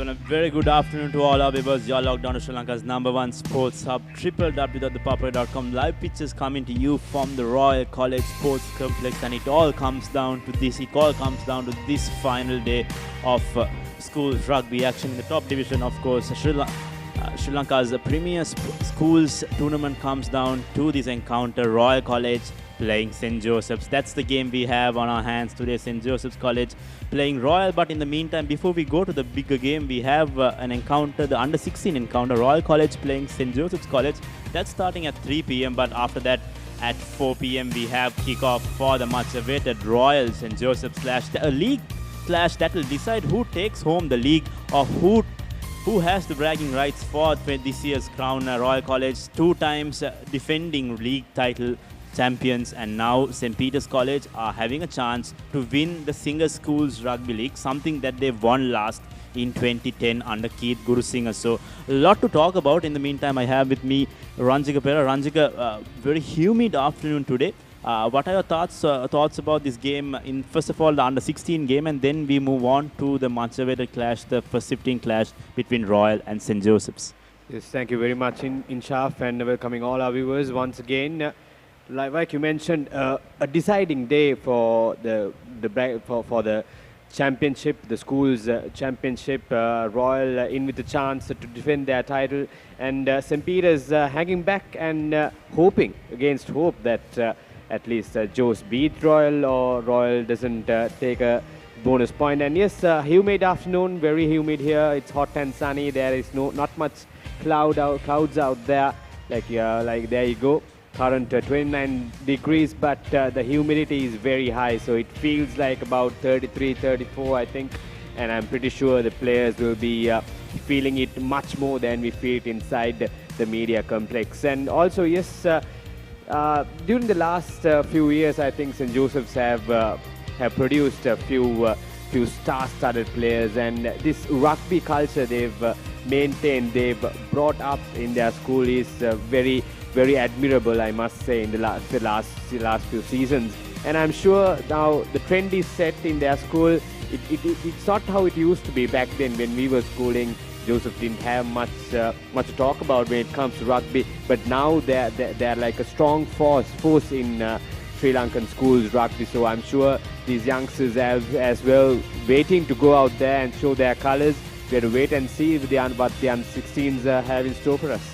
everyone. A very good afternoon to all our viewers. You're logged on to Sri Lanka's #1 sports hub, www.ThePapare.com. Live pictures coming to you from the Royal College Sports Complex, and it all comes down to this. It all comes down to this final day of schools rugby action in the top division. Of course, Sri Lanka's premier schools tournament comes down to this encounter. Royal College playing St. Joseph's. That's the game we have on our hands today. St. Joseph's College playing Royal. But in the meantime, before we go to the bigger game, we have an encounter, the under-16 encounter. Royal College playing St. Joseph's College. That's starting at 3 p.m. But after that, at 4 p.m., we have kickoff for the much-awaited Royal St. Joseph's clash. A league clash that will decide who takes home the league or who has the bragging rights for this year's crown. Royal College, 2 times defending league title champions, and now St. Peter's College are having a chance to win the Singer Schools Rugby League, something that they won last in 2010 under Keith Gurusingha. So a lot to talk about. In the meantime, I have with me Ranjika Pera. Ranjika, very humid afternoon today. What are your thoughts about this game? In first of all, the under-16 game, and then we move on to the much-awaited clash, the first-15 clash between Royal and St. Joseph's. Yes, thank you very much, Inshaf, and welcoming all our viewers once again. Like you mentioned, a deciding day for the championship, the schools championship. Royal in with a chance to defend their title, and St. Peter's hanging back and hoping against hope that at least Joe's beat Royal, or Royal doesn't take a bonus point. And yes, humid afternoon, very humid here. It's hot and sunny. There is not much clouds out there. Like there you go. Current 29 degrees, but the humidity is very high, so it feels like about 33, 34, I think. And I'm pretty sure the players will be feeling it much more than we feel it inside the media complex. And also, yes, during the last few years, I think St. Joseph's have produced a few star-studded players, and this rugby culture they've maintained, they've brought up in their school is very admirable, I must say, in the last few seasons. And I'm sure now the trend is set in their school. It's not how it used to be back then when we were schooling. Joseph didn't have much to talk about when it comes to rugby, but now they're like a strong force in Sri Lankan schools rugby. So I'm sure these youngsters have as well waiting to go out there and show their colours. We have to wait and see what the under-16s have in store for us.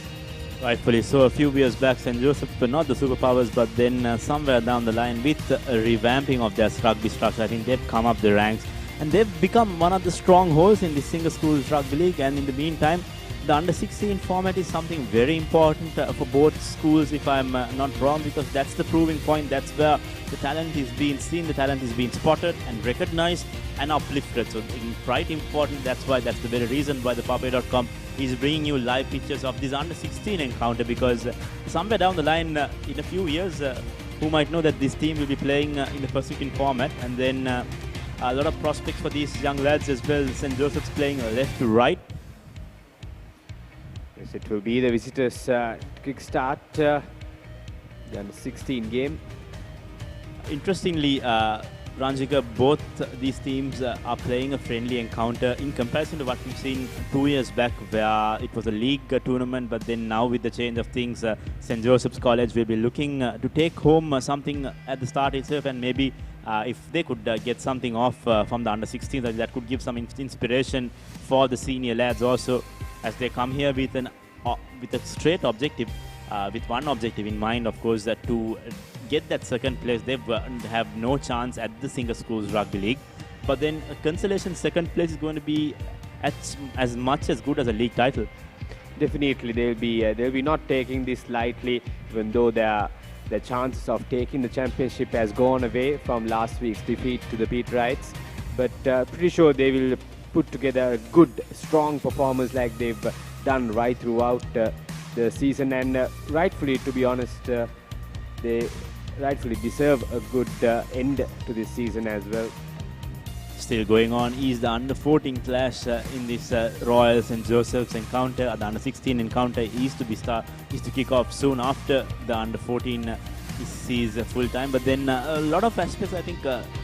Rightfully so. A few years back, St. Joseph were not the superpowers, but then somewhere down the line, with a revamping of their rugby structure, I think they've come up the ranks and they've become one of the strongholds in the Singer Schools Rugby League. And in the meantime, the under-16 format is something very important for both schools, if I'm not wrong, because that's the proving point. That's where the talent is being seen, the talent is being spotted and recognized and uplifted. So quite important. That's the very reason why ThePapare.com is bringing you live pictures of this under-16 encounter, because somewhere down the line, in a few years, who might know that this team will be playing in the Pacific format, and then a lot of prospects for these young lads as well. St. Joseph's playing left to right. Yes, it will be the visitors' kickstart the under-16 game. Interestingly, Ranjika, both these teams are playing a friendly encounter in comparison to what we've seen 2 years back, where it was a league tournament. But then now, with the change of things, St. Joseph's College will be looking to take home something at the start itself, and maybe if they could get something off from the under-16, that could give some inspiration for the senior lads also, as they come here with a straight objective, with one objective in mind, of course, that to get that second place. They have no chance at the Singer Schools Rugby League, but then a consolation second place is going to be as much as good as a league title. Definitely, they'll be not taking this lightly, even though their chances of taking the championship has gone away from last week's defeat to the Peterites. But pretty sure they will put together a good, strong performance like they've done right throughout the season, and rightfully, to be honest, they rightfully deserve a good end to this season as well. Still going on is the under-14 clash in this Royal St. Joseph's encounter. The under-16 encounter is to kick off soon after the under-14 sees full time. But then a lot of aspects, I think,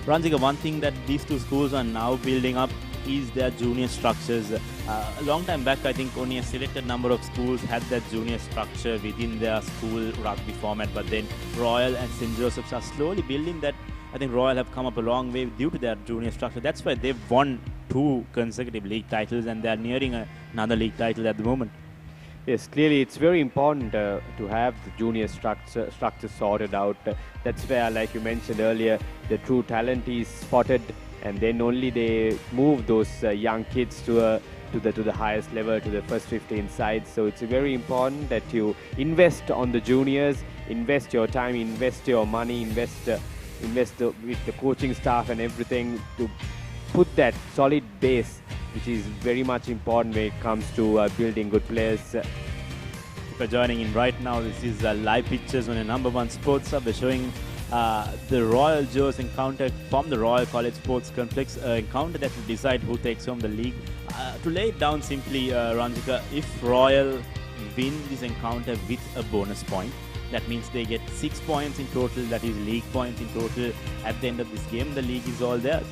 Ranjika, one thing that these two schools are now building up is their junior structures. A long time back, I think only a selected number of schools had that junior structure within their school rugby format, but then Royal and St. Joseph's are slowly building that. I think Royal have come up a long way due to their junior structure. That's why they've won 2 consecutive league titles, and they're nearing another league title at the moment. Yes, clearly it's very important to have the junior structure sorted out. That's where, like you mentioned earlier, the true talent is spotted, and then only they move those young kids to the highest level, to the first 15 sides. So it's very important that you invest on the juniors, invest your time, invest your money, invest with the coaching staff and everything to put that solid base, which is very much important when it comes to building good players. If you're joining in right now, this is live pictures on a #1 sports hub. We're showing the Royal Joes encounter from the Royal College Sports Complex, encounter that will decide who takes home the league. To lay it down simply, Ranjika, if Royal win this encounter with a bonus point, that means they get 6 points in total, that is league points in total. At the end of this game, the league is all theirs.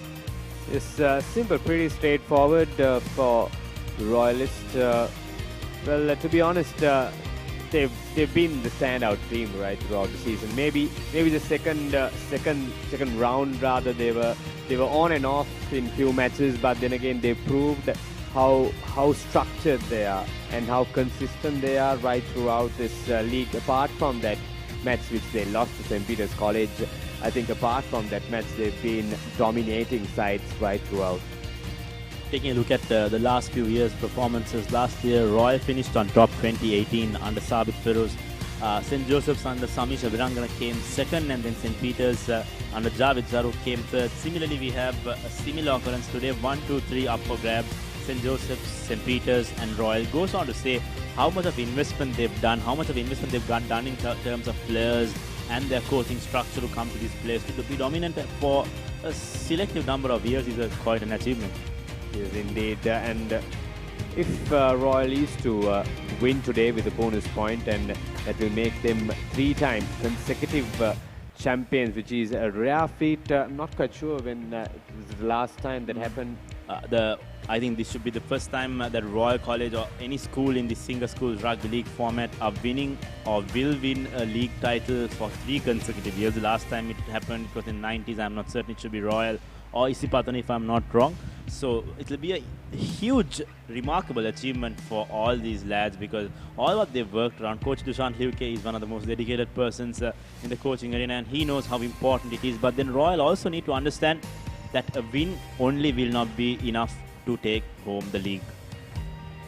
It's simple, pretty straightforward for the Royalists. To be honest, they've been the standout team right throughout the season. Maybe the second round rather, they were on and off in few matches, but then again they proved how structured they are and how consistent they are right throughout this league. Apart from that match which they lost to St. Peter's College, I think apart from that match they've been dominating sides right throughout. Taking a look at the last few years' performances, last year Royal finished on top 2018 under Sabit Feroz. St. Joseph's under Samisha Virangana came second, and then St. Peter's under Javed Zaruf came third. Similarly, we have a similar occurrence today, 1, 2, 3 up for grabs. St. Joseph's, St. Peter's and Royal. Goes on to say how much of investment they've done, done in terms of players and their coaching structure to come to this place. To be dominant for a selective number of years is quite an achievement. Yes, indeed. And if Royal is to win today with a bonus point, and that will make them 3 times consecutive champions, which is a rare feat. I'm not quite sure when it was the last time that happened. I think this should be the first time that Royal College or any school in the single school rugby league format are winning or will win a league title for 3 consecutive years. The last time it happened, it was in the 90s. I'm not certain. It should be Royal or Isipatani if I'm not wrong. So it will be a huge, remarkable achievement for all these lads, because all what they've worked around. Coach Dushant Liuke is one of the most dedicated persons in the coaching arena, and he knows how important it is. But then Royal also need to understand that a win only will not be enough to take home the league.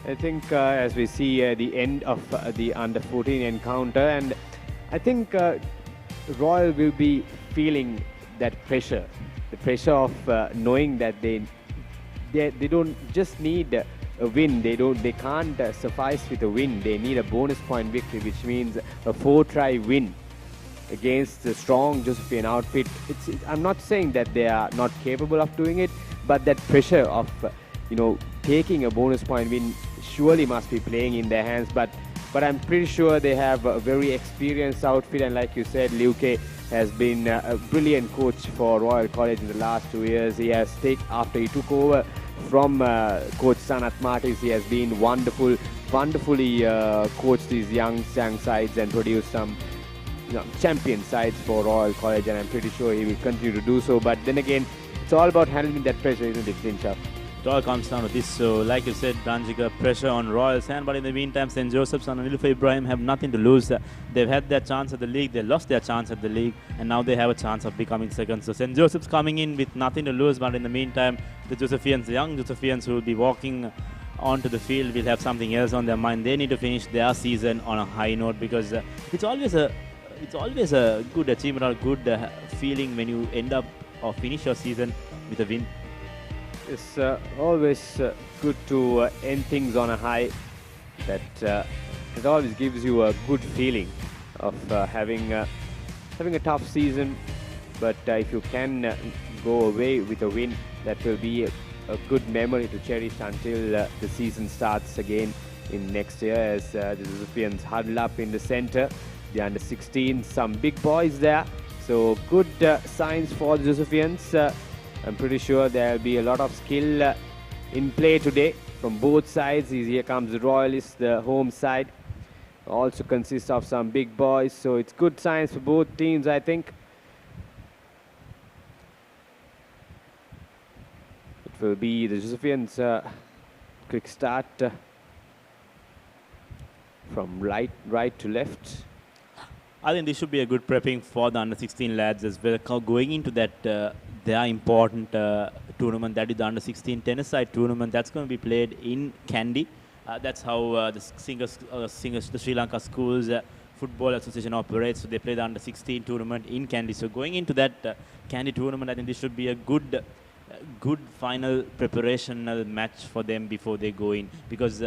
I think as we see the end of the under-14 encounter, and I think Royal will be feeling that pressure, the pressure of knowing that they don't just need a win. They can't suffice with a win. They need a bonus point victory, which means a 4-try win against the strong Josephian outfit. I'm not saying that they are not capable of doing it, but that pressure of taking a bonus point win surely must be playing in their hands. But I'm pretty sure they have a very experienced outfit, and like you said, Liuke has been a brilliant coach for Royal College in the last 2 years. He has after he took over from Coach Sanat Martis, he has been wonderfully coached these young sides and produced some champion sides for Royal College, and I'm pretty sure he will continue to do so. But then again, it's all about handling that pressure, isn't it, Dinsha? It all comes down to this. So, like you said, Ranjika, pressure on Royal's hand. But in the meantime, St. Joseph's and Nilufer Ibrahim have nothing to lose. They've had their chance at the league. They lost their chance at the league. And now they have a chance of becoming second. So, St. Joseph's coming in with nothing to lose. But in the meantime, the Josephians, the young Josephians who will be walking onto the field will have something else on their mind. They need to finish their season on a high note, because it's always a good achievement or a good feeling when you end up or finish your season with a win. It's always good to end things on a high. That it always gives you a good feeling of having a tough season. But if you can go away with a win, that will be a good memory to cherish until the season starts again in next year, as the Josephians huddle up in the center. The under-16, some big boys there. So good signs for the Josephians. I'm pretty sure there will be a lot of skill in play today from both sides. Here comes the Royalists, the home side. Also consists of some big boys, so it's good signs for both teams, I think. It will be the Josephians' quick start from right to left. I think this should be a good prepping for the under-16 lads as well. Going into that, their important tournament, that is the under-16 tennis side tournament, that's going to be played in Kandy. That's how the Sri Lanka Schools Football Association operates. So they play the under-16 tournament in Kandy. So going into that Kandy tournament, I think this should be a good final preparational match for them before they go in, because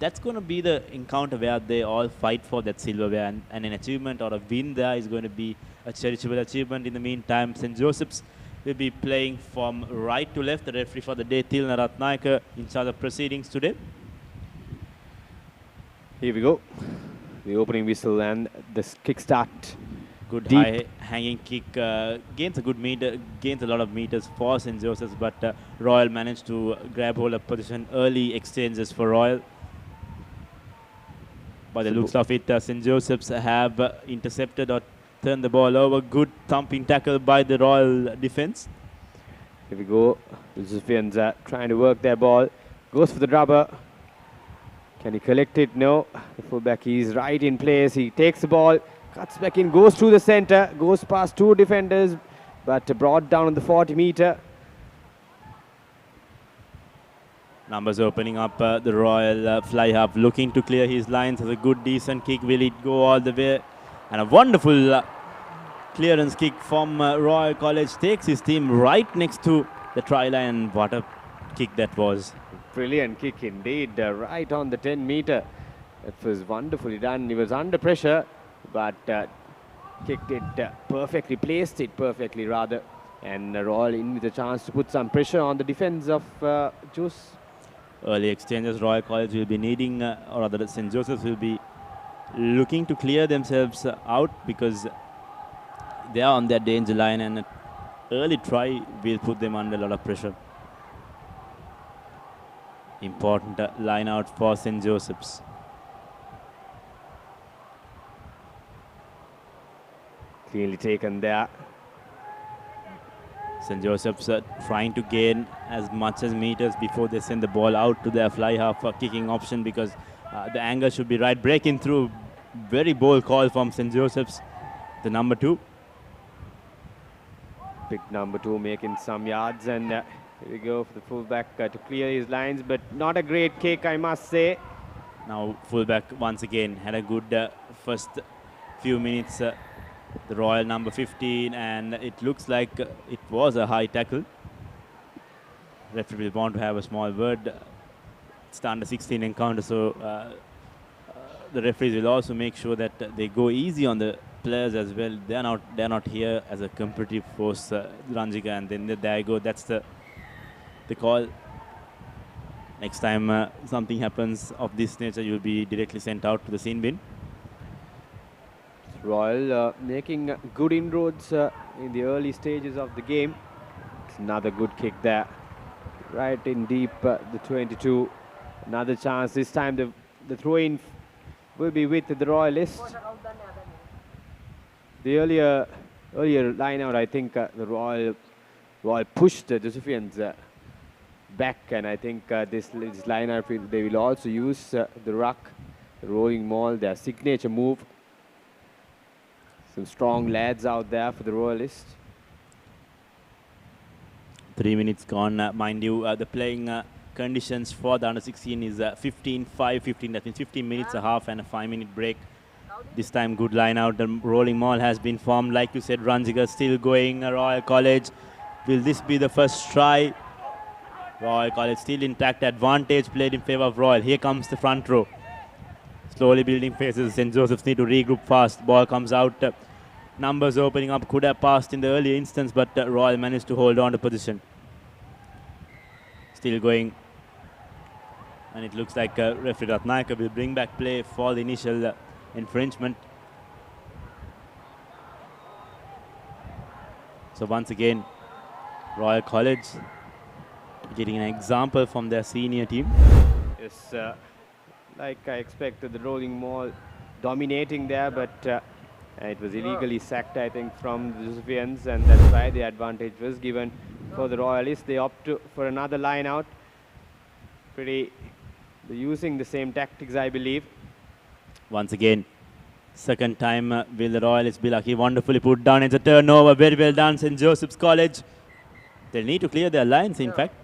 that's going to be the encounter where they all fight for that silverware, and an achievement or a win there is going to be a cherishable achievement. In the meantime, St. Joseph's will be playing from right to left. The referee for the day, Tilna Ratnayaka, in charge of proceedings today. Here we go. The opening whistle and the kickstart. Good Deep. high hanging kick, gains a good meter, gains a lot of meters for St. Joseph's, but Royal managed to grab hold of position. Early exchanges for Royal. By the looks of it, St. Joseph's have intercepted or turned the ball over. Good thumping tackle by the Royal defense. Here we go. The Josephians trying to work their ball. Goes for the rubber. Can he collect it? No. The fullback is right in place. He takes the ball, cuts back in, goes through the center, goes past two defenders, but brought down on the 40-meter. Numbers opening up. The Royal fly half looking to clear his lines. Has a good, decent kick. Will it go all the way? And a wonderful clearance kick from Royal College. Takes his team right next to the try line. What a kick that was. Brilliant kick indeed, right on the 10-meter. It was wonderfully done. He was under pressure, but kicked it perfectly, placed it perfectly rather. And Royal in with a chance to put some pressure on the defense of Juice. Early exchanges, Royal College will be needing, or rather St. Joseph's will be looking to clear themselves out, because they are on their danger line, and an early try will put them under a lot of pressure. Important line out for St. Joseph's. Clearly taken there. St. Joseph's trying to gain as much as meters before they send the ball out to their fly half kicking option, because the angle should be right. Breaking through. Very bold call from St. Joseph's, the number 2. Big number 2 making some yards, and here we go for the fullback to clear his lines, but not a great kick, I must say. Now fullback once again had a good first few minutes. The Royal number 15, and it looks like it was a high tackle. Referee will want to have a small word. It's the under 16 encounter, so the referees will also make sure that they go easy on the players as well. They're not here as a competitive force, Ranjika, and then there you go. That's the call. Next time something happens of this nature, you'll be directly sent out to the scene bin. Royal making good inroads in the early stages of the game. It's another good kick there, right in deep, the 22. Another chance. This time the throw-in will be with the Royalists. The earlier line out, I think the Royal pushed the Josephians back, and I think this line out they will also use the ruck, the rolling maul, their signature move. Some strong lads out there for the Royalists. 3 minutes gone, mind you. The playing conditions for the under-16 is 15-5-15. That means 15 minutes, a half, and a 5-minute break. This time, good line out. The rolling maul has been formed. Like you said, Ranjika still going. Royal College. Will this be the first try? Royal College still intact. Advantage played in favor of Royal. Here comes the front row. Slowly building faces. St. Joseph's need to regroup fast. Ball comes out. Numbers opening up. Could have passed in the early instance, but Royal managed to hold on to position. Still going. And it looks like referee Ratnayaka will bring back play for the initial infringement. So once again, Royal College getting an example from their senior team. Yes, like I expected, the rolling maul dominating there, but it was illegally sacked, I think, from the Josephians, and that's why the advantage was given for the Royalists. They opt for another line out. They're using the same tactics, I believe. Once again, second time will the Royalists be lucky. Wonderfully put down. It's a turnover. Very well done, St. Joseph's College. They'll need to clear their lines, in fact.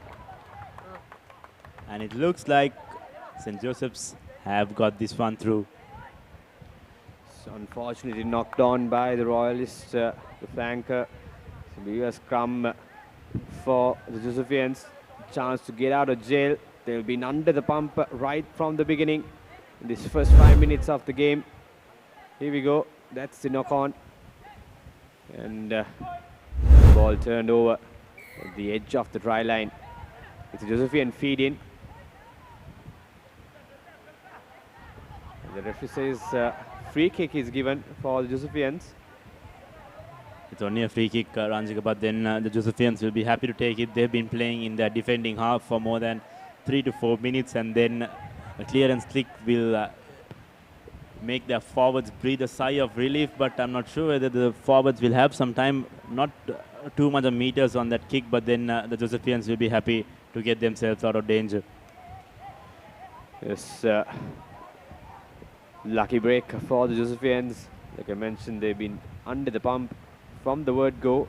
And it looks like St. Joseph's have got this one through. So unfortunately knocked on by the Royalists, the flanker. So be a scrum for the Josephians. Chance to get out of jail. They've been under the pump right from the beginning in this first 5 minutes of the game. Here we go. That's the knock on. And ball turned over at the edge of the try line. It's a Josephian feed in. And the referee says free kick is given for the Josephians. It's only a free kick, Ranjika, but then the Josephians will be happy to take it. They've been playing in their defending half for more than 3 to 4 minutes, and then a clearance kick will make their forwards breathe a sigh of relief, but I'm not sure whether the forwards will have some time, not too much of meters on that kick, but then the Josephians will be happy to get themselves out of danger. Yes, lucky break for the Josephians. Like I mentioned, they've been under the pump from the word go.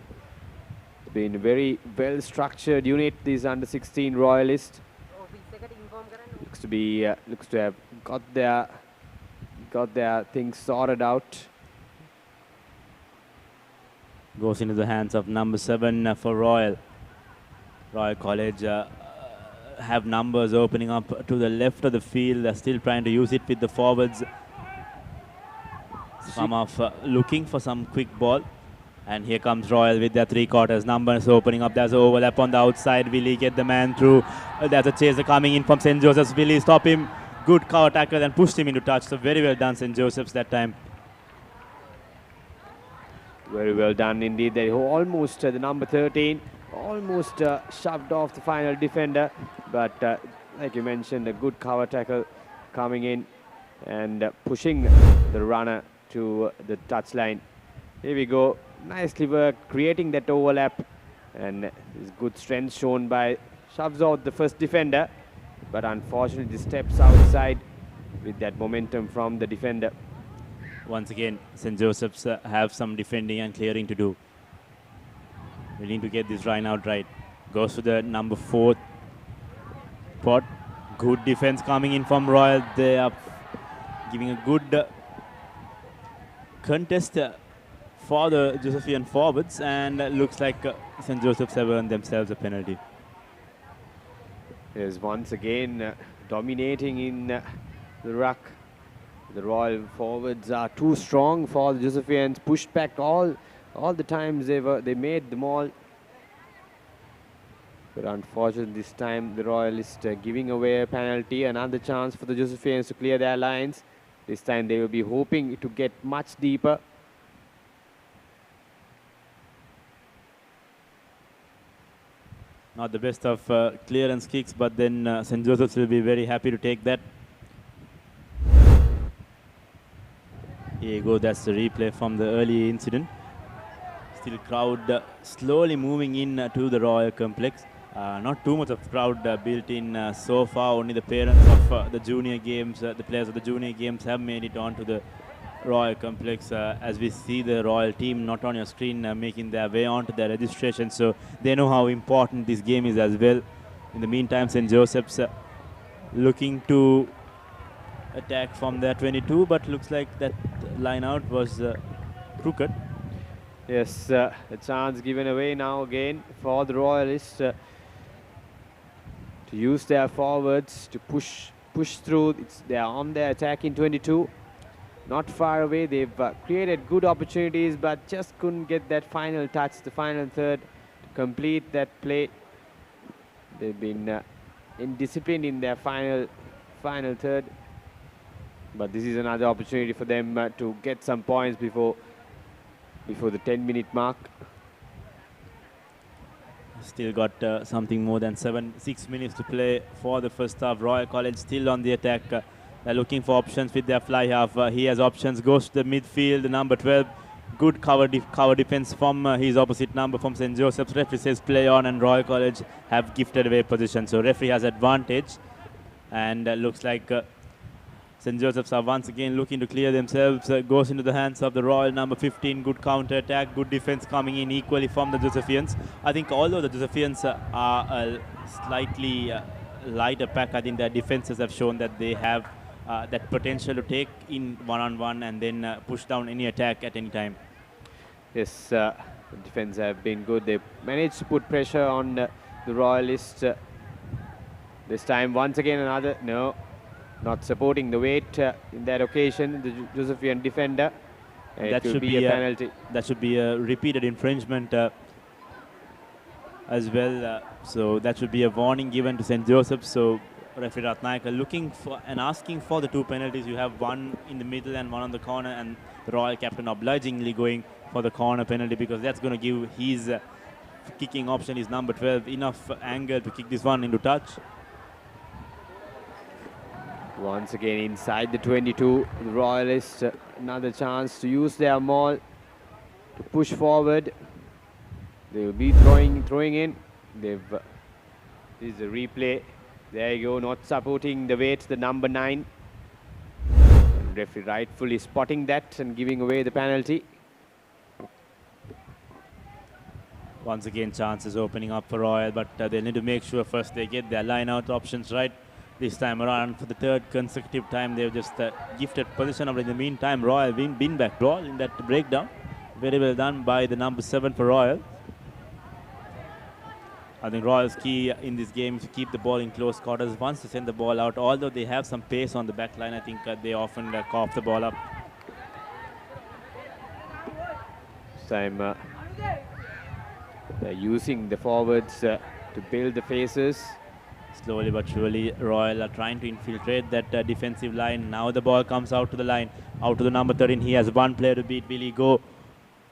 Been a very well structured unit, these under 16 Royalists. Looks to have got their things sorted out. Goes into the hands of number 7 for Royal. Royal College have numbers opening up to the left of the field. They're still trying to use it with the forwards. Some of looking for some quick ball. And here comes Royal with their 3/4 numbers opening up. There's an overlap on the outside. Will he get the man through? There's a chaser coming in from St. Joseph's. Will he stop him? Good cover tackle and pushed him into touch. So very well done, St. Joseph's that time. Very well done indeed. They almost, the number 13, almost shoved off the final defender. But like you mentioned, a good cover tackle coming in and pushing the runner to the touchline. Here we go. Nicely worked, creating that overlap. And this good strength shown by, shoves out the first defender. But unfortunately, steps outside with that momentum from the defender. Once again, St. Joseph's have some defending and clearing to do. We need to get this line out right. Goes to the number 4 spot. Good defense coming in from Royal. They are giving a good contest for the Josephian forwards, and looks like St. Joseph's have earned themselves a penalty. Is once again dominating in the ruck. The Royal forwards are too strong for the Josephians. Pushed back all the times they made them all. But unfortunately, this time the Royalists giving away a penalty. Another chance for the Josephians to clear their lines. This time they will be hoping to get much deeper. Not the best of clearance kicks, but then St. Joseph's will be very happy to take that. Here you go, that's the replay from the early incident. Still crowd slowly moving in to the Royal Complex. Not too much of crowd built in so far. Only the parents of the junior games, the players of the junior games have made it onto the Royal Complex. As we see the Royal team not on your screen making their way onto their registration, so they know how important this game is as well. In the meantime, St. Joseph's looking to attack from their 22, but looks like that line out was crooked. Yes, a chance given away now again for the Royalists to use their forwards to push through. They are on their attack in 22. Not far away. They've created good opportunities, but just couldn't get that final touch, the final third, to complete that play. They've been indisciplined in their final third. But this is another opportunity for them to get some points before the 10-minute mark. Still got something more than 6 minutes to play for the first half. Royal College still on the attack. They're looking for options with their fly half. He has options, goes to the midfield, number 12. Good cover defense from his opposite number from St. Joseph's. Referee says play on, and Royal College have gifted away position. So referee has advantage, and looks like St. Joseph's are once again looking to clear themselves. Goes into the hands of the Royal number 15. Good counter attack, good defense coming in equally from the Josephians. I think although the Josephians are a slightly lighter pack, I think their defenses have shown that they have that potential to take in one-on-one and then push down any attack at any time. Yes, the defense have been good. They managed to put pressure on the Royalists. This time, once again, another, no, not supporting the weight in that occasion, the Josephian defender. That should should be a penalty. That should be a repeated infringement as well. So that should be a warning given to St. Joseph's. So referee Ratnayaka looking for and asking for the 2 penalties. You have one in the middle and one on the corner, and the Royal captain obligingly going for the corner penalty because that's going to give his kicking option, his number 12, enough angle to kick this one into touch. Once again inside the 22, the Royalists another chance to use their maul to push forward. They will be throwing in. This is a replay. There you go, not supporting the weight, the number 9. And referee rightfully spotting that and giving away the penalty. Once again, chances opening up for Royal, but they need to make sure first they get their line-out options right. This time around, for the 3rd consecutive time, they've just gifted position over. In the meantime, Royal been back ball in that breakdown. Very well done by the number 7 for Royal. I think Royal's key in this game is to keep the ball in close quarters. Once they send the ball out, although they have some pace on the back line, I think they often cough the ball up. This time, they're using the forwards to build the faces. Slowly but surely, Royal are trying to infiltrate that defensive line. Now the ball comes out to the line, out to the number 13. He has one player to beat. Will he go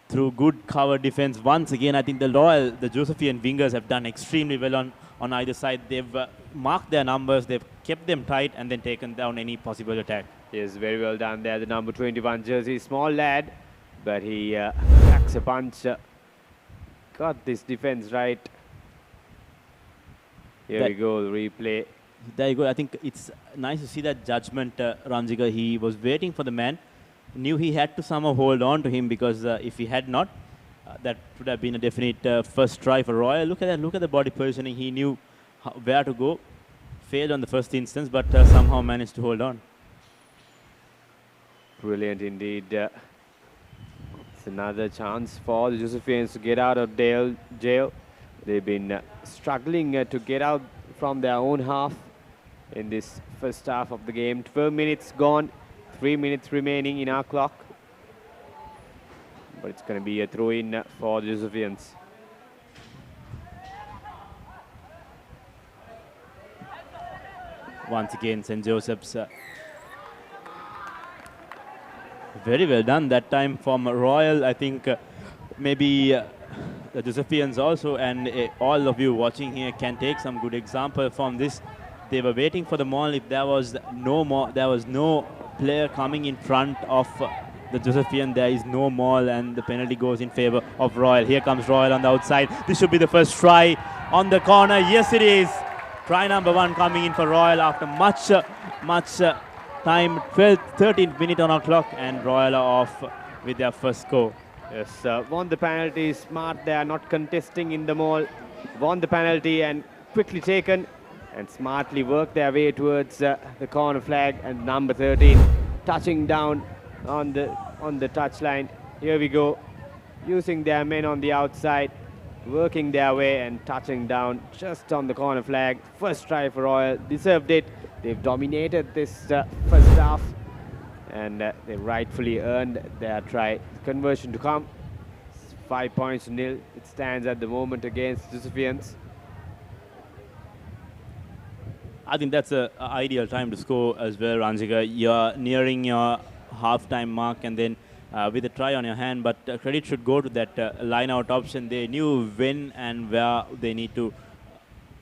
through good cover defense? Once again, I think the Josephian wingers have done extremely well on either side. They've marked their numbers, they've kept them tight and then taken down any possible attack. Yes, very well done there. The number 21 jersey, small lad, but he packs a punch. Got this defense right. Here we go, the replay. There you go. I think it's nice to see that judgment, Ranjika. He was waiting for the man, knew he had to somehow hold on to him because if he had not, that would have been a definite first try for Royal. Look at that. Look at the body positioning. He knew where to go. Failed on the first instance, but somehow managed to hold on. Brilliant indeed. It's another chance for the Josephians to get out of jail. They've been struggling to get out from their own half in this first half of the game. 12 minutes gone, 3 minutes remaining in our clock. But it's going to be a throw-in for the Josephians. Once again, St. Joseph's. Very well done that time from Royal. I think maybe the Josephians also, and all of you watching here can take some good example from this. They were waiting for the maul. If there was no player coming in front of the Josephian, there is no maul, and the penalty goes in favor of Royal. Here comes Royal on the outside. This should be the first try on the corner. Yes, it is. Try number 1 coming in for Royal after much time. 13th minute on our clock, and Royal are off with their first score. Yes, won the penalty, smart there, not contesting in the maul. Won the penalty and quickly taken and smartly worked their way towards the corner flag, and number 13 touching down on the touchline. Here we go, using their men on the outside, working their way and touching down just on the corner flag. First try for Royal, deserved it. They've dominated this first half, and they rightfully earned their try. Conversion to come. 5 points to nil. It stands at the moment against Josephians. I think that's an ideal time to score as well, Ranjika. You're nearing your half-time mark, and then with a try on your hand, but credit should go to that line-out option. They knew when and where they need to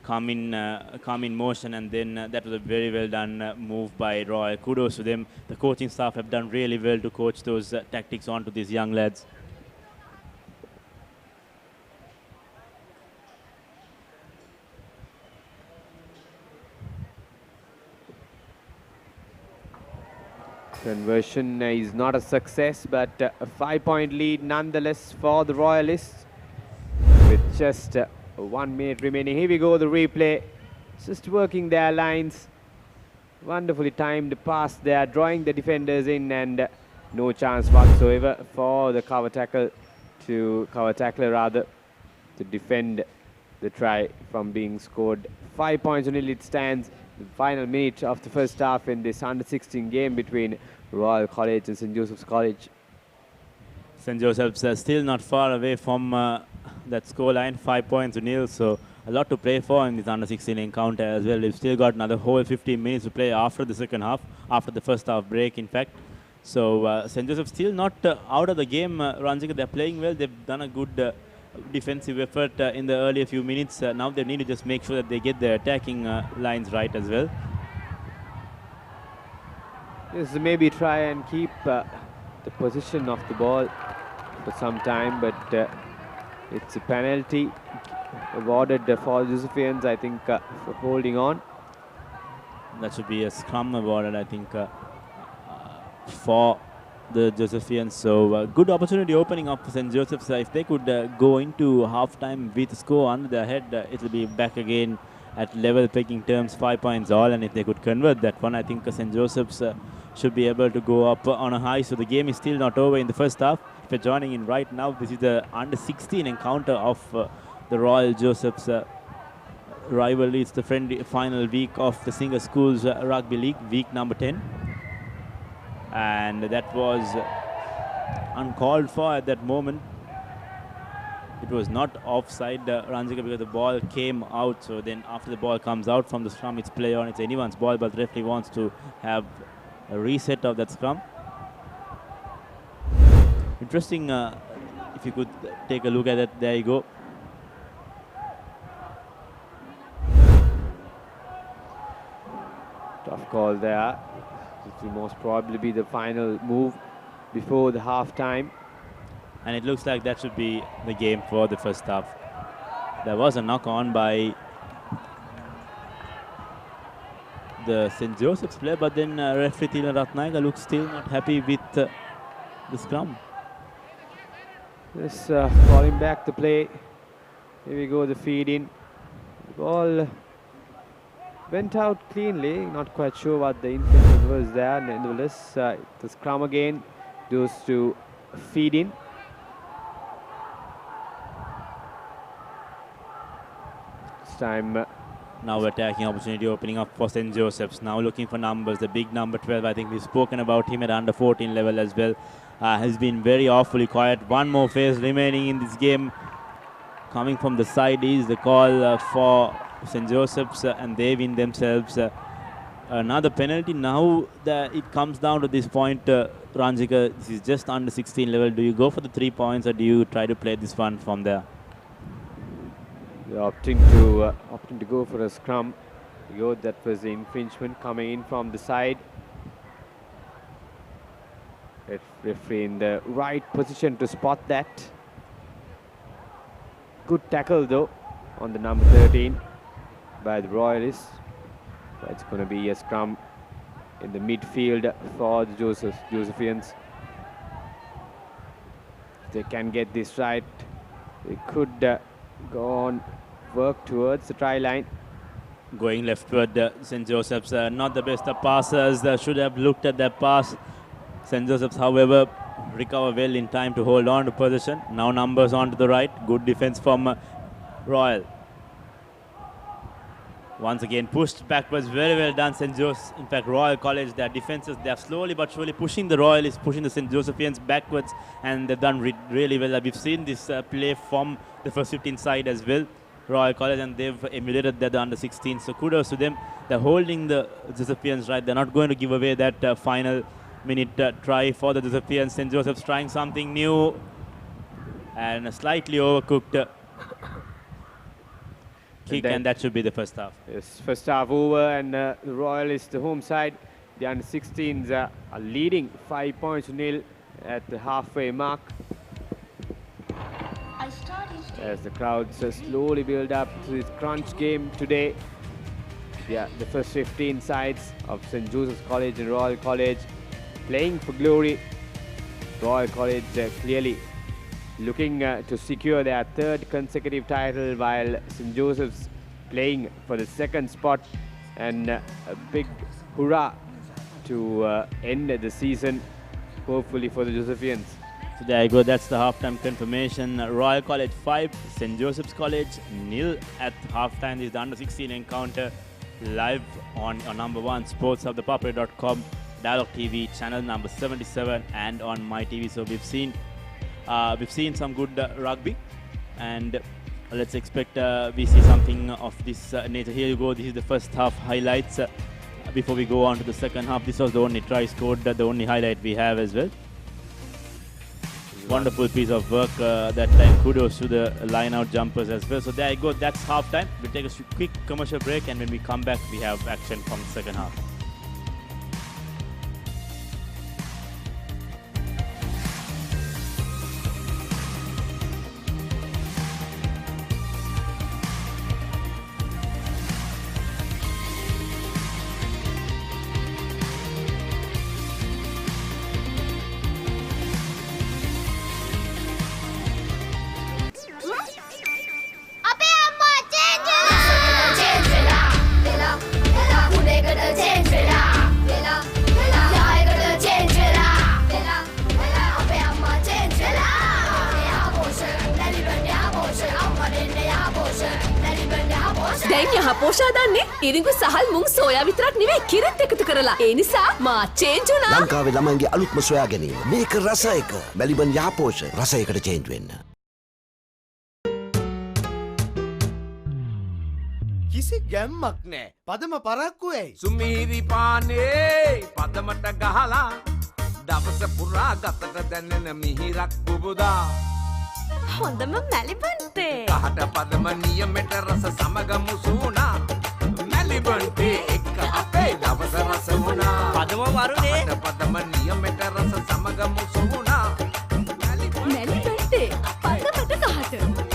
come in motion, and then that was a very well done move by Roy. Kudos to them. The coaching staff have done really well to coach those tactics onto these young lads. Conversion is not a success, but a 5-point lead nonetheless for the Royalists with just 1 minute remaining. Here we go, the replay. Just working their lines. Wonderfully timed pass there, drawing the defenders in, and no chance whatsoever for the tackler to defend the try from being scored. 5 points only it stands. The final minute of the first half in this under-16 game between Royal College and St. Joseph's College. St. Joseph's still not far away from that scoreline, 5-0, so a lot to play for in this under-16 encounter as well. We've still got another whole 15 minutes to play after the second half, after the first half break, in fact. So St. Joseph's still not out of the game, Ranjika. They're playing well. They've done a good defensive effort in the earlier few minutes. Now they need to just make sure that they get their attacking lines right as well. Yes, maybe try and keep the position of the ball for some time, but it's a penalty awarded for Josephians, I think, for holding on. That should be a scrum awarded, I think, for the Josephians. So good opportunity opening up for St. Joseph's. If they could go into half-time with a score under their head, it will be back again at level pecking terms, 5 points all. And if they could convert that one, I think St. Joseph's should be able to go up on a high. So the game is still not over in the first half. If you're joining in right now, this is the under-16 encounter of the Royal Joseph's rivalry. It's the friendly final week of the Singer Schools Rugby League, week number 10. And that was uncalled for at that moment. It was not offside, Ranjika, because the ball came out. So then after the ball comes out from the scrum, it's play on. It's anyone's ball, but the referee wants to have a reset of that scrum. Interesting, if you could take a look at it. There you go. Tough call there. It will most probably be the final move before the half-time. And it looks like that should be the game for the first half. There was a knock-on by the St. Joseph's player, but then referee Thilan Ratnayaka looks still not happy with the scrum. Just falling back the play. Here we go, the feed in. The ball went out cleanly. Not quite sure what the intention was there. Nevertheless, the scrum again goes to feed in. This time. Now attacking opportunity opening up for St. Joseph's. Now looking for numbers. The big number 12, I think we've spoken about him at under 14 level as well. Has been very awfully quiet. One more phase remaining in this game. Coming from the side is the call for St. Joseph's, and they win themselves another penalty. Now that it comes down to this point, Ranjika, this is just under 16 level. Do you go for the 3 points, or do you try to play this one from there? They're opting to go for a scrum. That was the infringement coming in from the side. Referee in the right position to spot that. Good tackle though on the number 13 by the Royalists. But it's going to be a scrum in the midfield for the Josephians. If they can get this right, they could go on, work towards the try line. Going leftward, St. Joseph's not the best of passers. Should have looked at that pass. St. Joseph's, however, recover well in time to hold on to possession. Now numbers on to the right. Good defense from Royal. Once again pushed backwards. Very well done, St. Joseph's. In fact, Royal College, their defenses, they are slowly but surely pushing the Royalists, pushing the St. Josephians backwards, and they've done really well. We've seen this play from the first 15 side as well, Royal College, and they've emulated that under 16. So kudos to them. They're holding the Josephians right. They're not going to give away that final minute try for the Josephians. St. Joseph's trying something new and a slightly overcooked kick, and that should be the first half. Yes, first half over, and the Royal is the home side. The under-16s are leading 5 points to nil at the halfway mark. As the crowds slowly build up to this crunch game today. Yeah, the first 15 sides of St. Joseph's College and Royal College playing for glory. Royal College clearly looking to secure their third consecutive title, while St. Joseph's playing for the second spot, and a big hurrah to end the season, hopefully for the Josephians. So there you go, that's the halftime confirmation. Royal College 5, St. Joseph's College nil at halftime. This is the under-16 encounter live on number 1 Sports Hub, ThePapare.com, Dialogue TV, channel number 77, and on my TV. So we've seen some good rugby, and let's expect we see something of this nature. Here you go, this is the first half highlights before we go on to the second half. This was the only try scored, the only highlight we have as well. Wonderful piece of work that time. Kudos to the line-out jumpers as well. So there you go, that's half-time. We'll take a quick commercial break, and when we come back, we have action from the second half. දැන් යහ පෝෂා දන්නේ ඉරිඟු සහල් මුං soya විතරක් නෙවෙයි කිරිත් එකතු කරලා. ඒ නිසා මා change වුණා. ලංකාවේ ළමයින්ගේ අලුත්ම සොයා ගැනීම. මේක රස එක. මැලිබන් යහපෝෂ රසයකට චේන්ජ් වෙන්න. කිසි ගැම්මක් නෑ. පදම පරක්කු ඇයි? සුමීරි පානේ පදමට ගහලා දවස පුරා ගතට දැනෙන මිහිරක් පුබුදා. හොඳම මැලිබන්ටේ. කහට පදම නියමෙට රස සමග මුසුණා. මැලිබන්ටේ එක්ක අපේ දවස රස වුණා. පදම වරුනේ. කහට පදම නියමෙට රස සමග මුසුණා. මැලිබන්ටේ පදමට ගහට.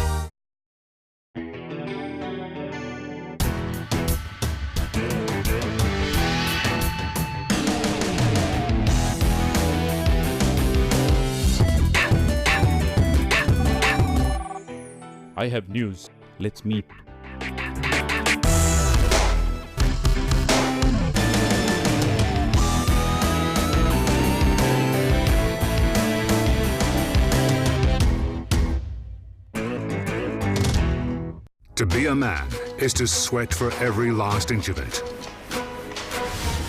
I have news. Let's meet. To be a man is to sweat for every last inch of it.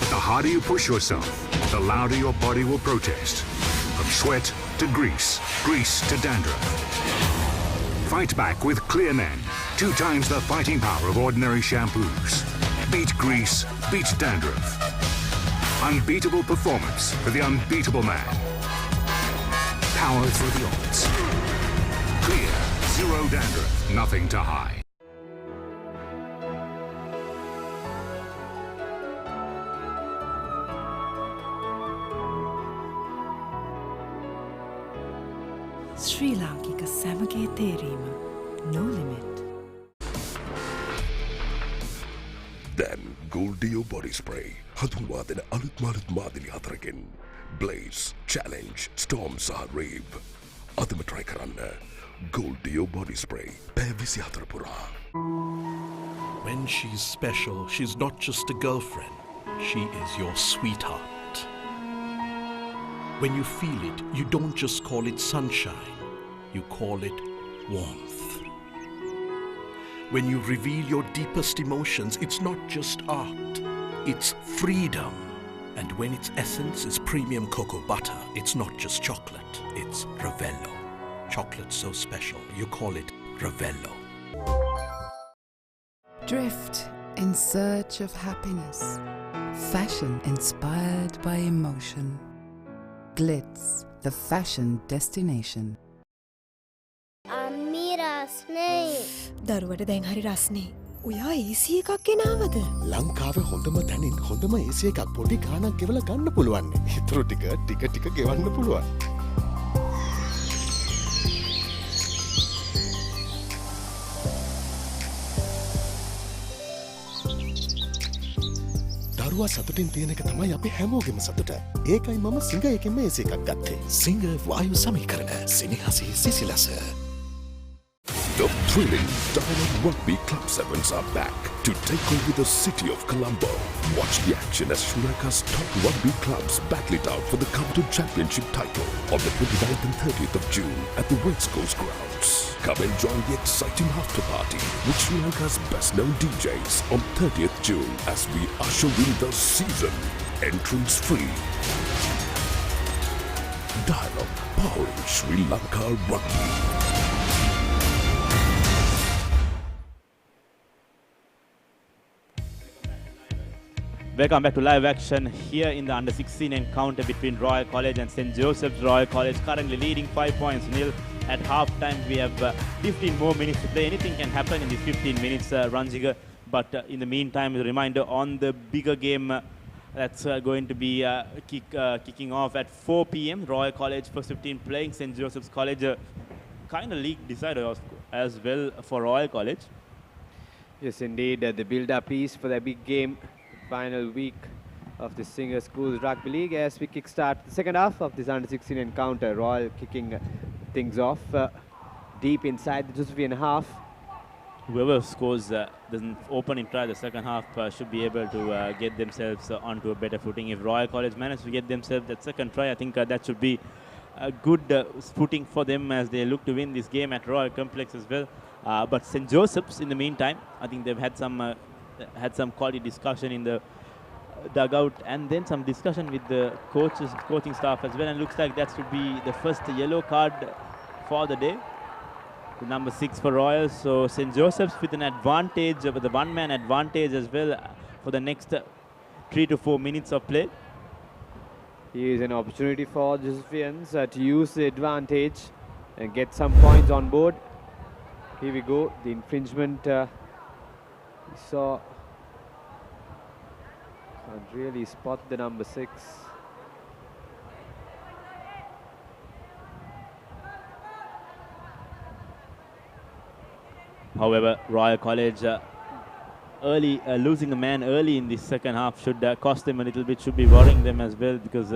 The harder you push yourself, the louder your body will protest. From sweat to grease, grease to dandruff. Fight back with Clear Men, 2 times the fighting power of ordinary shampoos. Beat grease, beat dandruff. Unbeatable performance for the unbeatable man. Power through the odds. Clear, 0 dandruff, nothing to hide. ශ්‍රී ලාංකික සැමගේ තේරීම no limit. Then Gold Dio Body Spray හඳුන්වා දෙන අලුත් මාළුත් මාදිලි 4කින් Blaze, Challenge, Storm සහ Rave අදම try කරන්න Gold Dio Body Spray පැය 24 පුරා. When she's special, she's not just a girlfriend, she is your sweetheart. When you feel it, you don't just call it sunshine, you call it warmth. When you reveal your deepest emotions, it's not just art, it's freedom. And when its essence is premium cocoa butter, it's not just chocolate, it's Ravello. Chocolate so special, you call it Ravello. Drift in search of happiness. Fashion inspired by emotion. Clothes, the fashion destination. අම්මී රස්නේ දරුවට දැන් හරි රස්නේ. ඔයා AC එකක් ගෙනාවද? ලංකාවේ හොඳම තැනින් හොඳම AC එකක් පොඩි ගාණක් ගෙවලා ගන්න පුළුවන්. ඊටු ටික ගෙවන්න පුළුවන්. දරුවා සතුටින් තියෙන එක තමයි අපි හැමෝගෙම සතුට. ඒකයි මම සිංහ එකෙන්ම ඒසි එකක් ගත්තේ. සිංහ වායු සමීකරණ සෙනෙහසේ සිසිලස. The thrilling Diamond Rugby Club Sevens are back to take over the city of Colombo. Watch the action as Sri Lanka's top rugby clubs battle it out for the coveted championship title on the 29th and 30th of June at the Racecourse Grounds. Come and join the exciting after party with Sri Lanka's best known DJs on 30th June as we usher in the season. Entrance free. Dialogue powering Sri Lanka Rugby. Welcome back to live action here in the under-16 encounter between Royal College and St. Joseph's. Royal College currently leading 5 points nil. At half-time, we have 15 more minutes to play. Anything can happen in these 15 minutes, Ranjiga. But in the meantime, a reminder on the bigger game that's going to be kicking off at 4 p.m. Royal College first 15 playing St. Joseph's College. Kind of league decider as well for Royal College. Yes, indeed. The build-up is for the big game. Final week of the Singer Schools Rugby League as we kickstart the second half of this under-16 encounter. Royal kicking things off deep inside the Josephian half. Whoever scores doesn't open in try the second half should be able to get themselves onto a better footing. If Royal College manage to get themselves that second try, I think that should be a good footing for them as they look to win this game at Royal Complex as well. But St. Joseph's, in the meantime, I think they've had some quality discussion in the dugout and then some discussion with the coaching staff as well, and looks like that should be the first yellow card for the day. The number 6 for Royal. So St. Joseph's with an advantage, with a one-man advantage as well for the next 3 to 4 minutes of play. Here is an opportunity for Josephians to use the advantage and get some points on board. Here we go, the infringement. We saw, can't really spot the number 6. However, Royal College losing a man early in this second half should cost them a little bit, should be worrying them as well, because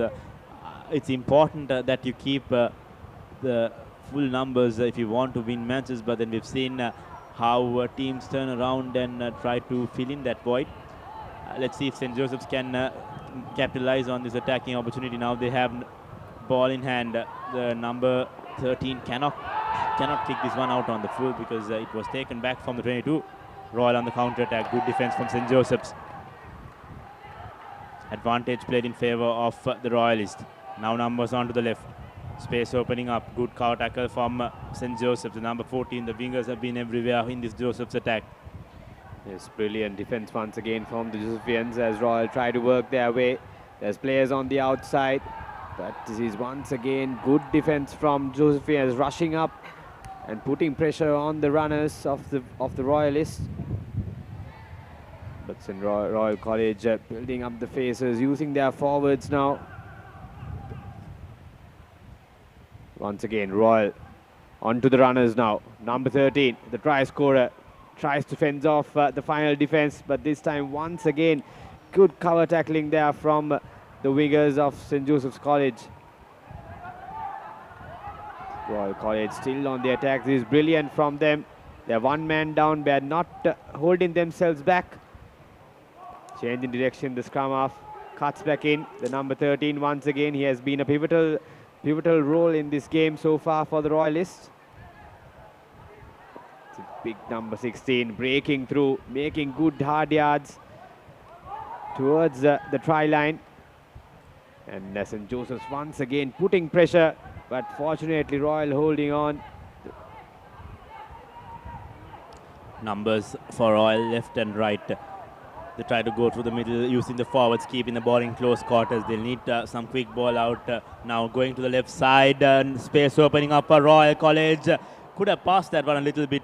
it's important that you keep the full numbers if you want to win matches. But then we've seen how teams turn around and try to fill in that void. Let's see if St. Joseph's can capitalize on this attacking opportunity. Now they have ball in hand. The number 13 cannot kick this one out on the full because it was taken back from the 22. Royal on the counter attack. Good defense from St. Joseph's. Advantage played in favor of the Royalists. Now numbers on to the left. Space opening up. Good cover tackle from St. Joseph's. The number 14, the wingers have been everywhere in this Joseph's attack. Yes, brilliant defense once again from the Josephians as Royal try to work their way. There's players on the outside, but this is once again good defense from Josephians rushing up and putting pressure on the runners of the Royalists. But St. Royal College building up the faces, using their forwards now. Once again, Royal onto the runners now. Number 13, the try scorer, tries to fence off the final defense, but this time once again, good cover tackling there from the wingers of St. Joseph's College. Royal College still on the attack. This is brilliant from them. They're one man down, they're not holding themselves back. Change in direction, the scrum half cuts back in. The number 13 once again, he has been a pivotal role in this game so far for the Royalists. It's a big number 16 breaking through, making good hard yards towards the try line. And St. Joseph's once again putting pressure, but fortunately Royal holding on. Numbers for Royal left and right. They try to go through the middle using the forwards, keeping the ball in close quarters. They'll need some quick ball out. Now going to the left side, space opening up for Royal College. Could have passed that one a little bit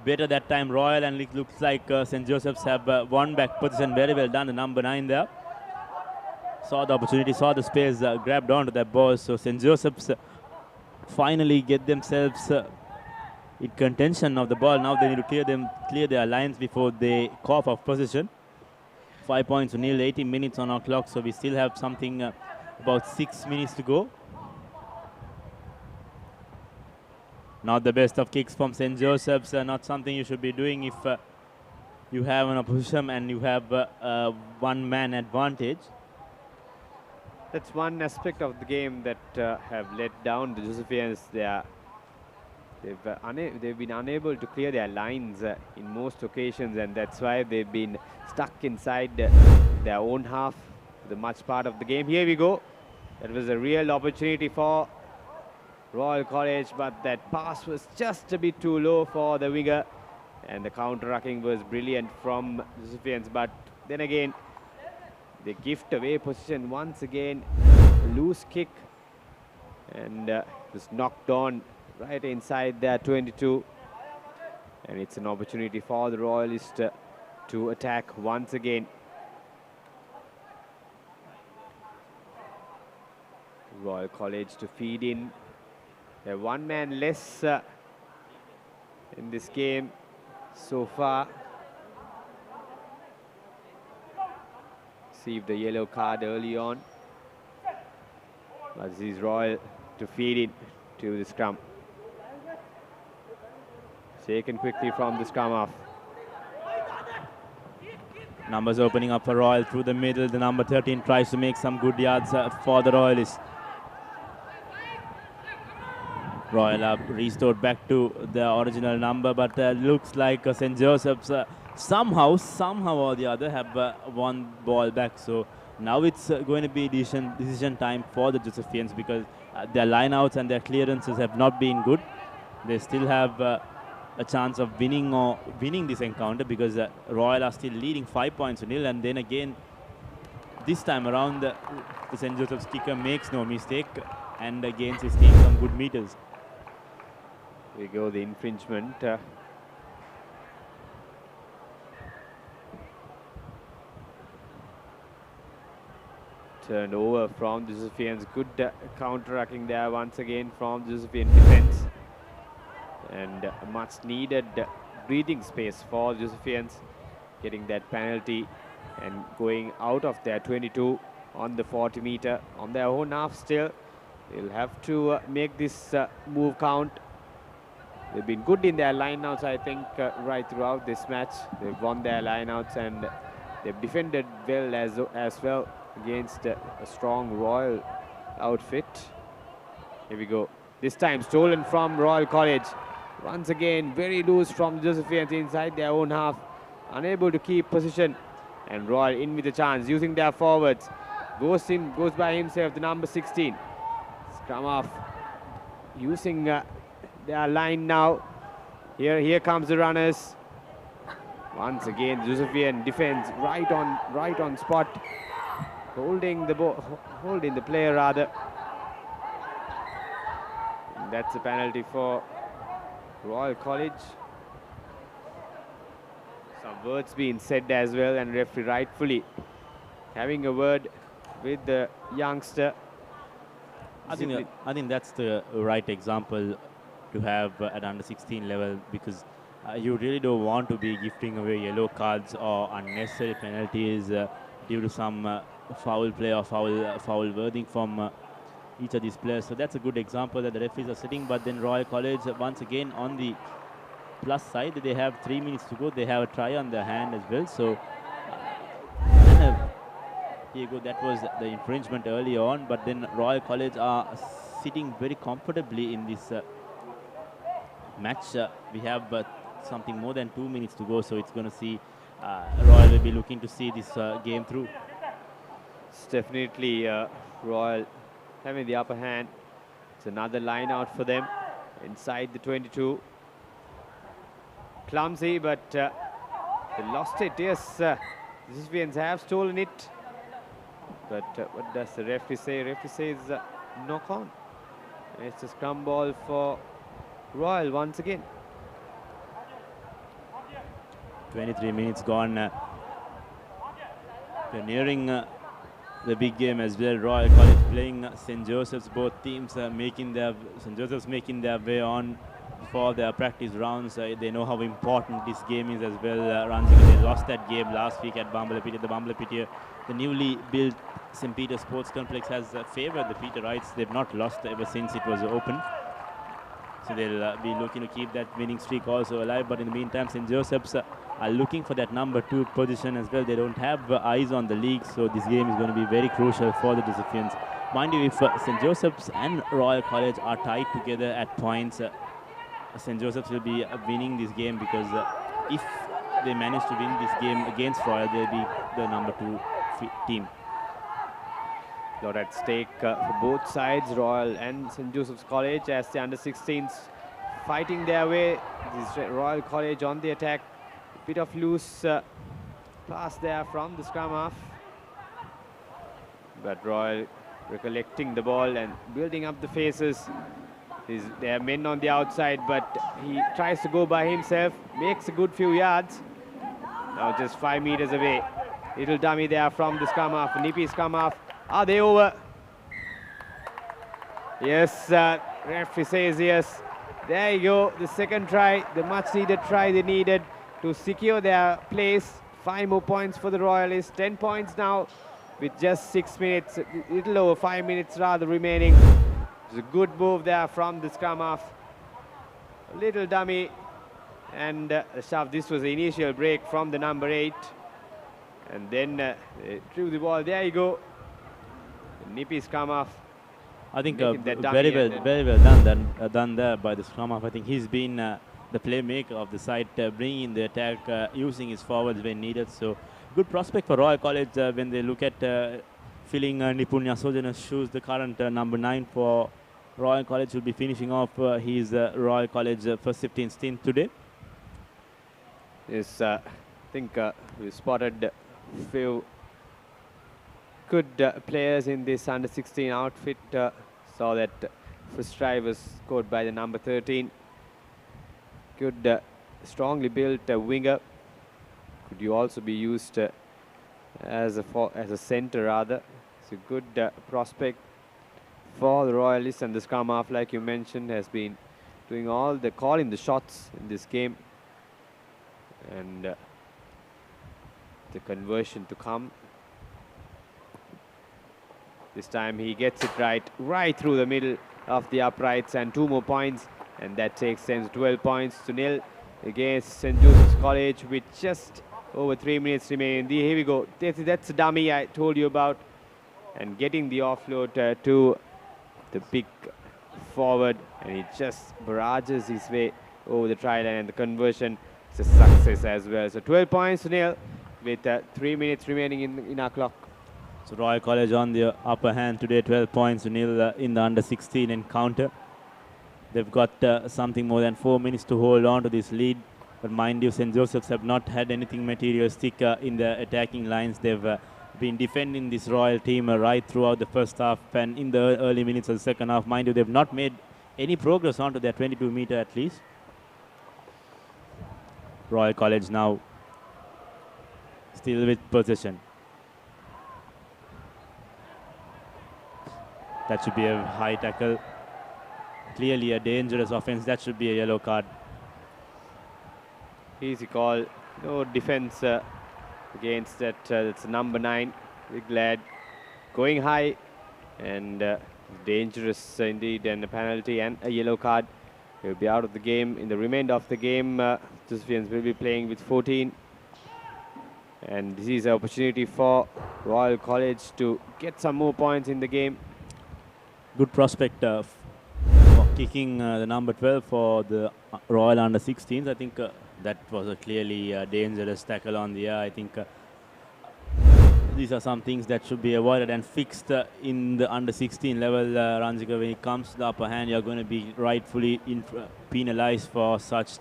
better that time, Royal, and it looks like St. Joseph's have won back position. Very well done, the number 9 there. Saw the opportunity, saw the space, grabbed onto that ball. So St. Joseph's finally get themselves in contention of the ball. Now they need to clear their lines before they cough off position. 5 points to nil, 18 minutes on our clock, so we still have something about 6 minutes to go. Not the best of kicks from St. Joseph's, not something you should be doing if you have an opposition and you have one-man advantage. That's one aspect of the game that have let down the Josephians. They've been unable to clear their lines in most occasions, and that's why they've been stuck inside their own half the much part of the game. Here we go. That was a real opportunity for Royal College, but that pass was just a bit too low for the winger, and the counter-rucking was brilliant from Josephians. But then again, they gift away position once again. Loose kick, and was knocked on right inside their 22, and it's an opportunity for the Royalists to attack once again. Royal College to feed in. They're one man less in this game so far. Received the yellow card early on, but this is Royal to feed in to the scrum. Taken quickly from the scrum off. Numbers opening up for Royal through the middle. The number 13 tries to make some good yards for the Royalists. Royal are restored back to the original number, but looks like St. Joseph's somehow or the other have won ball back. So now it's going to be decision time for the Josephians, because their lineouts and their clearances have not been good. They still have a chance of winning this encounter, because Royal are still leading 5 points to nil, and then again this time around the St. Joseph's kicker makes no mistake and gains his team some good meters. Here we go, the infringement. Turned over from Josephians. Good counter-rucking there once again from Josephian defense, and a much needed breathing space for Josephians, getting that penalty and going out of their 22 on the 40 meter on their own half. Still, they'll have to make this move count. They've been good in their lineouts, I think, right throughout this match. They've won their lineouts, and they've defended well as well against a strong Royal outfit. Here we go. This time stolen from Royal College. Once again, very loose from Josephians inside their own half. Unable to keep position. And Royal in with a chance, using their forwards. Goes by himself, the number 16. Scrum off. Using their line now. Here comes the runners. Once again, Josephian defense right on spot, holding the player rather. And that's a penalty for Royal College. Some words being said as well, and referee rightfully having a word with the youngster. I think that's the right example to have at under 16 level, because you really don't want to be gifting away yellow cards or unnecessary penalties due to some foul play or foul wording from each of these players. So that's a good example that the referees are setting. But then Royal College once again on the plus side, they have 3 minutes to go. They have a try on their hand as well. So here you go. That was the infringement early on, but then Royal College are sitting very comfortably in this match. We have something more than 2 minutes to go, so it's going to see Royal will be looking to see this game through. It's definitely Royal having the upper hand. It's another line out for them inside the 22. Clumsy, but They lost it, yes. The Sicilians have stolen it. But what does the referee say? Referee says knock on. It's a scrum ball for Royal once again. 23 minutes gone. We're nearing the big game as well. Royal College playing St. Joseph's. Both teams St. Joseph's making their way on for their practice rounds. They know how important this game is as well. Ranjika, they lost that game last week at Bambalapitiya. The Bambalapitiya, the newly built St. Peter Sports Complex, has favored the Peterites. They've not lost ever since it was open. So they'll be looking to keep that winning streak also alive. But in the meantime, St. Joseph's are looking for that number 2 position as well. They don't have eyes on the league, so this game is going to be very crucial for the Josephines. Mind you, if St. Joseph's and Royal College are tied together at points, St. Joseph's will be winning this game, because if they manage to win this game against Royal, they'll be the number 2 team. A lot at stake for both sides, Royal and St. Joseph's College, as the under-16s fighting their way. This Royal College on the attack. Bit of loose pass there from the scrum half. But Royal recollecting the ball and building up the faces. There are men on the outside, but he tries to go by himself, makes a good few yards. Now just 5 meters away. Little dummy there from the scrum half, nippy scrum half. Are they over? Yes, referee says yes. There you go, the second try, the much needed try they needed to secure their place. 5 more points for the Royalists, 10 points now with just 6 minutes, a little over 5 minutes rather remaining. It's a good move there from the scrum half. A little dummy and a shove. This was the initial break from the number 8. And then they threw the ball. There you go. Nippy scrum half. I think very well done there by the scrum half. I think he's been the playmaker of the side, bringing in the attack, using his forwards when needed. So good prospect for Royal College when they look at filling Nipunya Sojana's shoes. The current number 9 for Royal College will be finishing off his Royal College first 15 stint today. Yes, I think we spotted a few good players in this under-16 outfit. Saw that first try was scored by the number 13. Good, strongly built winger. Could you also be used as a centre rather? It's a good prospect for the Royalists, and the scrum half, like you mentioned, has been doing all the calling the shots in this game, and the conversion to come. This time he gets it right through the middle of the uprights, and 2 more points, and that takes them 12 points to nil against St. Joseph's College with just over 3 minutes remaining. Here we go. That's a dummy I told you about, and getting the offload to the big forward, and he just barrages his way over the try line, and the conversion is a success as well. So 12 points to nil with 3 minutes remaining in our clock. So Royal College on the upper hand today, 12 points to nil in the under-16 encounter. They've got something more than 4 minutes to hold on to this lead. But mind you, St. Joseph's have not had anything materialistic in the attacking lines. They've been defending this Royal team right throughout the first half, and in the early minutes of the second half. Mind you, they've not made any progress onto their 22-meter at least. Royal College now still with possession. That should be a high tackle. Clearly a dangerous offense. That should be a yellow card. Easy call. No defense against that. That's number 9. Big lad. Going high. And dangerous indeed. And a penalty and a yellow card. He'll be out of the game. In the remainder of the game, Josephines will be playing with 14. And this is an opportunity for Royal College to get some more points in the game. Good prospect for kicking the number 12 for the Royal under-16s. I think that was a clearly dangerous tackle on the air. I think these are some things that should be avoided and fixed in the under-16 level. Ranjika, when it comes to the upper hand, you're going to be rightfully penalized for such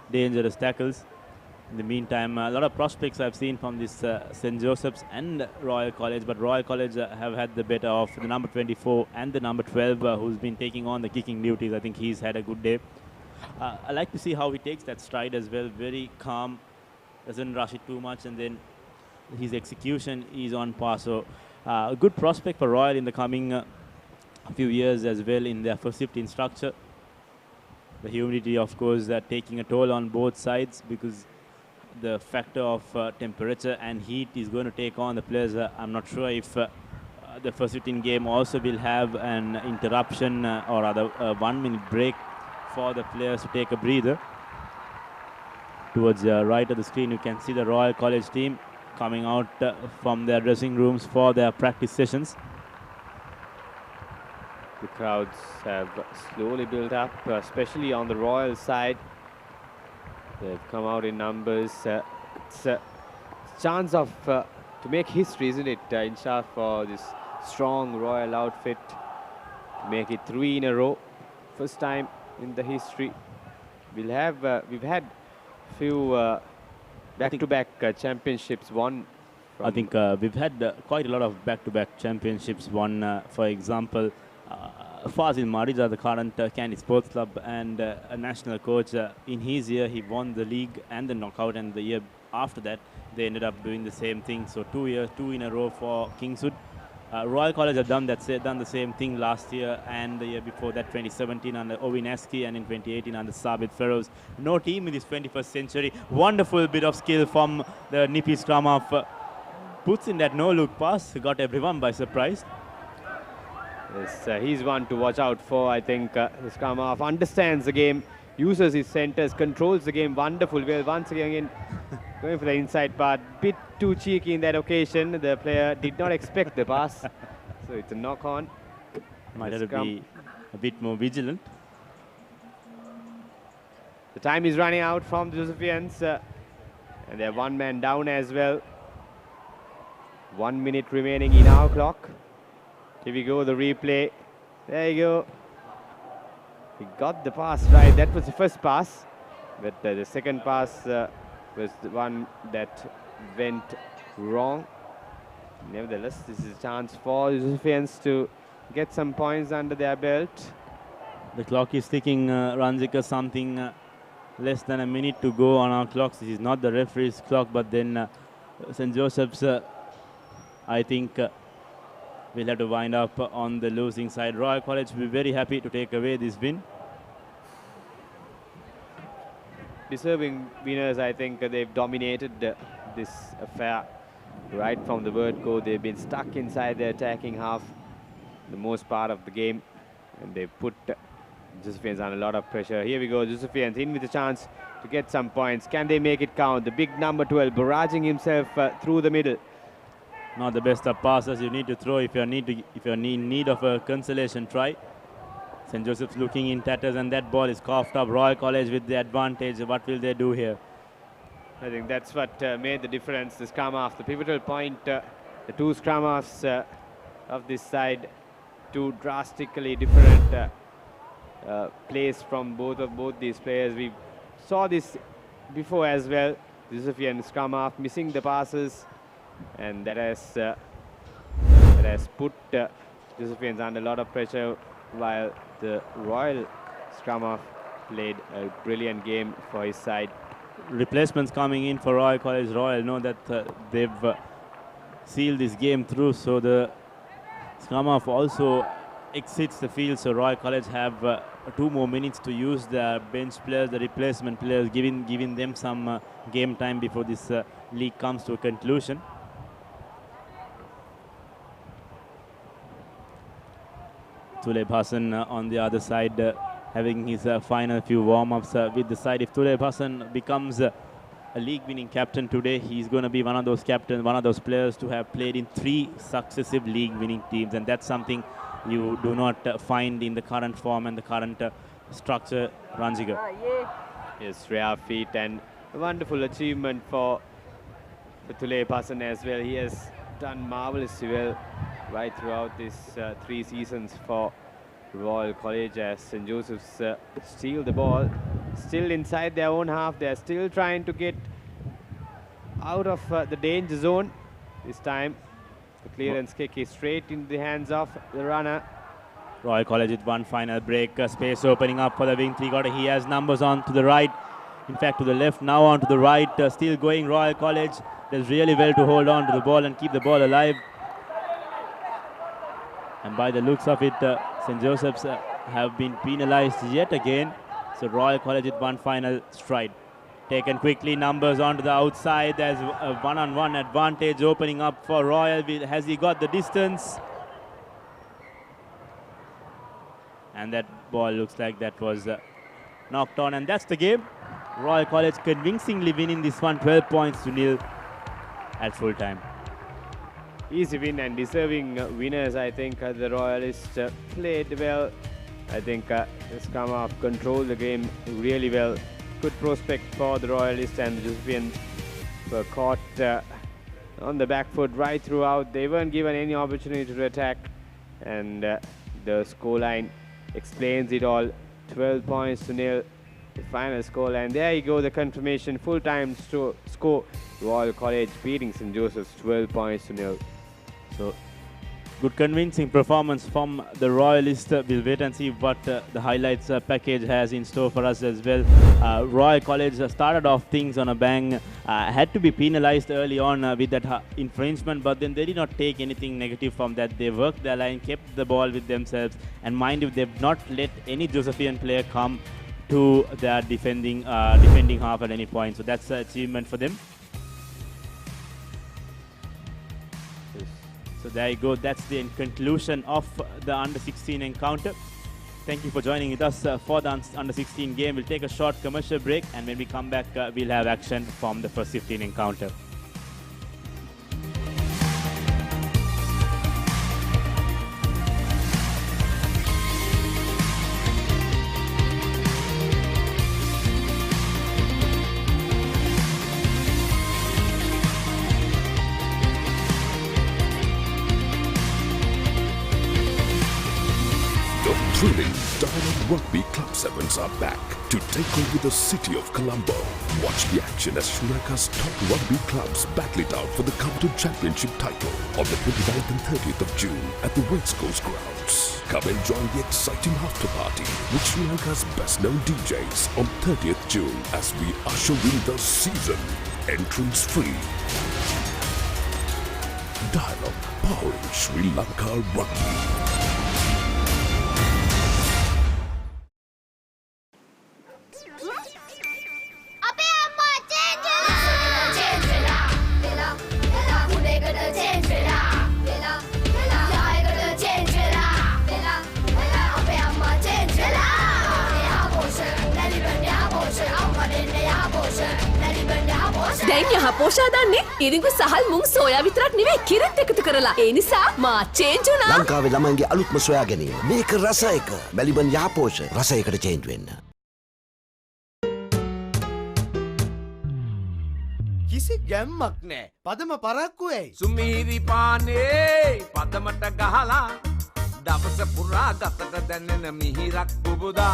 dangerous tackles. In the meantime, a lot of prospects I've seen from this St. Joseph's and Royal College, but Royal College have had the better of the number 24 and the number 12, who's been taking on the kicking duties. I think he's had a good day. I like to see how he takes that stride as well. Very calm, doesn't rush it too much, and then his execution is on par. So a good prospect for Royal in the coming few years as well in their first 15 structure. The humidity, of course, taking a toll on both sides because the factor of temperature and heat is going to take on the players. I'm not sure if the first 15 game also will have an interruption or rather a 1 minute break for the players to take a breather. Towards the right of the screen, you can see the Royal College team coming out from their dressing rooms for their practice sessions. The crowds have slowly built up, especially on the Royal side. They've come out in numbers. It's a chance of to make history, isn't it, Insha, for this strong Royal outfit to make it 3 in a row. First time in the history. We've had few back-to-back championships won. I think we've had quite a lot of back-to-back championships won. For example, Fazil Marija, the current Kandy Sports Club and a national coach, in his year he won the league and the knockout, and the year after that they ended up doing the same thing. So 2 in a row for Kingswood. Royal College have done the same thing last year and the year before that, 2017 under Owen Askey and in 2018 under Sabit Feroz. No team in this 21st century. Wonderful bit of skill from the nippy scrum half. Puts in that no-look pass, got everyone by surprise. Yes, he's one to watch out for. I think the scrum half understands the game, uses his centers, controls the game wonderful well. Once again, going for the inside part, bit too cheeky in that occasion. The player did not expect the pass, so it's a knock-on. Might have to be a bit more vigilant. The time is running out from the Josephians, and they're one man down as well. 1 minute remaining in our clock. Here we go, the replay. There you go. He got the pass right. That was the first pass, but the second pass was the one that went wrong. Nevertheless, this is a chance for Josephines to get some points under their belt. The clock is ticking, Ranjika, something less than a minute to go on our clocks. This is not the referee's clock, but then St. Joseph's, I think, will have to wind up on the losing side. Royal College will be very happy to take away this win. Deserving winners, I think. They've dominated this affair right from the word go. They've been stuck inside the attacking half the most part of the game, and they've put Josephians under a lot of pressure. Here we go, Josephians in with a chance to get some points. Can they make it count? The big number 12 barraging himself through the middle. Not the best of passes you need to throw if you're in need of a consolation try. St. Joseph's looking in tatters, and that ball is coughed up. Royal College with the advantage. What will they do here? I think that's what made the difference. The scrum half, the pivotal point. The two scrum halves of this side, two drastically different plays from both these players. We saw this before as well. Josephian scrum half missing the passes, and that has put Josephians under a lot of pressure, while the Royal scrum half played a brilliant game for his side. Replacements coming in for Royal College. Royal know that they've sealed this game through, so the scrum half also exits the field. So Royal College have 2 more minutes to use their bench players, the replacement players, giving them some game time before this league comes to a conclusion. Tuleb Hassan on the other side, having his final few warm-ups with the side. If Tuleb Hassan becomes a league-winning captain today, he's going to be one of those players to have played in 3 successive league-winning teams, and that's something you do not find in the current form and the current structure, Ranjiga. Yes, rare feat and a wonderful achievement for Tuleb Hassan as well. He has done marvelously well right throughout these 3 seasons for Royal College, as St. Joseph's steal the ball. Still inside their own half, they're still trying to get out of the danger zone. This time, the clearance kick is straight into the hands of the runner. Royal College with one final break. Space opening up for the wing three-quarter. He has numbers on to the right. In fact, to the left, now on to the right. Still going Royal College. Does really well to hold on to the ball and keep the ball alive. And by the looks of it, St. Joseph's have been penalized yet again. So Royal College with one final stride. Taken quickly, numbers onto the outside. There's a one-on-one advantage opening up for Royal. Has he got the distance? And that ball looks like that was knocked on. And that's the game. Royal College convincingly winning this one, 12 points to nil at full time. Easy win and deserving winners. I think the Royalists played well. I think just come off, control the game really well. Good prospect for the Royalists, and the Josephians were caught on the back foot right throughout. They weren't given any opportunity to attack, and the scoreline explains it all. 12 points to nil, the final scoreline. There you go, the confirmation. Full-time score. Royal College beating St. Joseph's 12 points to nil. So, good convincing performance from the Royalists. We'll wait and see what the highlights package has in store for us as well. Royal College started off things on a bang. Had to be penalized early on with that infringement, but then they did not take anything negative from that. They worked their line, kept the ball with themselves, and mind you, they've not let any Josephian player come to their defending half at any point. So that's an achievement for them. So there you go, that's the conclusion of the Under-16 encounter. Thank you for joining with us for the Under-16 game. We'll take a short commercial break, and when we come back, we'll have action from the first 15 encounter. Thrilling Diamond Rugby Club Sevens are back to take over the city of Colombo. Watch the action as Sri Lanka's top rugby clubs battle it out for the Coveted Championship title on the 29th and 30th of June at the West Coast grounds. Come and join the exciting after party with Sri Lanka's best known DJs on 30th June as we usher in the season. Entrance free. Dialogue powering Sri Lanka Rugby. දැන් යහපෝෂා දන්නේ ඉරිඟු සහල් මුං soya විතරක් නෙවෙයි කිරිත් එකතු කරලා. ඒ නිසා මා change වුණා. ලංකාවේ ළමයින්ගේ අලුත්ම සොයා ගැනීම. මේක රස එක. මැලිබන් යහපෝෂ රස එකට චේන්ජ් වෙන්න. කිසි ගැම්මක් නෑ. පදම පරක්කු ඇයි? සුමීරි පානේ පදමට ගහලා දවස පුරා ගතට දැනෙන මිහිරක් පුබුදා.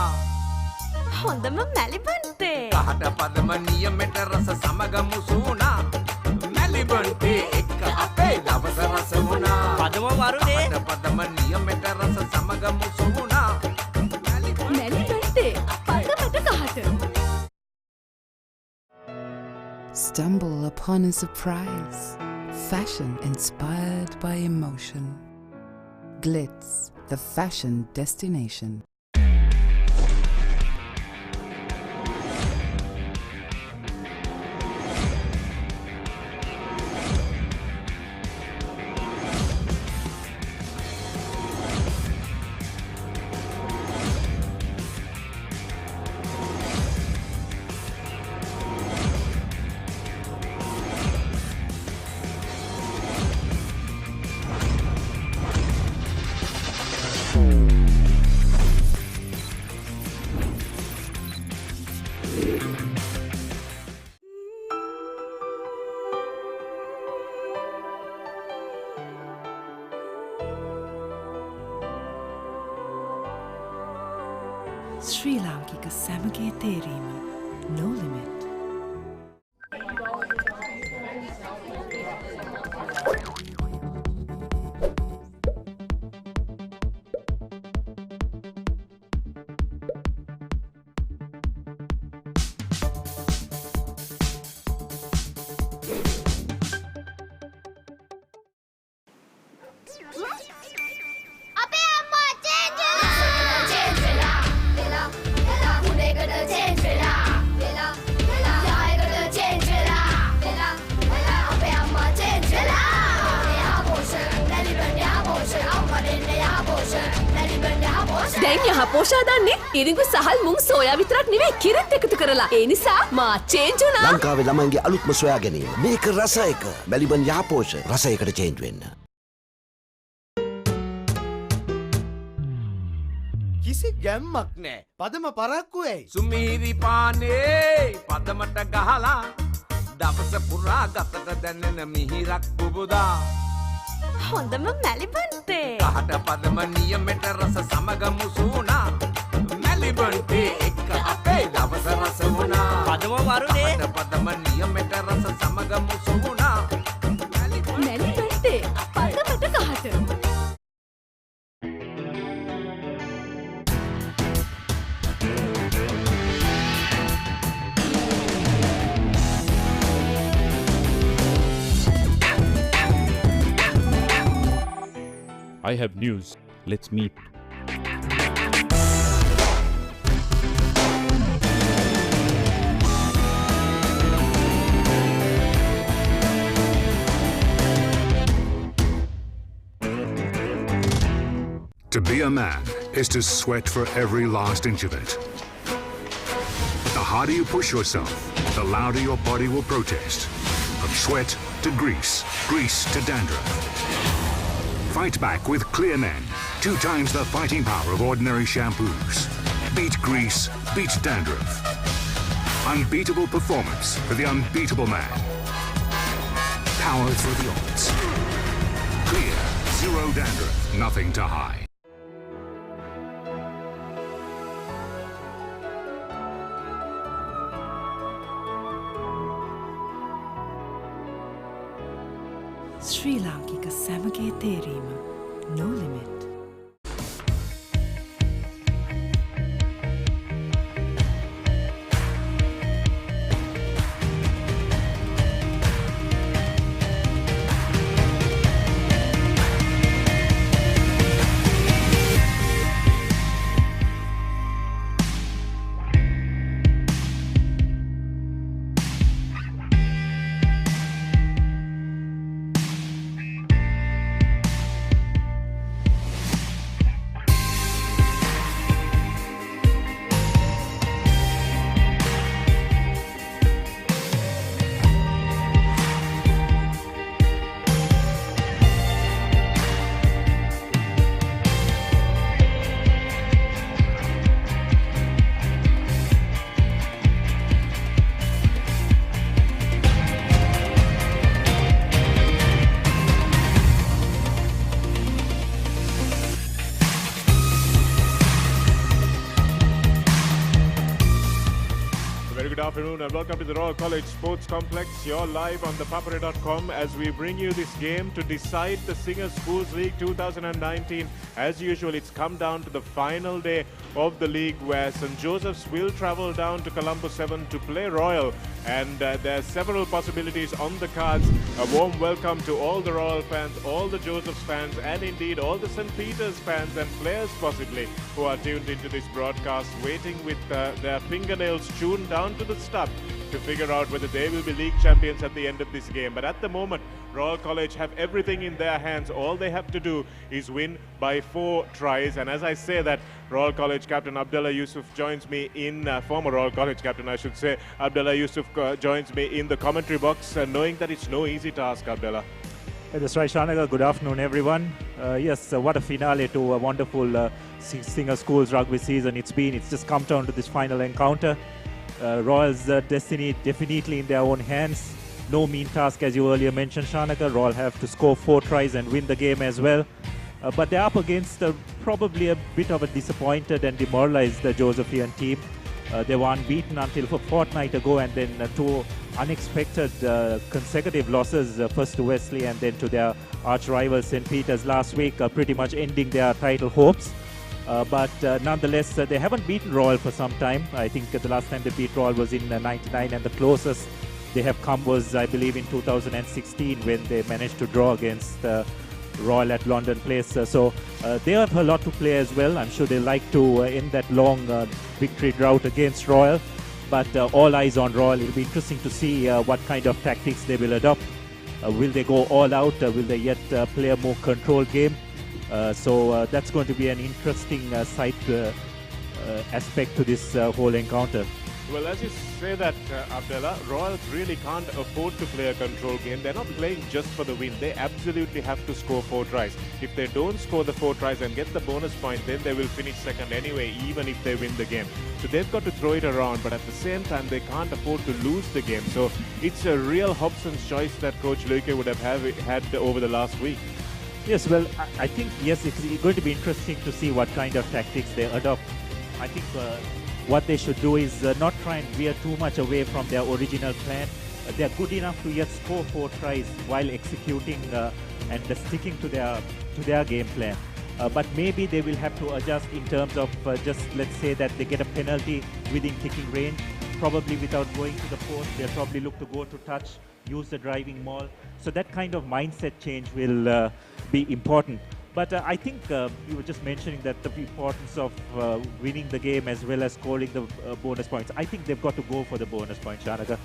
හොඳම මැලිබන්ටේ. කහට පදම නියමෙට රස සමග මුසුණා. මැලිබන්ටේ එක්ක අපේ දවස රස වුණා. පදම වරුනේ. කහට පදම නියමෙට රස සමග මුසුණා. මැලිබන්ටේ පදමට කහට. Stumble upon a surprise. Fashion inspired by emotion. Glitz, the fashion destination. ශ්‍රී ලාංකික සැමගේ තේරීම No Limit. හපෝෂා දන්නේ ඉරිඟු සහල් මුං සෝයා විතරක් නෙවෙයි කිරිත් එකතු කරලා. ඒ නිසා මා චේන්ජ් වුණා. ලංකාවේ ළමයින්ගේ අලුත්ම සොයා ගැනීම. මේක රස එක. මැලිබන් යහපෝෂ රසයකට චේන්ජ් වෙන්න. කිසි ගැම්මක් නෑ. පදම පරක්කු ඇයි? සුමීරි පානේ පදමට ගහලා දවස පුරා ගතට දැනෙන මිහිරක් පුබුදා. හොඳම මැලිබන්තේ. කහට පදම නියමෙට රස සමග මුසුනා. මැලිබන්තේ එක්ක අපේ දවස රස වුණා. පදම වරුනේ. කහට පදම නියමෙට රස සමග මුසුනා. මැලිබන්තේ පදමට කහට. I have news. Let's meet. To be a man is to sweat for every last inch of it. The harder you push yourself, the louder your body will protest. From sweat to grease, grease to dandruff. Fight back with Clear Men, 2 times the fighting power of ordinary shampoos. Beat grease, beat dandruff. Unbeatable performance for the unbeatable man. Power through the odds. Clear, zero dandruff, nothing to hide. ශ්‍රී ලාංකික සැමගේ තේරීම No Limit. Good afternoon and welcome to the Royal College Sports Complex. You're live on ThePapare.com as we bring you this game to decide the Singers Schools League 2019. As usual, it's come down to the final day of the league where St. Joseph's will travel down to Colombo 7 to play Royal. And there are several possibilities on the cards. A warm welcome to all the Royal fans, all the Joseph's fans, and indeed all the St. Peter's fans and players possibly who are tuned into this broadcast, waiting with their fingernails tuned down to the stub to figure out whether they will be league champions at the end of this game. But at the moment, Royal College have everything in their hands. All they have to do is win by 4 tries. And as I say that, Royal College captain Abdullah Yusuf joins me in, former Royal College captain I should say, Abdullah Yusuf joins me in the commentary box, knowing that it's no easy task, Abdullah. That's right, Shanaga. Good afternoon, everyone. Yes, what a finale to a wonderful Singers Schools rugby season it's been. It's just come down to this final encounter. Royal's destiny definitely in their own hands. No mean task, as you earlier mentioned, Shanaga. Royal have to score 4 tries and win the game as well. But they're up against probably a bit of a disappointed and demoralized Josephian team. They were unbeaten until a fortnight ago, and then 2 unexpected consecutive losses, first to Wesley and then to their arch rival St. Peter's last week, pretty much ending their title hopes. But nonetheless, they haven't beaten Royal for some time. I think the last time they beat Royal was in 99, and the closest they have come was, I believe, in 2016 when they managed to draw against Royal at London Place. So they have a lot to play as well. I'm sure they like to end that long victory drought against Royal. But all eyes on Royal. It'll be interesting to see what kind of tactics they will adopt. Will they go all out? Will they yet play a more controlled game? So that's going to be an interesting sight aspect to this whole encounter. Well, as you say that, Abdullah, Royals really can't afford to play a control game. They're not playing just for the win. They absolutely have to score 4 tries. If they don't score the 4 tries and get the bonus point, then they will finish second anyway, even if they win the game. So they've got to throw it around, but at the same time, they can't afford to lose the game. So it's a real Hobson's choice that Coach Luike would have had over the last week. Yes, well, I think, yes, it's going to be interesting to see what kind of tactics they adopt. I think what they should do is not try and veer too much away from their original plan. They're good enough to yet score 4 tries while executing and sticking to their game plan. But maybe they will have to adjust in terms of just, let's say that they get a penalty within kicking range, probably without going to the post. They'll probably look to go to touch, use the driving maul. So that kind of mindset change will be important. But I think you were just mentioning that the importance of winning the game as well as scoring the bonus points. I think they've got to go for the bonus points, Shanaka.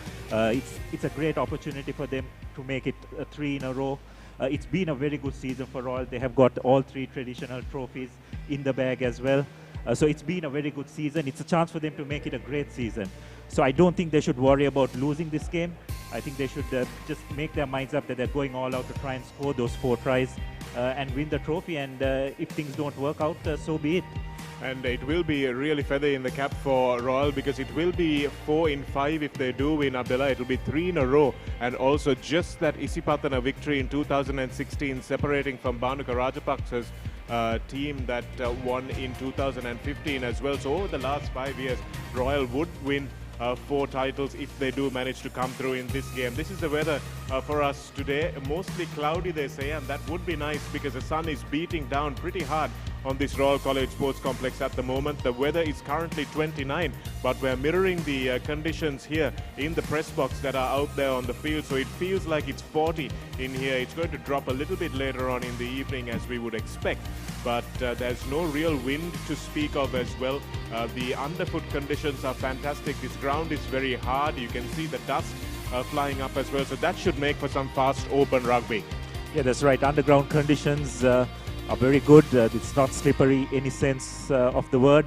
It's a great opportunity for them to make it 3 in a row. It's been a very good season for Royal. They have got all 3 traditional trophies in the bag as well. So it's been a very good season. It's a chance for them to make it a great season. So I don't think they should worry about losing this game. I think they should just make their minds up that they're going all out to try and score those 4 tries and win the trophy. And if things don't work out, so be it. And it will be a really feather in the cap for Royal, because it will be 4 in 5 if they do win, Abdullah. It will be 3 in a row. And also just that Isipathana victory in 2016, separating from Bhanuka Rajapaksa's team that won in 2015 as well. So over the last 5 years, Royal would win 4 titles if they do manage to come through in this game. This is the weather for us today. Mostly cloudy, they say, and that would be nice because the sun is beating down pretty hard on this Royal College Sports Complex at the moment. The weather is currently 29, but we're mirroring the conditions here in the press box that are out there on the field, so it feels like it's 40 in here. It's going to drop a little bit later on in the evening as we would expect, but there's no real wind to speak of as well. The underfoot conditions are fantastic. This ground is very hard. You can see the dust flying up as well, so that should make for some fast open rugby. Yeah, that's right. Underground conditions are very good. It's not slippery any sense of the word.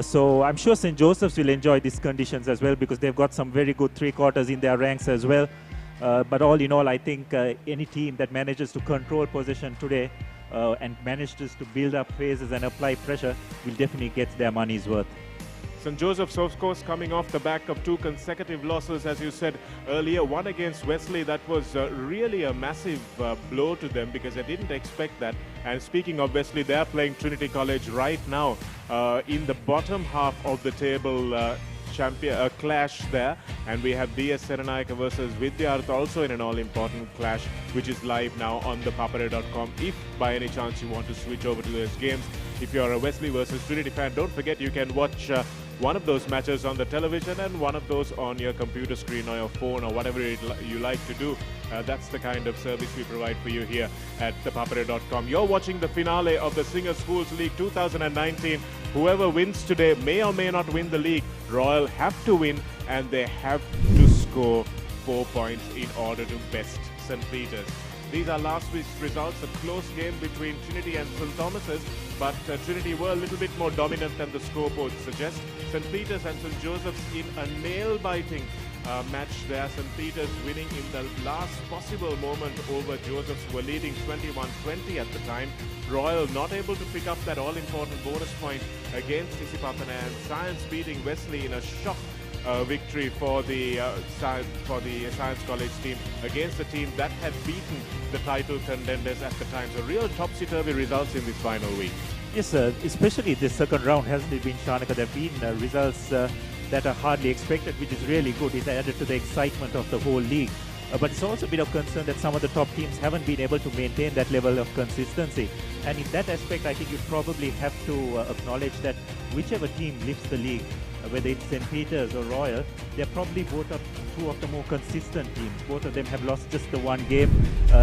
So I'm sure St. Joseph's will enjoy these conditions as well, because they've got some very good 3/4 in their ranks as well. But all in all, I think any team that manages to control possession today and manages to build up phases and apply pressure will definitely get their money's worth. St. Joseph's, of course, coming off the back of 2 consecutive losses, as you said earlier. One against Wesley, that was really a massive blow to them because they didn't expect that. And speaking of Wesley, they're playing Trinity College right now in the bottom half of the table. Clash there, and we have DS Serenayaka versus Vidyarth also in an all-important clash, which is live now on ThePapare.com. If by any chance you want to switch over to those games, if you're a Wesley versus Trinity fan, don't forget you can watch one of those matches on the television and one of those on your computer screen or your phone or whatever you like to do. That's the kind of service we provide for you here at ThePapare.com. You're watching the finale of the Singer Schools League 2019. Whoever wins today may or may not win the league. Royal have to win, and they have to score 4 points in order to best St. Peter's. These are last week's results, a close game between Trinity and St. Thomas's, but Trinity were a little bit more dominant than the scoreboard suggests. St. Peter's and St. Joseph's in a nail-biting match there. St. Peter's winning in the last possible moment over Joseph's, who were leading 21-20 at the time. Royal not able to pick up that all-important bonus point against Isipathana, and Science beating Wesley in a shock victory for the Science College team against a team that had beaten the title contenders at the time. So real topsy-turvy results in this final week. Yes, especially this second round, hasn't it been, Shanaka? There have been results that are hardly expected, which is really good. It added to the excitement of the whole league. But it's also a bit of concern that some of the top teams haven't been able to maintain that level of consistency. And in that aspect, I think you probably have to acknowledge that whichever team lifts the league, whether it's St. Peter's or Royal, they're probably both two of the more consistent teams. Both of them have lost just the one game.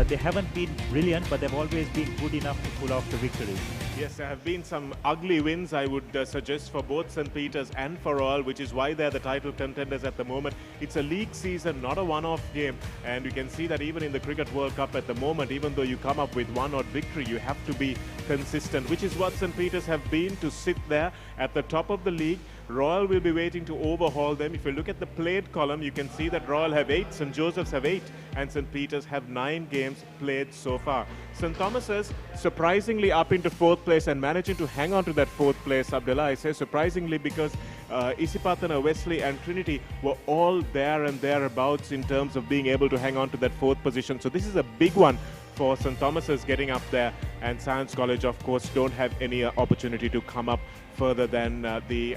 They haven't been brilliant, but they've always been good enough to pull off the victories. Yes, there have been some ugly wins, I would suggest, for both St. Peter's and for Royal, which is why they're the title contenders at the moment. It's a league season, not a one-off game, and you can see that even in the Cricket World Cup at the moment, even though you come up with one odd victory, you have to be consistent, which is what St. Peter's have been, to sit there at the top of the league. Royal will be waiting to overhaul them. If you look at the played column, you can see that Royal have 8, St. Joseph's have 8, and St. Peter's have 9 games played so far. St. Thomas's surprisingly up into 4th place and managing to hang on to that 4th place, Abdullah. I say surprisingly because Isipatana, Wesley and Trinity were all there and thereabouts in terms of being able to hang on to that 4th position. So this is a big one for St. Thomas's getting up there, and Science College, of course, don't have any opportunity to come up further than the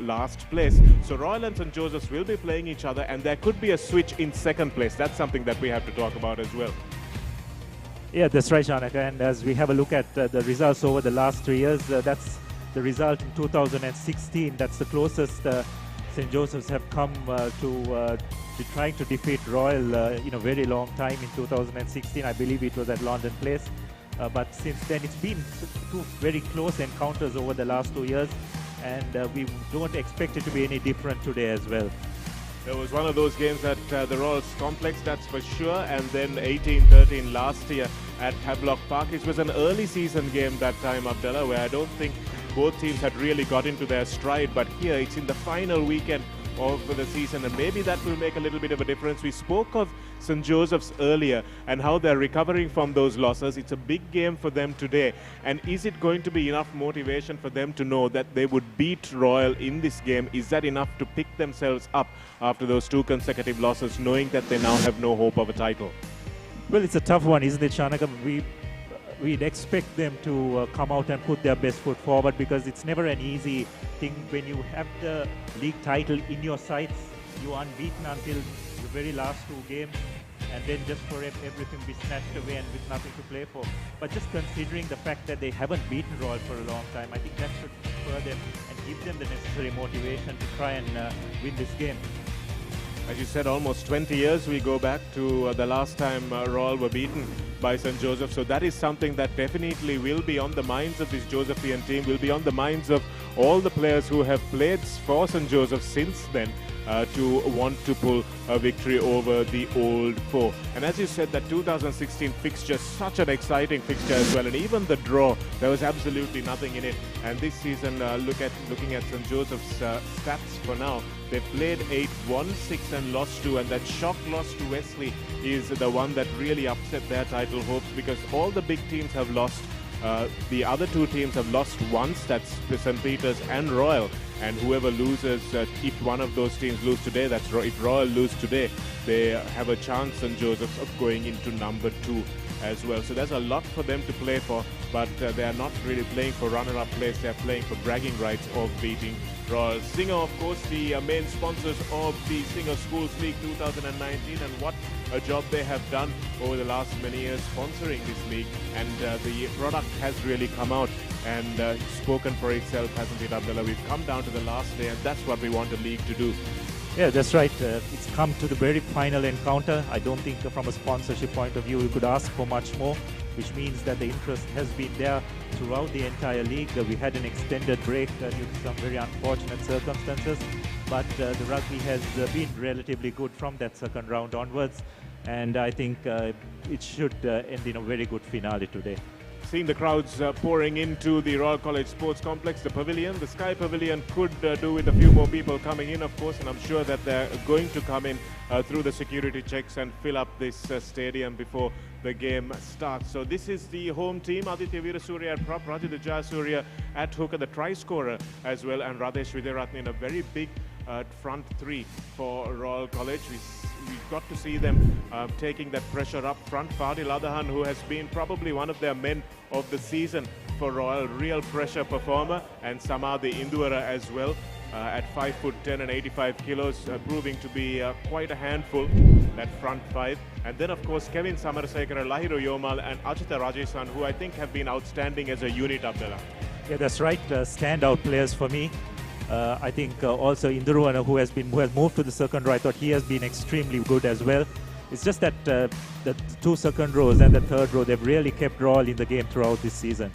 last place. So Royal and St. Joseph's will be playing each other, and there could be a switch in 2nd place. That's something that we have to talk about as well. Yeah, that's right, Shanaka. And as we have a look at the results over the last 3 years, that's the result in 2016. That's the closest St. Joseph's have come to trying to defeat Royal in a very long time. In 2016, I believe it was at London Place. But since then, it's been 2 very close encounters over the last 2 years, and we don't expect it to be any different today as well. There was one of those games at the Royals complex, that's for sure, and then 18-13 last year at Havelock Park. It was an early season game that time, Abdullah, where I don't think both teams had really got into their stride, but here it's in the final weekend of the season, and maybe that will make a little bit of a difference. We spoke of St. Joseph's earlier and how they're recovering from those losses. It's a big game for them today, and is it going to be enough motivation for them to know that they would beat Royal in this game? Is that enough to pick themselves up after those 2 consecutive losses, knowing that they now have no hope of a title? Well, it's a tough one, isn't it, Shanaka? We'd expect them to come out and put their best foot forward, because it's never an easy thing when you have the league title in your sights. You're unbeaten until the very last 2 games, and then just for everything be snatched away and with nothing to play for. But just considering the fact that they haven't beaten Royal for a long time, I think that should spur them and give them the necessary motivation to try and win this game. As you said, almost 20 years we go back to the last time Royal were beaten by St. Joseph. So that is something that definitely will be on the minds of this Josephian team, will be on the minds of all the players who have played for St. Joseph since then, to want to pull a victory over the old foe. And as you said, that 2016 fixture, such an exciting fixture as well. And even the draw, there was absolutely nothing in it. And this season, looking at St. Joseph's stats for now, they've played 8, won 6 and lost 2, and that shock loss to Wesley is the one that really upset their title hopes, because all the big teams have lost. The other 2 teams have lost once, that's St. Peter's and Royal, and whoever loses, if one of those teams lose today, if Royal lose today, they have a chance, St. Joseph's, of going into number 2 as well. So there's a lot for them to play for, but they are not really playing for runner-up place, they're playing for bragging rights of beating Royal. Singer, of course, the main sponsors of the Singer Schools League 2019, and what a job they have done over the last many years sponsoring this league, and the product has really come out and spoken for itself, hasn't it, Abdullah? We've come down to the last day, and that's what we want the league to do. Yeah, that's right. It's come to the very final encounter. I don't think from a sponsorship point of view we could ask for much more, which means that the interest has been there throughout the entire league. We had an extended break due to some very unfortunate circumstances, but the rugby has been relatively good from that 2nd round onwards, and I think it should end in a very good finale today. Seeing the crowds pouring into the Royal College Sports Complex, the pavilion, the Sky Pavilion could do with a few more people coming in, of course, and I'm sure that they're going to come in through the security checks and fill up this stadium before the game starts. So this is the home team: Aditya Veerasurya at prop, Rajat Jayasuriya at hooker, the try scorer as well, and Radesh Vidyarathne in a very big front 3 for Royal College. We got to see them taking that pressure up front. Fadil Adahan, who has been probably one of their men of the season for Royal, real pressure performer, and Samadhi Indura as well, at 5'10" and 85 kilos, proving to be quite a handful, that front 5. And then, of course, Kevin Samarasekara, Lahiru Yomal, and Achita Rajesan, who I think have been outstanding as a unit, Abdullah. Yeah, that's right. Standout players for me. I think also Induruwana, who has moved to the second row, I thought he has been extremely good as well. It's just that the two second rows and the third row, they've really kept Royal in the game throughout this season.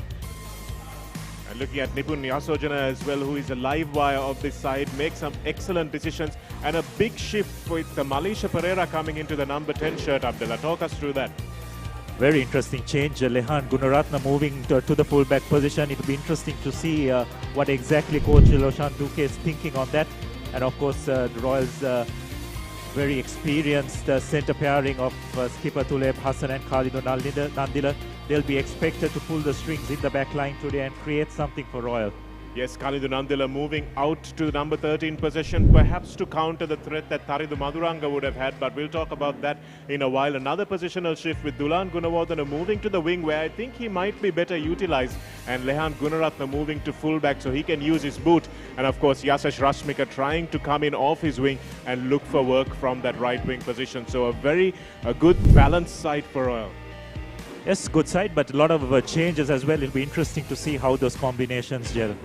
And looking at Nipun Yasojana as well, who is a live wire of this side, makes some excellent decisions. And a big shift with Malisha Pereira coming into the number 10 shirt. Abdullah, talk us through that. Very interesting change. Lehan Gunaratna moving to the fullback position. It will be interesting to see what exactly Coach Loshan Duque is thinking on that. And of course, the Royals' very experienced centre pairing of skipper Tuleb Hassan and Khalidun Nandila. They'll be expected to pull the strings in the back line today and create something for Royal. Yes, Khalidun Nandila moving out to the number 13 position, perhaps to counter the threat that Tharidu Maduranga would have had, but we'll talk about that in a while. Another positional shift with Dulan Gunawardena moving to the wing, where I think he might be better utilized, and Lehan Gunaratna moving to fullback so he can use his boot. And of course, Yasesh Rashmika trying to come in off his wing and look for work from that right wing position. So a good balanced side for Royal. Yes, good side, but a lot of changes as well. It'll be interesting to see how those combinations gel.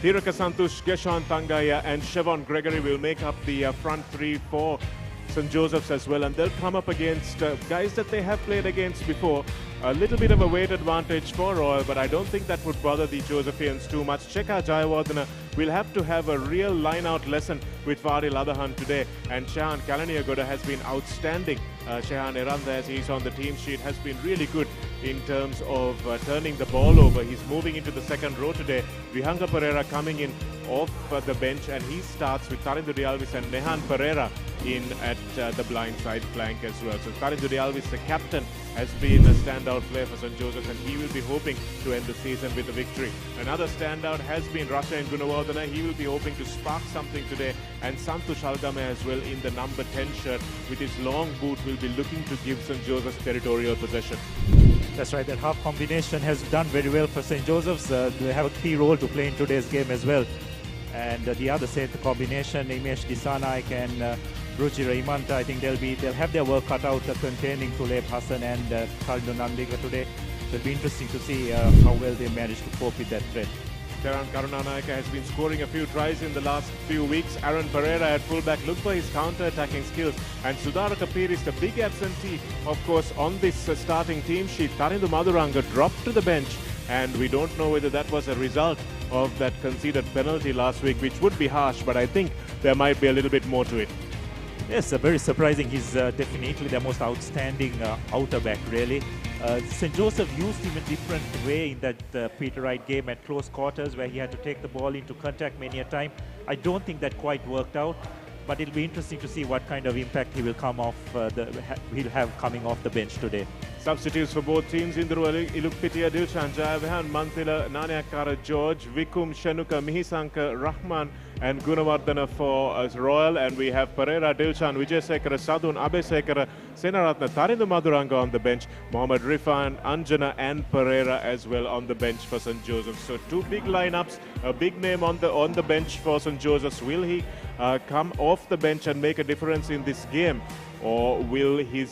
Thiraka Santush, Geshan Tangaya and Siobhan Gregory will make up the front three for St. Joseph's as well, and they'll come up against guys that they have played against before. A little bit of a weight advantage for Royal, but I don't think that would bother the Josephians too much. Cheka Jayawardena will have to have a real line-out lesson with Fadil Adahan today, and Shahan Kalaniagoda has been outstanding. Shahan Eranda, as he's on the team sheet, has been really good in terms of turning the ball over. He's moving into the second row today. Vihanga Pereira coming in off the bench, and he starts with Tarinduri Alvis and Nehan Pereira in at the blind side flank as well. So Tarinduri Alvis, the captain, has been a standout player for St. Joseph's, and he will be hoping to end the season with a victory. Another standout has been Rasha Gunawardena. He will be hoping to spark something today, and Santush Aldame as well in the number 10 shirt with his long boot will be looking to give St. Joseph's territorial possession. That's right, that half combination has done very well for St. Joseph's. They have a key role to play in today's game as well. And the other set, the combination, Imesh Disanaik and Ruchira Imanta, I think they'll have their work cut out containing Tuleb Hassan and Khalidun Nandila today. So it'll be interesting to see how well they manage to cope with that threat. Teran Karunanayaka has been scoring a few tries in the last few weeks. Aaron Pereira at fullback, look for his counter-attacking skills. And Sudhara Kapir is the big absentee, of course, on this starting team sheet. Tarindu Maduranga dropped to the bench, and we don't know whether that was a result of that conceded penalty last week, which would be harsh, but I think there might be a little bit more to it. Yes, very surprising. He's definitely the most outstanding outer back, really. St. Joseph used him in a different way in that Peter Wright game at close quarters, where he had to take the ball into contact many a time. I don't think that quite worked out, but it'll be interesting to see what kind of impact he will he'll have coming off the bench today. Substitutes for both teams: Indru Ilukpitia, Dilshan Jayavihan, Mantila, Nanyakara, George, Vikum, Shanuka, Mihisanka, Rahman and Gunawardena for Royal, and we have Pereira, Dilshan, Vijayasekara, Sadun, Abesekara, Senaratna, Tarindu Maduranga on the bench, Mohammad Rifan, Anjana and Pereira as well on the bench for St. Joseph's. So two big lineups, a big name on the bench for St. Joseph's. Will he come off the bench and make a difference in this game, or will his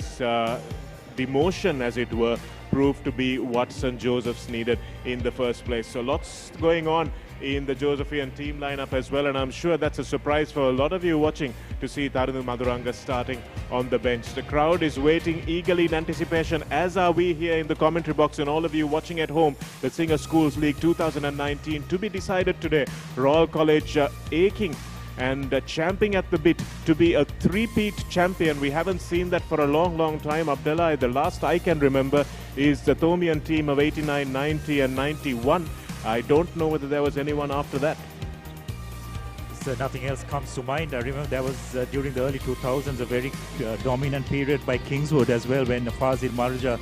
demotion, as it were, prove to be what St. Joseph's needed in the first place? So lots going on in the Josephian team lineup as well, and I'm sure that's a surprise for a lot of you watching to see Tarindu Maduranga starting on the bench. The crowd is waiting eagerly in anticipation, as are we here in the commentary box, and all of you watching at home. The Singer Schools League 2019 to be decided today. Royal College aching and champing at the bit to be a three-peat champion. We haven't seen that for a long time, Abdullah. The last I can remember is the Thomian team of 89, 90 and 91. I don't know whether there was anyone after that. So nothing else comes to mind. I remember there was during the early 2000s a very dominant period by Kingswood as well, when Fazil Marja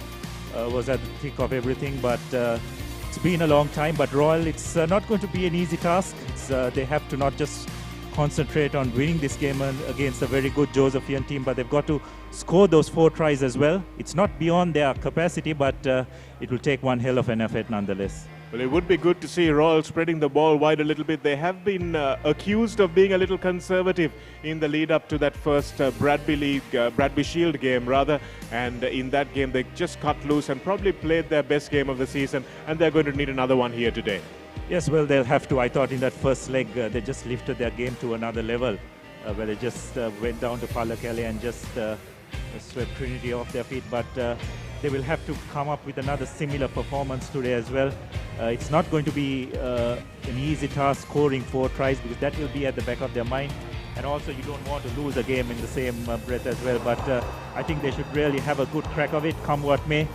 was at the thick of everything. But it's been a long time. But Royal, it's not going to be an easy task. They have to not just concentrate on winning this game against a very good Josephian team, but they've got to score those 4 tries as well. It's not beyond their capacity, but it will take one hell of an effort nonetheless. Well, it would be good to see Royal spreading the ball wide a little bit. They have been accused of being a little conservative in the lead up to that first Bradby Shield game rather, and in that game they just cut loose and probably played their best game of the season, and they're going to need another one here today. Yes, well, they'll have to. I thought in that first leg, they just lifted their game to another level, where they just went down to Palakele and just swept Trinity off their feet. But they will have to come up with another similar performance today as well. It's not going to be an easy task scoring 4 tries, because that will be at the back of their mind. And also, you don't want to lose a game in the same breath as well. But I think they should really have a good crack of it, come what may.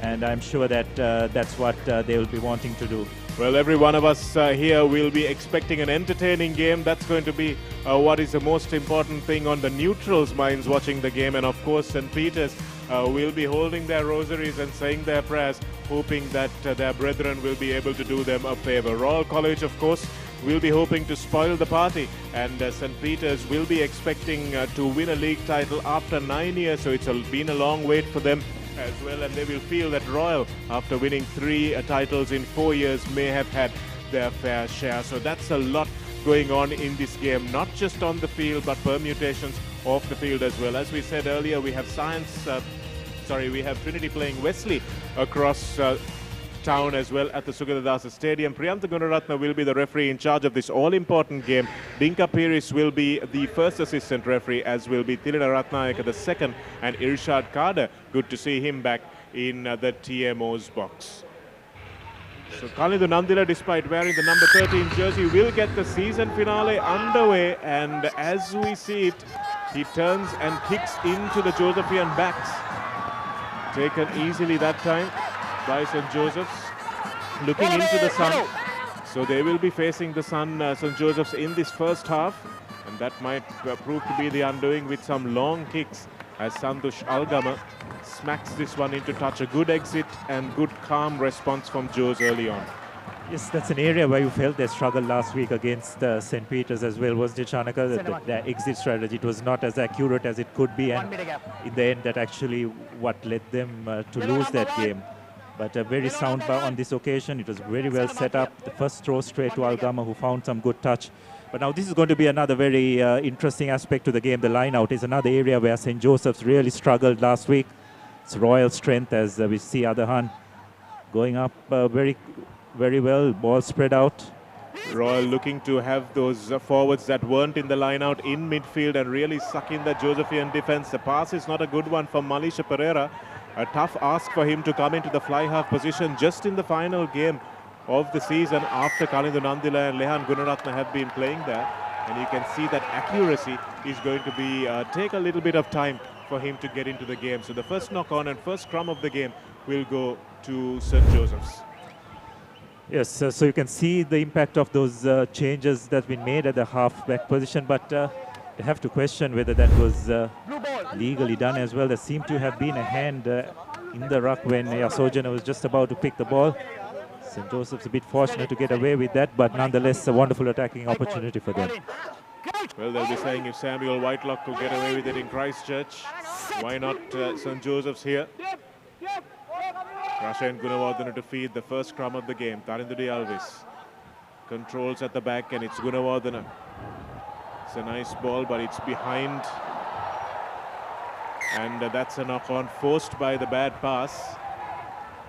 And I'm sure that that's what they will be wanting to do. Well, every one of us here will be expecting an entertaining game. That's going to be what is the most important thing on the neutrals' minds watching the game. And of course, St. Peter's will be holding their rosaries and saying their prayers, hoping that their brethren will be able to do them a favor. Royal College, of course, will be hoping to spoil the party. And St. Peter's will be expecting to win a league title after 9 years. So it's been a long wait for them as well, and they will feel that Royal, after winning 3 titles in 4 years, may have had their fair share. So that's a lot going on in this game, not just on the field, but permutations off the field as well. As we said earlier, we have we have Trinity playing Wesley across town as well at the Sugatadasa Stadium. Priyantha Gunaratna will be the referee in charge of this all-important game. Dinka Piris will be the first assistant referee, as will be Tirina Ratnayaka the second, and Irshad Kader. Good to see him back in the TMO's box. So Kalidu Nandila, despite wearing the number 13 jersey, will get the season finale underway, and as we see it, he turns and kicks into the Josephian backs. Taken easily that time by St. Joseph's, looking into the sun. So they will be facing the sun, St. Joseph's, in this first half, and that might prove to be the undoing with some long kicks as Santosh Algama smacks this one into touch. A good exit and good calm response from Joes early on. Yes, that's an area where you felt they struggled last week against St. Peter's as well, wasn't it, Chanaka? Their exit strategy, it was not as accurate as it could be, and in the end that actually what led them to lose that game. But a very sound on this occasion. It was very well set up. The first throw straight to Algama, who found some good touch. But now this is going to be another very interesting aspect to the game. The line out is another area where St. Joseph's really struggled last week. It's Royal strength, as we see Adahan going up very well. Ball spread out. Royal looking to have those forwards that weren't in the line out in midfield and really suck in the Josephian defense. The pass is not a good one from Malisha Pereira. A tough ask for him to come into the fly half position just in the final game of the season, after Kalidu Nandila and Lehan Gunaratna have been playing there. And you can see that accuracy is going to be take a little bit of time for him to get into the game. So the first knock on and first scrum of the game will go to St. Joseph's. Yes, so you can see the impact of those changes that have been made at the half-back position, but you have to question whether that was legally done as well. There seemed to have been a hand in the ruck when Yasojana was just about to pick the ball. St. Joseph's a bit fortunate to get away with that, but nonetheless a wonderful attacking opportunity for them. Well, they'll be saying if Samuel Whitelock could get away with it in Christchurch, why not St. Joseph's here? Rasha and Gunawardena to feed the first scrum of the game. Tarindudi Alvis controls at the back, and it's Gunawardena. It's a nice ball, but it's behind. And that's a knock-on forced by the bad pass.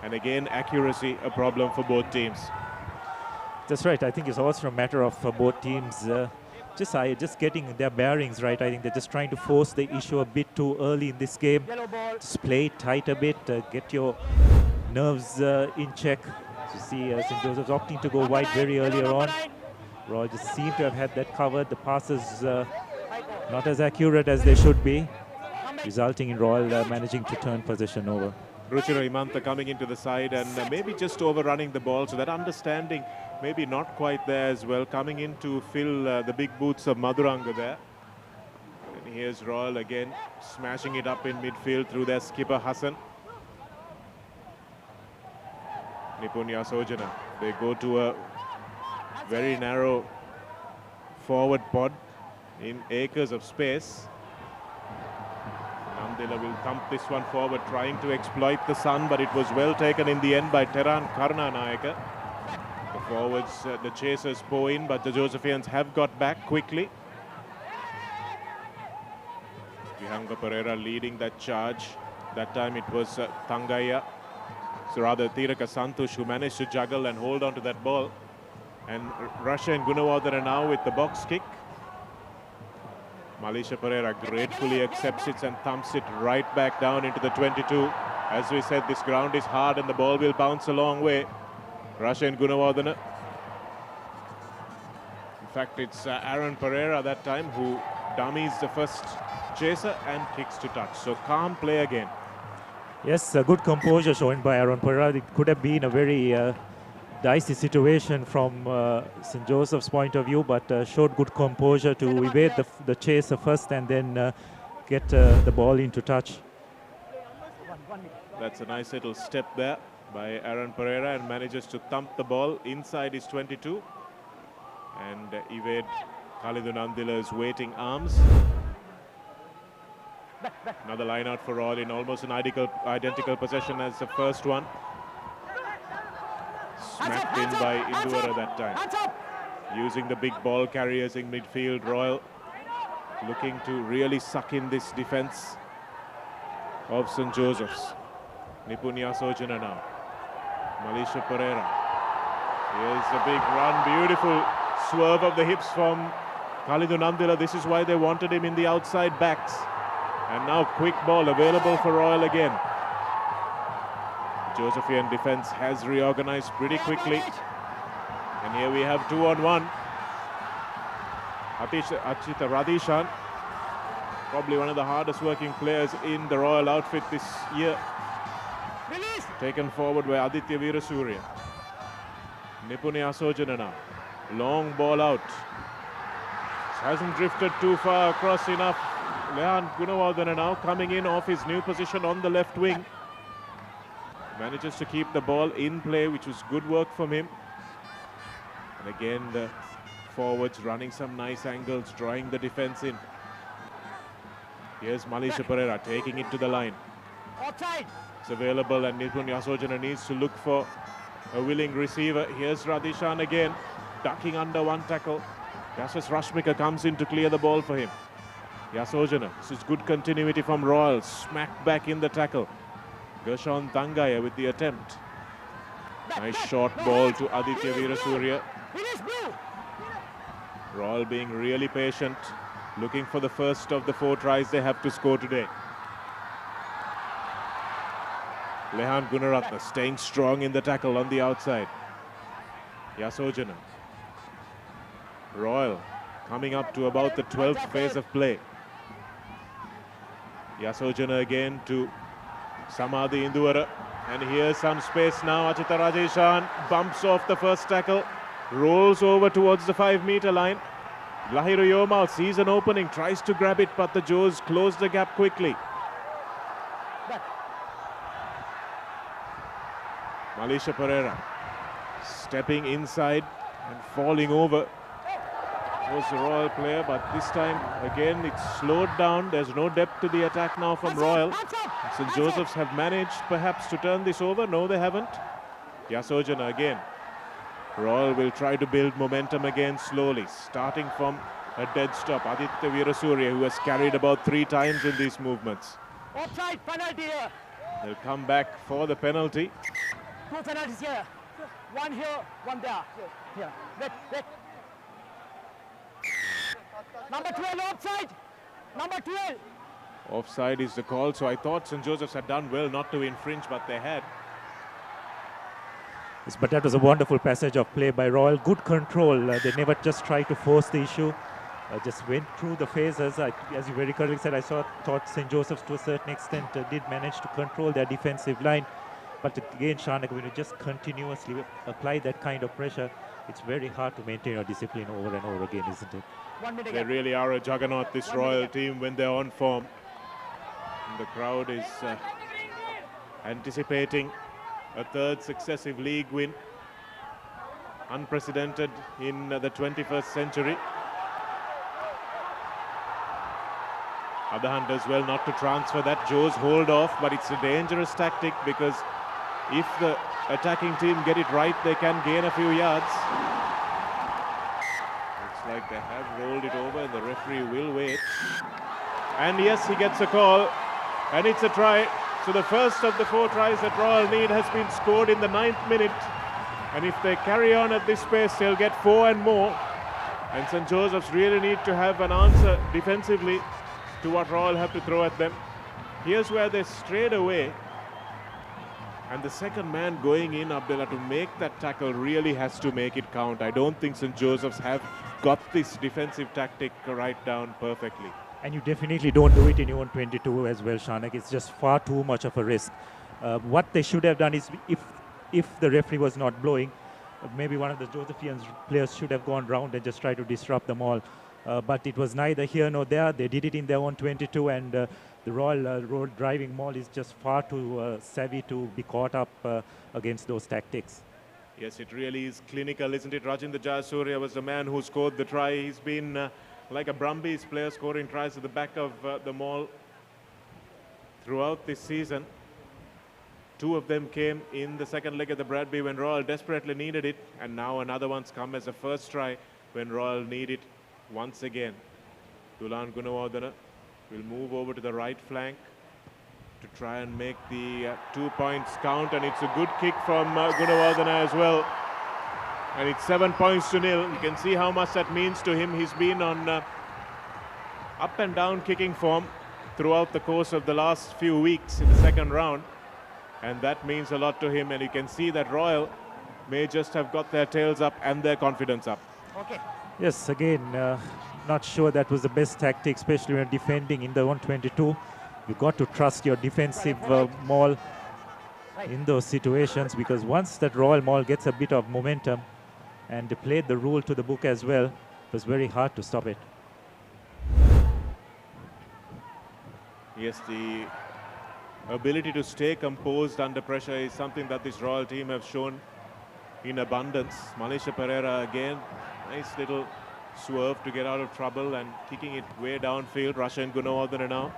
And again, accuracy, a problem for both teams. That's right. I think it's also a matter of both teams just getting their bearings right. I think they're just trying to force the issue a bit too early in this game. Just play it tight a bit, get your nerves in check. You see St. Joseph's opting to go wide very earlier on. Royal just seem to have had that covered. The passes not as accurate as they should be, resulting in Royal managing to turn possession over. Ruchira Imanta coming into the side and maybe just overrunning the ball, so that understanding maybe not quite there as well, coming in to fill the big boots of Madhuranga there. And here's Royal again, smashing it up in midfield through their skipper Hassan. Nipunya Sojana, they go to a very narrow forward pod in acres of space. Nandila will thump this one forward, trying to exploit the sun, but it was well taken in the end by Teran Karnanayaka. The forwards, the chasers pour in, but the Josephians have got back quickly. Vihanga Pereira leading that charge. That time it was Thangaya. So rather Tiraka Santosh who managed to juggle and hold on to that ball. And Russia and Gunawardena now with the box kick. Malisha Pereira gratefully accepts it and thumps it right back down into the 22. As we said, this ground is hard and the ball will bounce a long way. Russia and Gunawardena. In fact, it's Aaron Pereira that time who dummies the first chaser and kicks to touch. So calm play again. Yes, a good composure shown by Aaron Pereira. It could have been a very dicey situation from St. Joseph's point of view, but showed good composure to evade the chaser first and then get the ball into touch. That's a nice little step there by Aaron Pereira, and manages to thump the ball inside his 22 and evade Khalidun Andila's waiting arms. Another line out for Royal in almost an identical possession as the first one. Smacked in by Induvara that time. Using the big ball carriers in midfield, Royal looking to really suck in this defence of St. Joseph's. Nipunya Sojana now. Malisha Pereira. Here's a big run, beautiful swerve of the hips from Khalidun Andila. This is why they wanted him in the outside backs. And now quick ball available for Royal again. Josephian defence has reorganised pretty quickly. And here we have 2-on-1. Achita Radhishan, probably one of the hardest working players in the Royal outfit this year. Taken forward by Aditya Veerasurya. Nipunya Sojana now. Long ball out. Hasn't drifted too far across enough. Lehan Gunawardena now coming in off his new position on the left wing. Manages to keep the ball in play, which was good work from him. And again, the forwards running some nice angles, drawing the defence in. Here's Malisha Pereira taking it to the line. It's available and Nipunya Sojana needs to look for a willing receiver. Here's Radhishan again, ducking under one tackle. Yashas Rashmika comes in to clear the ball for him. Yasojana, this is good continuity from Royal, smacked back in the tackle. Gershon Dangaya with the attempt. Nice short ball to Aditya Veerasurya. Royal being really patient, looking for the first of the 4 tries they have to score today. Lehan Gunaratna staying strong in the tackle on the outside. Yasojana. Royal coming up to about the 12th phase of play. Yasojana again to Samadhi Induvara. And here's some space now. Achita Radhishan bumps off the first tackle. Rolls over towards the 5-meter line. Lahiru Yomal sees an opening, tries to grab it, but the Joes close the gap quickly. Malisha Pereira stepping inside and falling over. Was the Royal player, but this time again it's slowed down. There's no depth to the attack now from Royal. St. Joseph's have managed perhaps to turn this over. No, they haven't. Yasojana again. Royal will try to build momentum again slowly, starting from a dead stop. Aditya Veerasurya, who has carried about 3 times in these movements. Offside penalty here. They'll come back for the penalty. 2 penalties here. One here, one there. Here. Red. Number 12 offside. Number 12. Offside is the call, so I thought St. Joseph's had done well not to infringe, but they had. Yes, but that was a wonderful passage of play by Royal. Good control. They never just tried to force the issue. Just went through the phases. As you very correctly said, I thought St. Joseph's to a certain extent did manage to control their defensive line. But again, Shanaka, when you just continuously apply that kind of pressure, it's very hard to maintain your discipline over and over again, isn't it? They really are a juggernaut, this Royal team, when they're on form. And the crowd is anticipating a 3rd successive league win. Unprecedented in the 21st century. Other hand as well not to transfer that. Joes hold off, but it's a dangerous tactic because if the attacking team get it right, they can gain a few yards. Looks like they have rolled it over and the referee will wait. And yes, he gets a call and it's a try. So the first of the 4 tries that Royal need has been scored in the 9th minute. And if they carry on at this pace, they'll get 4 and more. And St. Joseph's really need to have an answer defensively to what Royal have to throw at them. Here's where they strayed away. And the second man going in, Abdullah, to make that tackle really has to make it count. I don't think St. Joseph's have got this defensive tactic right down perfectly. And you definitely don't do it in your own 22 as well, Shanak. It's just far too much of a risk. What they should have done is, if the referee was not blowing, maybe one of the Josephian players should have gone round and just tried to disrupt them all. But it was neither here nor there. They did it in their own 22, and the Royal road driving maul is just far too savvy to be caught up against those tactics. Yes, it really is clinical, isn't it? Rajinder Jayasuriya was the man who scored the try. He's been like a Brumbies player, scoring tries at the back of the maul throughout this season. 2 of them came in the second leg of the Bradby when Royal desperately needed it, and now another one's come as a first try when Royal need it once again. Dulan Gunawardena will move over to the right flank to try and make the 2 points count, and it's a good kick from Gunawardena as well. And it's 7 points to 0. You can see how much that means to him. He's been on up and down kicking form throughout the course of the last few weeks in the second round. And that means a lot to him, and you can see that Royal may just have got their tails up and their confidence up. Okay. Yes, again, not sure that was the best tactic, especially when defending in the 122. You've got to trust your defensive maul in those situations, because once that Royal maul gets a bit of momentum, and they played the rule to the book as well, it was very hard to stop it. Yes, the ability to stay composed under pressure is something that this Royal team have shown in abundance. Malaysia Pereira again, nice little swerve to get out of trouble and kicking it way downfield. Rashan Gunawardena now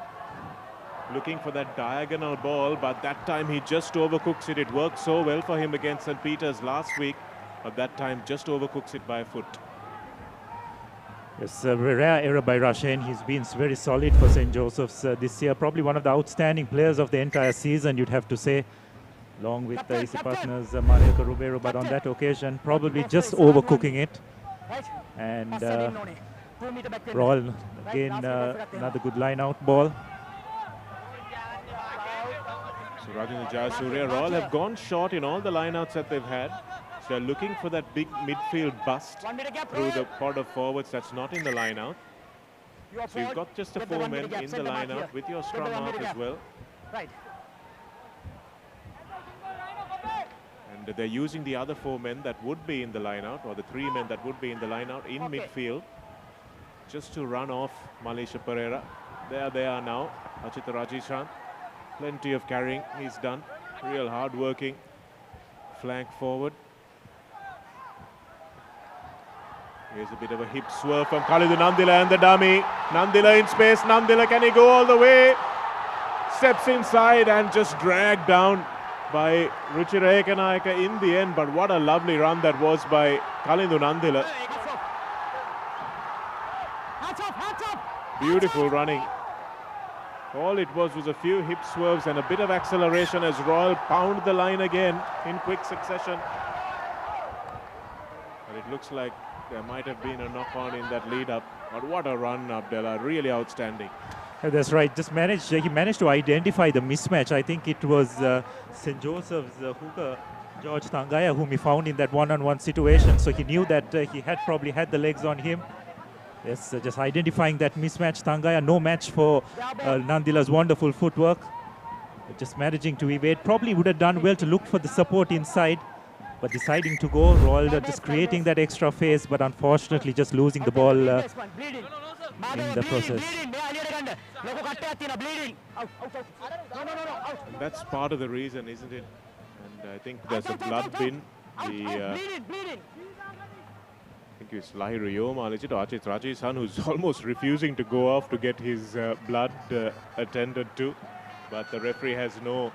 looking for that diagonal ball, but that time he just overcooks it. It worked so well for him against St. Peter's last week, but that time just overcooks it by a foot. Yes, a rare error by Rashan. He's been very solid for St. Joseph's this year. Probably one of the outstanding players of the entire season, you'd have to say, along with his partners, Maneka Rubero. But on that occasion, probably just overcooking it. And Royal, again, another good line-out ball. So Rajendra Jayasuriya, Royal have gone short in all the line-outs that they've had. So they're looking for that big midfield bust through the pod of forwards that's not in the line-out. So you've got just the 4 men in the line-out with your scrum half as well. Right. And they're using the other 4 men that would be in the line-out, or the 3 men that would be in the line-out in midfield, just to run off Malaysia Pereira. There they are now. Achita Rajishan, plenty of carrying he's done. Real hard-working flank forward. Here's a bit of a hip swerve from Khalid Nandila and the dummy. Nandila in space. Nandila, can he go all the way? Steps inside and just dragged down by Ruchira Ekanayaka in the end. But what a lovely run that was by Khalid Nandila. Beautiful running. All it was a few hip swerves and a bit of acceleration as Royal pound the line again in quick succession. But it looks like there might have been a knock-on in that lead-up. But what a run, Abdullah. Really outstanding. Yeah, that's right. He managed to identify the mismatch. I think it was St. Joseph's hooker, George Tangaya, whom he found in that one-on-one situation. So he knew that he had probably had the legs on him. Yes, just identifying that mismatch. Tangaya, no match for Nandila's wonderful footwork. Just managing to evade. Probably would have done well to look for the support inside, but deciding to go. Royal just creating that extra phase, but unfortunately just losing the ball in the process. That's part of the reason, isn't it? And I think there's a blood bin. I think it's Lahiruyoma, Achit Rajisan, who's almost refusing to go off to get his blood attended to. But the referee has no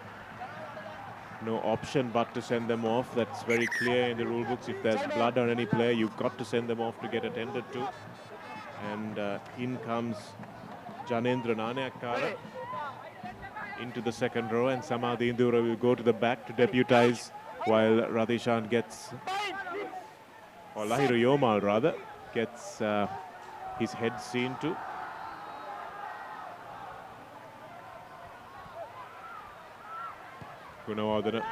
option but to send them off. That's very clear in the rule books. If there's blood on any player, you've got to send them off to get attended to. And in comes Janendra Nanayakkara into the second row, and Samadhi Indura will go to the back to deputize while Radhishan gets, or Lahiru Yomal rather, gets his head seen to. Gunawardena.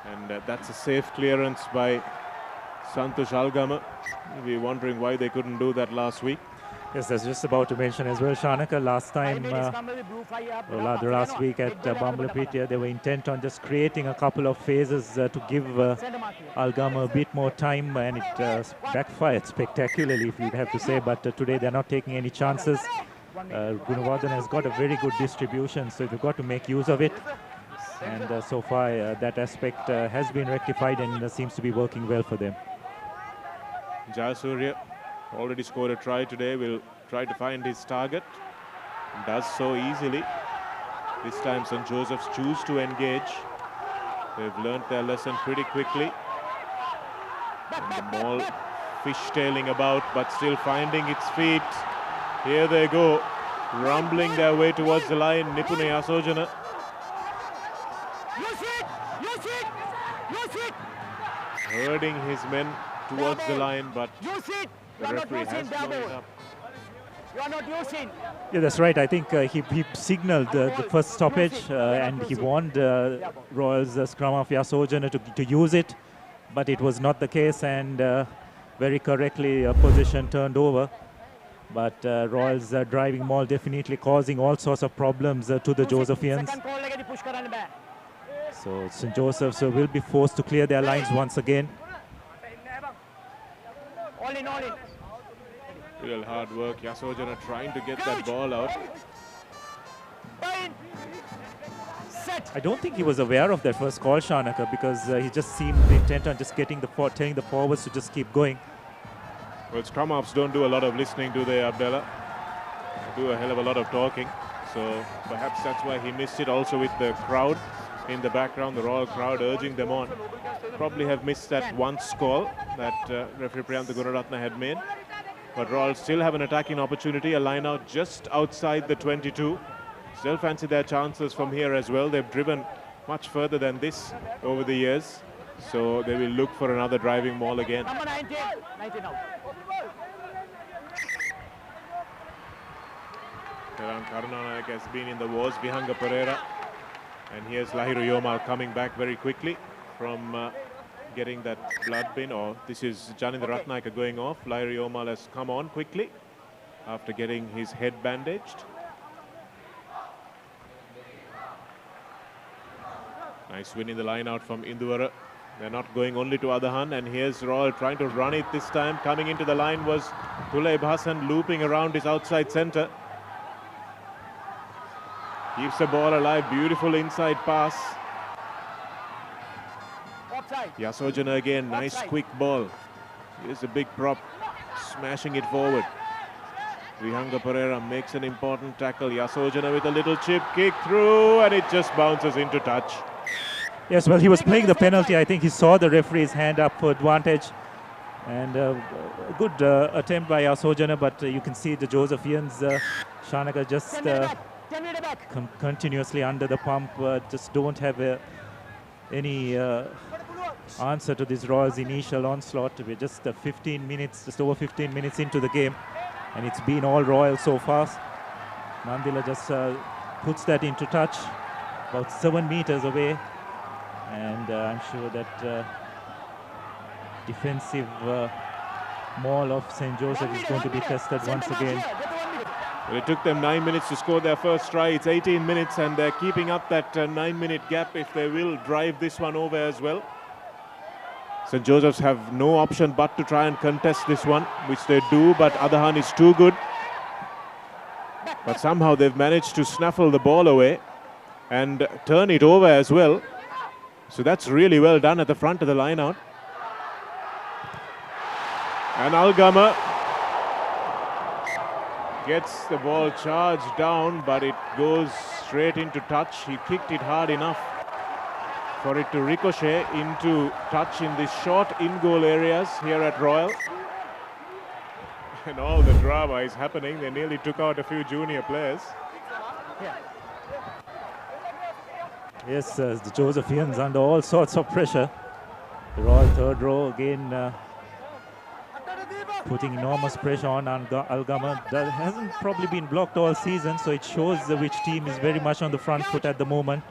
And that's a safe clearance by Santosh Algama. We're wondering why they couldn't do that last week. Yes, that's just about to mention as well, Shanaka. Last time, last week at Bambalapitiya, they were intent on just creating a couple of phases to give Algama a bit more time, and it backfired spectacularly, if you'd have to say. But today they're not taking any chances. Gunawardena has got a very good distribution, so they've got to make use of it. And so far, that aspect has been rectified and seems to be working well for them. Jayasuriya already scored a try today, will try to find his target. And does so easily. This time St. Joseph's choose to engage. They've learnt their lesson pretty quickly. And the ball fishtailing about, but still finding its feet. Here they go, rumbling their way towards the line. Nipune Asojana. Herding his men towards the line, but the referee has blown it up. You are not using. Yeah, that's right. I think he signalled the first stoppage and he warned Royals scrum of Yasojana to use it, but it was not the case, and very correctly position turned over. But Royals driving maul definitely causing all sorts of problems to the Josephians. So St. Joseph's will be forced to clear their lines once again. All in. Real hard work. Yasojana trying to get that ball out. I don't think he was aware of that first call, Shanaka, because he just seemed intent on just telling the forwards to just keep going. Well, scrum halves don't do a lot of listening, do they, Abdallah? They do a hell of a lot of talking. So perhaps that's why he missed it, also with the crowd in the background, the Royal crowd urging them on. Probably have missed that once call that referee Priyanth Gunaratne had made. But Royal still have an attacking opportunity, a line out just outside the 22. Still fancy their chances from here as well. They've driven much further than this over the years. So they will look for another driving maul again. Number 19 out. Teran Karunanayak has been in the wars, Vihanga Pereira. And here's Lahiru Yomal coming back very quickly from getting that blood bin. Or this is Janindra Ratnayaka going off. Lahiru Yomal has come on quickly after getting his head bandaged. Nice win in the line out from Induvara. They're not going only to Adahan, and here's Royal trying to run it this time. Coming into the line was Tulaib Hassan, looping around his outside centre. Keeps the ball alive, beautiful inside pass. Offside. Yasojana again, nice quick ball. Here's a big prop, smashing it forward. Vihanga Pereira makes an important tackle. Yasojana with a little chip kick through, and it just bounces into touch. Yes, well, he was playing the penalty. I think he saw the referee's hand up for advantage. And a good attempt by Yasojana, but you can see the Josephians, Shanaka just continuously under the pump, just don't have any answer to this Royals' initial onslaught. We're just 15 minutes, just over 15 minutes into the game, and it's been all Royal so far. Mandila just puts that into touch, about 7 meters away, and I'm sure that defensive maul of St. Joseph is going to be tested once again. Well, it took them 9 minutes to score their first try. It's 18 minutes, and they're keeping up that 9-minute gap if they will drive this one over as well. St. Joseph's have no option but to try and contest this one, which they do, but Adahan is too good. But somehow they've managed to snaffle the ball away and turn it over as well. So that's really well done at the front of the line out. And Algama gets the ball charged down, but it goes straight into touch. He kicked it hard enough for it to ricochet into touch in the short in-goal areas here at Royal. And all the drama is happening. They nearly took out a few junior players. Yes, the Josephians under all sorts of pressure. The Royal third row again putting enormous pressure on Algama. That hasn't probably been blocked all season, so it shows which team is very much on the front foot at the moment.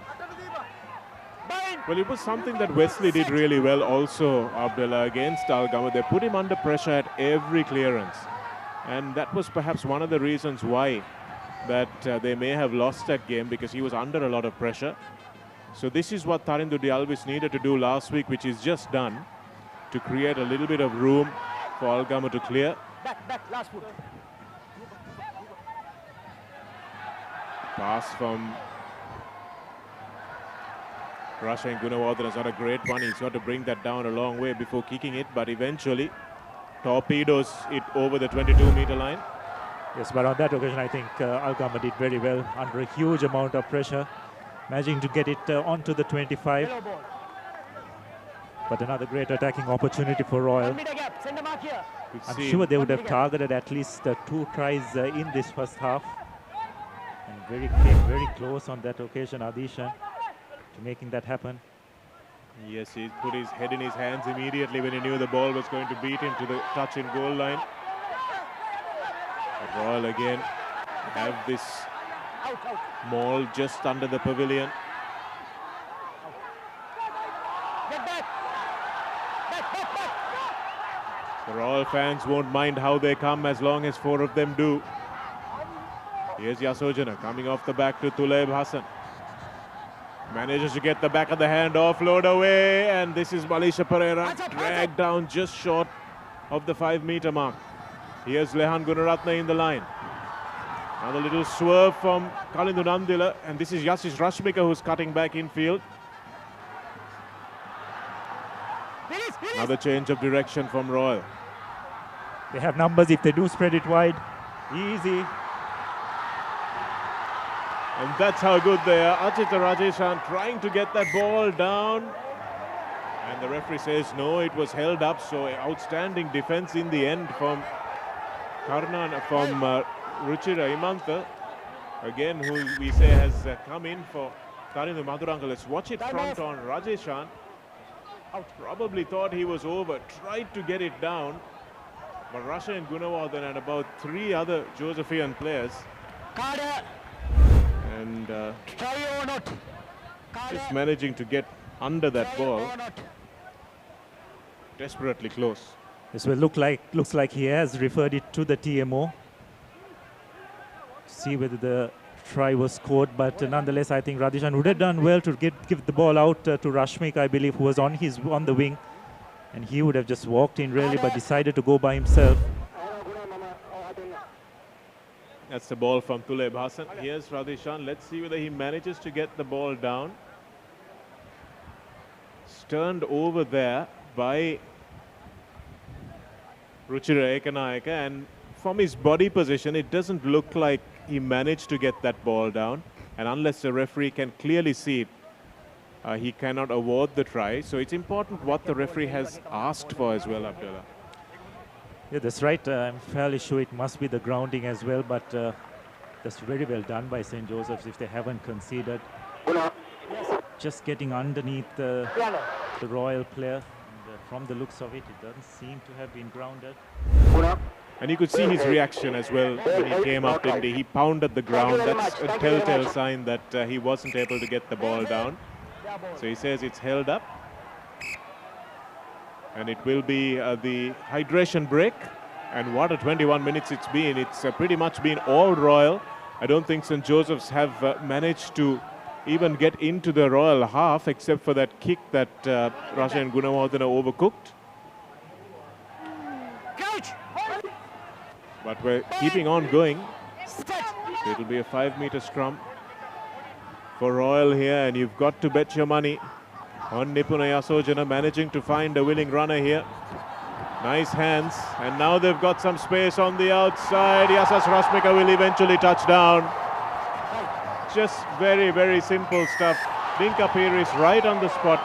Well, it was something that Wesley did really well also, Abdullah, against Algama. They put him under pressure at every clearance. And that was perhaps one of the reasons why that they may have lost that game, because he was under a lot of pressure. So this is what Tarindu Dialvis needed to do last week, which is just done, to create a little bit of room for Algama to clear. Back, last foot. Pass from Rashain Gunawardene is not a great one. He's got to bring that down a long way before kicking it, but eventually torpedoes it over the 22-meter line. Yes, but on that occasion, I think Algama did very well under a huge amount of pressure, managing to get it onto the 25. But another great attacking opportunity for Royal. I'm sure they would have targeted at least 2 tries in this first half. And came very close on that occasion, Adishan, to making that happen. Yes, he put his head in his hands immediately when he knew the ball was going to beat him to the touch in goal line. But Royal again have this maul just under the pavilion. The Royal fans won't mind how they come as long as 4 of them do. Here's Yasojana coming off the back to Tuleb Hassan. Manages to get the back of the hand, offload away, and this is Malisha Pereira dragged down just short of the 5-meter mark. Here's Lehan Gunaratne in the line. Another little swerve from Kalindu Nandila, and this is Yashish Rashmika who's cutting back infield. Another change of direction from Royal. They have numbers if they do spread it wide. Easy. And that's how good they are. Achita Rajeshan trying to get that ball down. And the referee says no, it was held up. So outstanding defense in the end from Karnan, from Ruchira Imanta. Again, who we say has come in for Tarindu Maduranga. Let's watch it front on Rajeshan. Probably thought he was over, tried to get it down. But Rashain Gunawardene and about 3 other Josephian players. And just managing to get under that ball. Desperately close. This will looks like he has referred it to the TMO. See whether the try was scored, but nonetheless, I think Radhishan would have done well to give the ball out to Rashmik, I believe, who was on the wing, and he would have just walked in really, but decided to go by himself. That's the ball from Tuleb Hassan. Here's Radhishan. Let's see whether he manages to get the ball down. Turned over there by Ruchira Ekanayaka, and from his body position, it doesn't look like he managed to get that ball down. And unless the referee can clearly see it, he cannot award the try. So it's important what the referee has asked for as well, Abdullah. Yeah, that's right. I'm fairly sure it must be the grounding as well, but that's very well done by St. Joseph's if they haven't conceded. Just getting underneath the Royal player. And, from the looks of it, it doesn't seem to have been grounded. And you could see his reaction as well when he came up, didn't he? He pounded the ground. That's a telltale sign that he wasn't able to get the ball down. So he says it's held up. And it will be the hydration break. And what a 21 minutes it's been. It's pretty much been all Royal. I don't think St. Joseph's have managed to even get into the Royal half, except for that kick that Rashain Gunawardene overcooked. But we're keeping on going. So it'll be a 5-meter scrum for Royal here, and you've got to bet your money on Nipuna Yasojana managing to find a willing runner here. Nice hands, and now they've got some space on the outside. Yasas Rashmika will eventually touch down. Just very, very simple stuff. ThePapare is right on the spot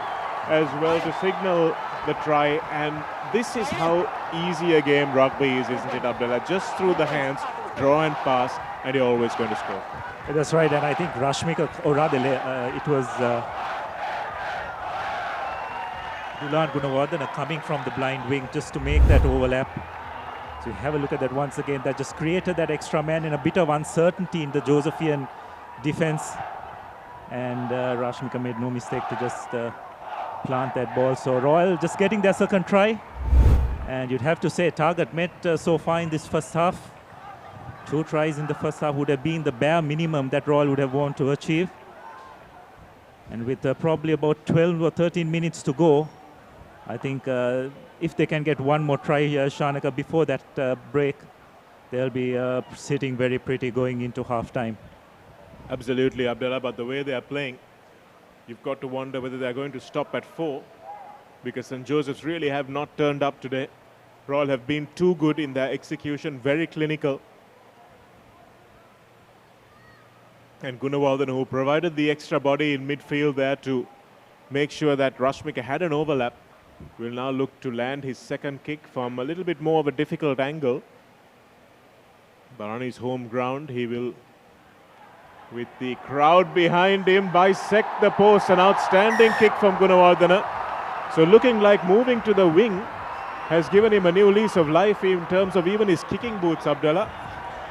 as well to signal the try, and this is how easy a game rugby is, isn't it, Abdullah? Just through the hands, draw and pass. and you're always going to score. That's right, and I think Rashmika, or rather it was Dulan Gunawardena coming from the blind wing just to make that overlap. So you have a look at that once again. That just created that extra man in a bit of uncertainty in the Josephian defense. And Rashmika made no mistake to just plant that ball. So Royal just getting their second try. And you'd have to say target met so far in this first half. 2 tries in the first half would have been the bare minimum that Royal would have wanted to achieve. And with probably about 12 or 13 minutes to go, I think if they can get one more try here, Shanaka, before that break, they'll be sitting very pretty going into half-time. Absolutely, Abdullah, but the way they are playing, you've got to wonder whether they're going to stop at 4, because St. Joseph's really have not turned up today. Royal have been too good in their execution, very clinical. And Gunawardena, who provided the extra body in midfield there to make sure that Rashmika had an overlap, will now look to land his second kick from a little bit more of a difficult angle. But on his home ground, he will, with the crowd behind him, bisect the post. An outstanding kick from Gunawardena. So looking like moving to the wing has given him a new lease of life in terms of even his kicking boots, Abdullah.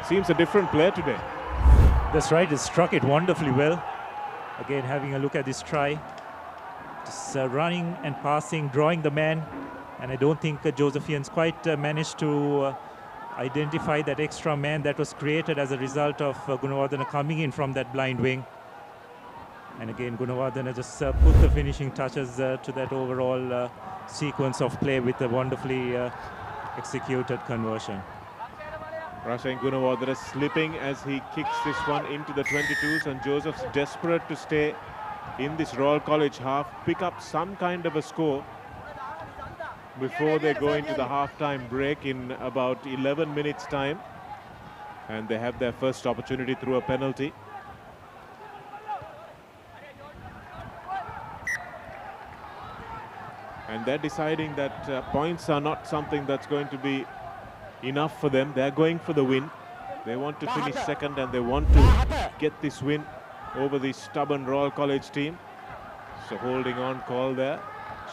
Seems a different player today. That's right, he struck it wonderfully well. Again, having a look at this try. Just running and passing, drawing the man. And I don't think Josephians quite managed to identify that extra man that was created as a result of Gunawardena coming in from that blind wing. And again, Gunawardena just put the finishing touches to that overall sequence of play with a wonderfully executed conversion. Rashain Gunawardena slipping as he kicks this one into the 22s, and Joseph's desperate to stay in this Royal College half, pick up some kind of a score before they go into the half-time break in about 11 minutes time, and they have their first opportunity through a penalty. And they're deciding that points are not something that's going to be enough for them. They're going for the win. They want to finish second, and they want to get this win over the stubborn Royal College team. So holding on call there.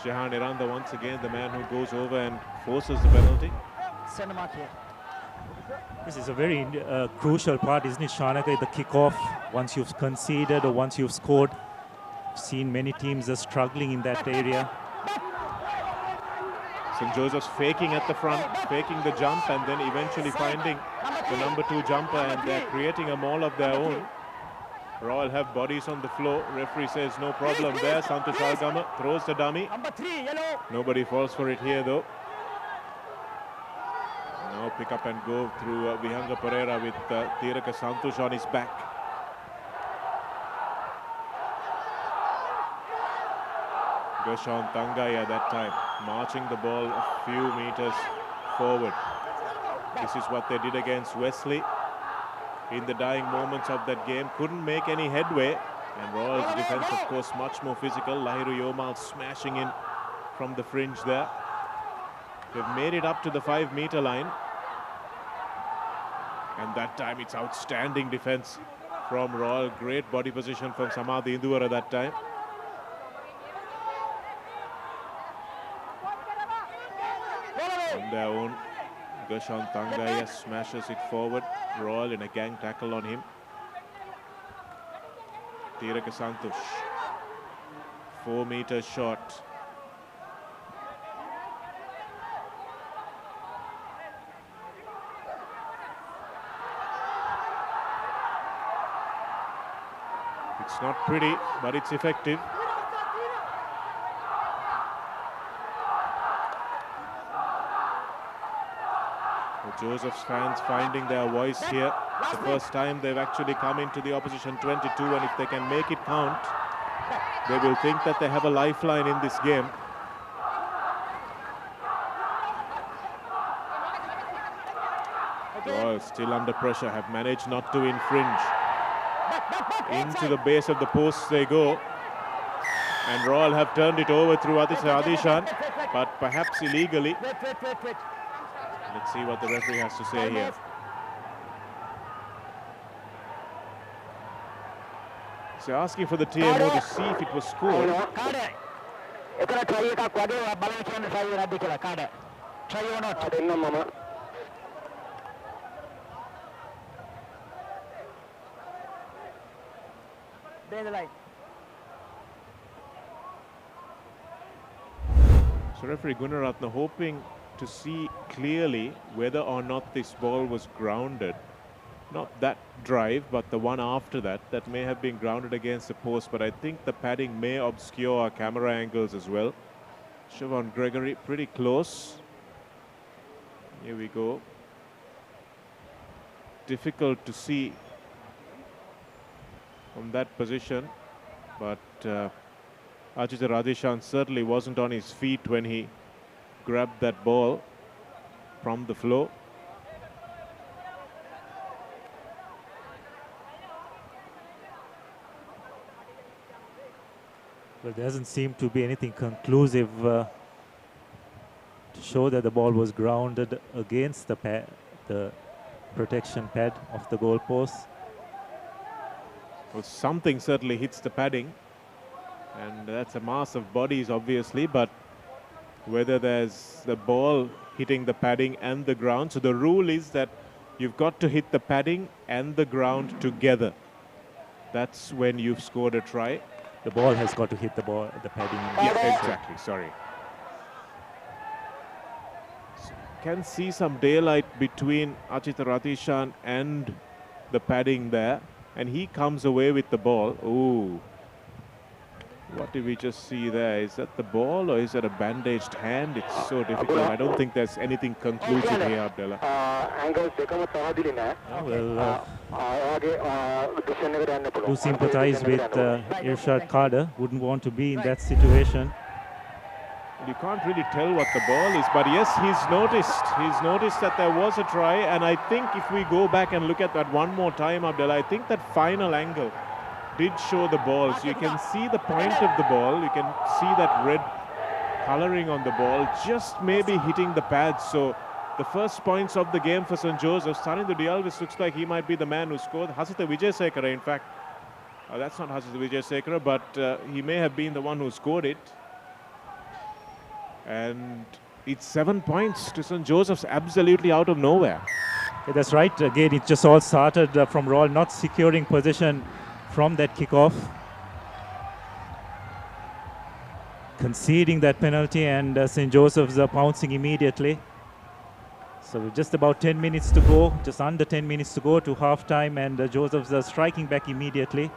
Shehan Iranda once again, the man who goes over and forces the penalty. This is a very crucial part, isn't it, Shanaka? The kickoff, once you've conceded or once you've scored. I've seen many teams are struggling in that area. St. Joseph's faking at the front, faking the jump, and then eventually finding the number 2 jumper, and they're creating a maul of their own. Royal have bodies on the floor. Referee says no problem there. Santosh Algama throws the dummy. Nobody falls for it here though. Now pick up and go through Vihanga Pereira with Tiraka Santosh on his back. Gershon Tangaya that time marching the ball a few meters forward. This is what they did against Wesley in the dying moments of that game. Couldn't make any headway, and Royal's defense of course much more physical. Lahiru Yomal smashing in from the fringe there. They've made it up to the 5-meter line, and that time it's outstanding defense from Royal. Great body position from Samadhi Induvara that time. On their own, Gershon Tangaya smashes it forward. Royal in a gang tackle on him. Tiraka Santosh, 4 meters short. It's not pretty, but it's effective. Joseph's fans finding their voice here. The first time they've actually come into the opposition 22, and if they can make it count, they will think that they have a lifeline in this game. Royal still under pressure, have managed not to infringe. Into the base of the post they go, and Royal have turned it over through Adishan, but perhaps illegally. Let's see what the referee has to say here. So asking for the TMO to see if it was scored. Try or not? Bear the line. So referee Gunaratna hoping to see clearly whether or not this ball was grounded. Not that drive, but the one after that, that may have been grounded against the post, but I think the padding may obscure our camera angles as well. Siobhan Gregory pretty close. Here we go. Difficult to see from that position, but Ajita Radhishan certainly wasn't on his feet when he grabbed that ball from the floor. Well, there doesn't seem to be anything conclusive to show that the ball was grounded against the protection pad of the goalpost. Well, something certainly hits the padding, and that's a mass of bodies obviously, but whether there's the ball hitting the padding and the ground. So the rule is that you've got to hit the padding and the ground together. That's when you've scored a try. The ball has got to hit the padding. Yeah, exactly, sorry. So can see some daylight between Ajita Radhishan and the padding there, and he comes away with the ball. Ooh. What did we just see there? Is that the ball or is that a bandaged hand? It's so difficult. I don't think there's anything conclusive here, Abdullah. Do sympathize with Irshad Kader. Wouldn't want to be in that situation. You can't really tell what the ball is, but yes, he's noticed that there was a try, and I think if we go back and look at that one more time, Abdullah, I think that final angle did show the ball. So you can see the point of the ball, you can see that red colouring on the ball, just maybe hitting the pads. So the first points of the game for St. Joseph's, Sanindu Dialvis looks like he might be the man who scored. Hasitha Wijayasekara, in fact, that's not Hasitha Wijayasekara, but he may have been the one who scored it. And it's 7 points to St. Joseph's, absolutely out of nowhere. Yeah, that's right. Again, it just all started from Royal not securing possession from that kickoff, conceding that penalty, and St. Joseph's pouncing immediately. So with just about 10 minutes to go, just under 10 minutes to go to half-time, and Joseph's are striking back immediately.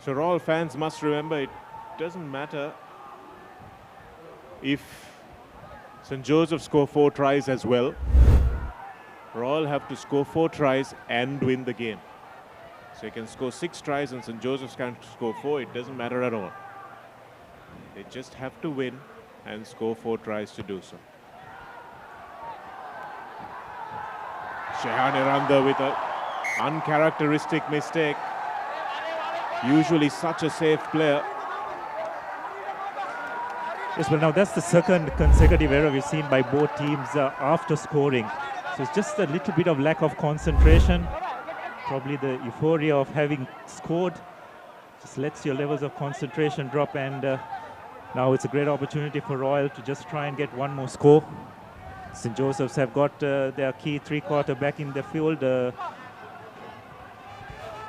So Royal fans must remember, it doesn't matter if St. Joseph's score 4 tries as well. Royal have to score 4 tries and win the game. So you can score 6 tries and St. Joseph's can score 4. It doesn't matter at all. They just have to win and score 4 tries to do so. Shehan Iranda with an uncharacteristic mistake. Usually such a safe player. Yes, well, now that's the second consecutive error we've seen by both teams after scoring. So it's just a little bit of lack of concentration. Probably the euphoria of having scored just lets your levels of concentration drop, and now it's a great opportunity for Royal to just try and get one more score. St. Joseph's have got their key three-quarter back in the field.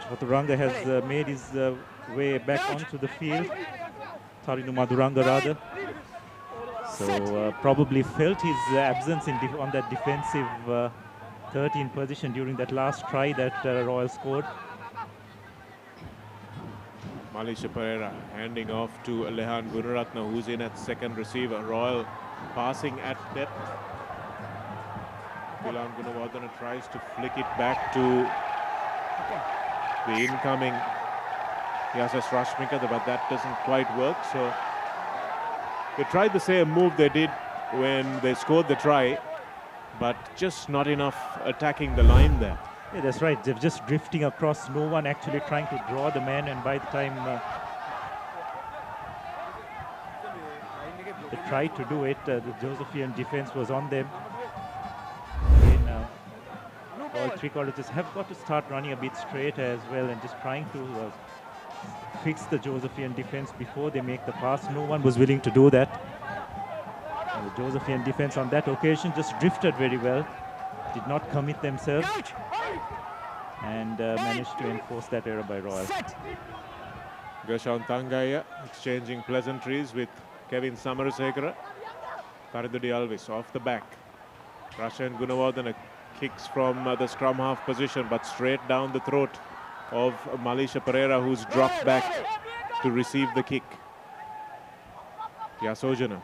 Chaturanga has made his way back onto the field. Tarinu Maduranga rather. So probably felt his absence on that defensive 13 position during that last try that Royal scored. Malisha Pereira handing off to Lehan Gunaratna, who's in at second receiver. Royal passing at depth. Gilan Gunawardena tries to flick it back to the incoming Yasas Rashmika, but that doesn't quite work. So they tried the same move they did when they scored the try, but just not enough attacking the line there. Yeah, that's right. They're just drifting across, no one actually trying to draw the man, and by the time they tried to do it, the Josephian defense was on them. Again, all three colleges have got to start running a bit straighter as well and just trying to fix the Josephian defense before they make the pass. No one was willing to do that. And the Josephian defense on that occasion just drifted very well, did not commit themselves, and managed to enforce that error by Royal. Gershon Thangaya exchanging pleasantries with Kevin Samarasekara. Paridudi Alvis off the back. Rasha and Gunawardena kicks from the scrum half position, but straight down the throat of Malisha Pereira, who's dropped back to receive the kick. Yasojana.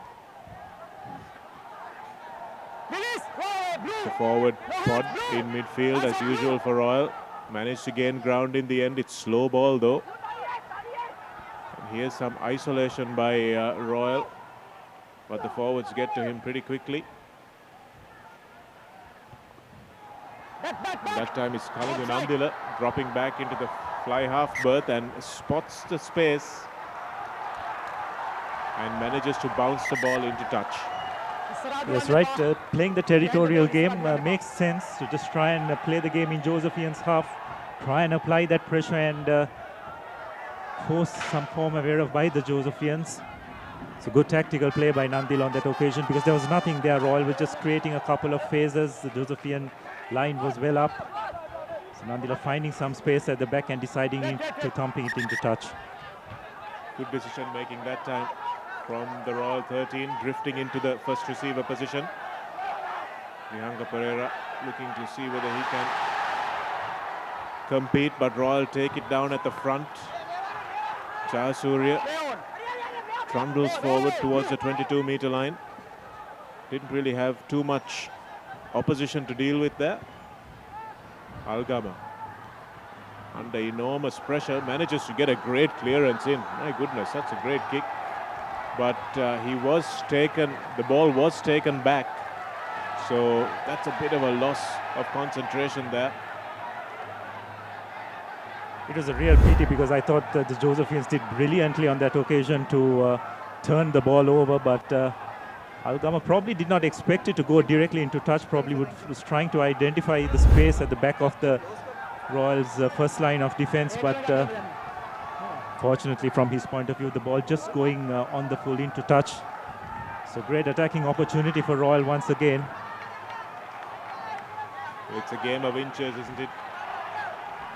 The forward pod in midfield as usual for Royal. Managed to gain ground in the end. It's slow ball though. And here's some isolation by Royal, but the forwards get to him pretty quickly. And that time it's Kalingu Nandila dropping back into the fly half berth and spots the space and manages to bounce the ball into touch. That's right, playing the territorial game makes sense to just try and play the game in Josephian's half, try and apply that pressure and force some form of error by the Josephians. It's a good tactical play by Nandil on that occasion because there was nothing there. Royal was just creating a couple of phases. The Josephian line was well up. So Nandila finding some space at the back and deciding to thumping it into touch. Good decision making that time from the Royal 13, drifting into the first receiver position. Vihanga Pereira looking to see whether he can compete, but Royal take it down at the front. Jayasuriya trundles forward towards the 22-meter line. Didn't really have too much opposition to deal with there. Algama, under enormous pressure, manages to get a great clearance in. My goodness, that's a great kick. But he was taken, the ball was taken back. So that's a bit of a loss of concentration there. It was a real pity because I thought that the Josephians did brilliantly on that occasion to turn the ball over, but Algama probably did not expect it to go directly into touch, probably was trying to identify the space at the back of the Royals' first line of defense, but fortunately from his point of view, the ball just going on the full into touch. So great attacking opportunity for Royal once again. It's a game of inches, isn't it?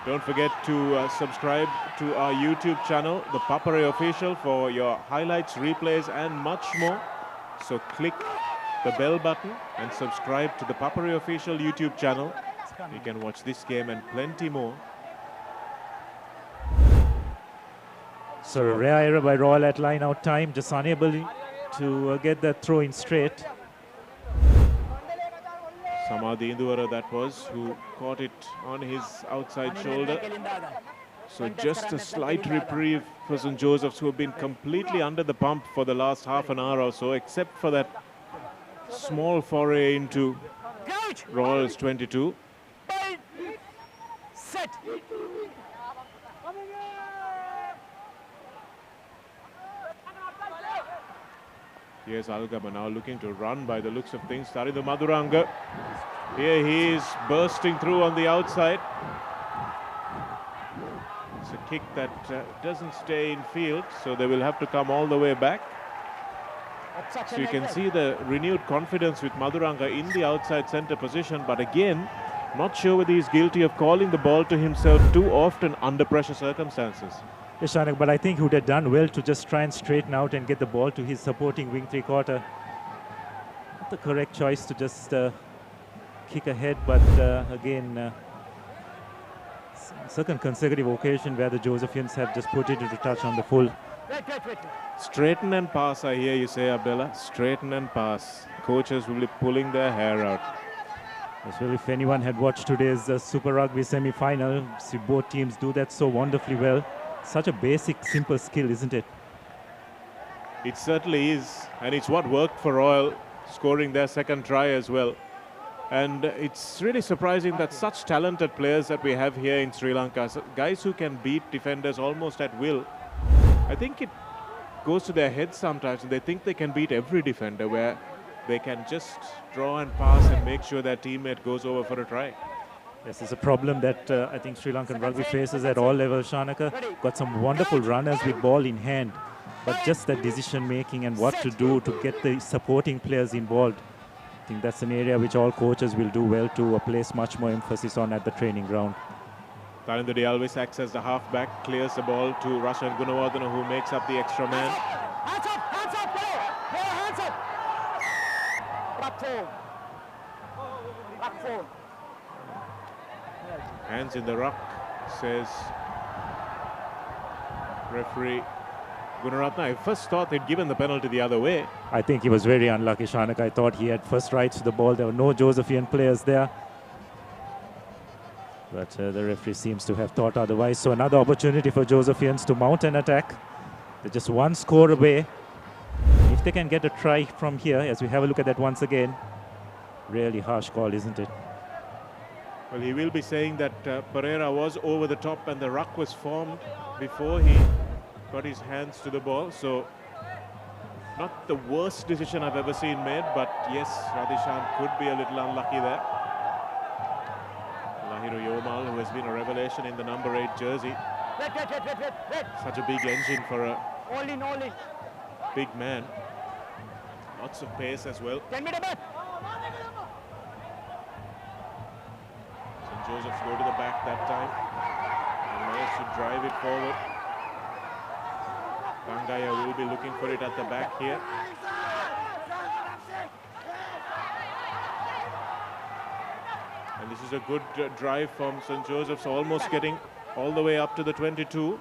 Don't forget to subscribe to our YouTube channel, The Papare Official, for your highlights, replays and much more. So click the bell button and subscribe to the Papare Official YouTube channel. You can watch this game and plenty more. So a rare error by Royal at line out time, just unable to get that throw in straight. Samadhi Induvara that was, who caught it on his outside shoulder. So just a slight reprieve for St. Joseph's, who have been completely under the pump for the last half an hour or so, except for that small foray into Royals 22. Set. Here's Algama now looking to run by the looks of things. Tarindu Maduranga. Here he is bursting through on the outside. It's a kick that doesn't stay in field, so they will have to come all the way back. So you can see the renewed confidence with Maduranga in the outside centre position, but again, not sure whether he's guilty of calling the ball to himself too often under pressure circumstances. Yes, Shanak, but I think he would have done well to just try and straighten out and get the ball to his supporting wing three-quarter. Not the correct choice to just kick ahead, but again, second consecutive occasion where the Josephians have just put it into touch on the full. Straighten and pass, I hear you say, Abdullah. Straighten and pass. Coaches will be pulling their hair out. As well, if anyone had watched today's Super Rugby semi-final, see both teams do that so wonderfully well. Such a basic, simple skill, isn't it? It certainly is, and it's what worked for Royal, scoring their second try as well. And it's really surprising that such talented players that we have here in Sri Lanka, guys who can beat defenders almost at will, I think it goes to their heads sometimes and they think they can beat every defender, where they can just draw and pass and make sure their teammate goes over for a try. Yes, it's a problem that I think Sri Lankan rugby faces at all levels, Shanaka. Got some wonderful runners with ball in hand, but just that decision making and what to do to get the supporting players involved. I think that's an area which all coaches will do well to place much more emphasis on at the training ground. Tarindodi Alves acts as the halfback, clears the ball to Rashan Gunawardena, who makes up the extra man. Hands up, hands up. Ruck forward. Ruck forward. Hands in the ruck, says referee Gunaratna. I first thought they'd given the penalty the other way. I think he was very unlucky, Shanak. I thought he had first rights to the ball. There were no Josephian players there. But the referee seems to have thought otherwise. So another opportunity for Josephians to mount an attack. They're just one score away. If they can get a try from here, as we have a look at that once again, really harsh call, isn't it? Well, he will be saying that Pereira was over the top and the ruck was formed before he got his hands to the ball. So not the worst decision I've ever seen made, but yes, Radhishan could be a little unlucky there. Lahiru Yomal, who has been a revelation in the number 8 jersey. Such a big engine for a big man. Lots of pace as well. St. Joseph's go to the back that time and manage to drive it forward. Bangaya will be looking for it at the back here. And this is a good drive from St. Joseph's, almost getting all the way up to the 22.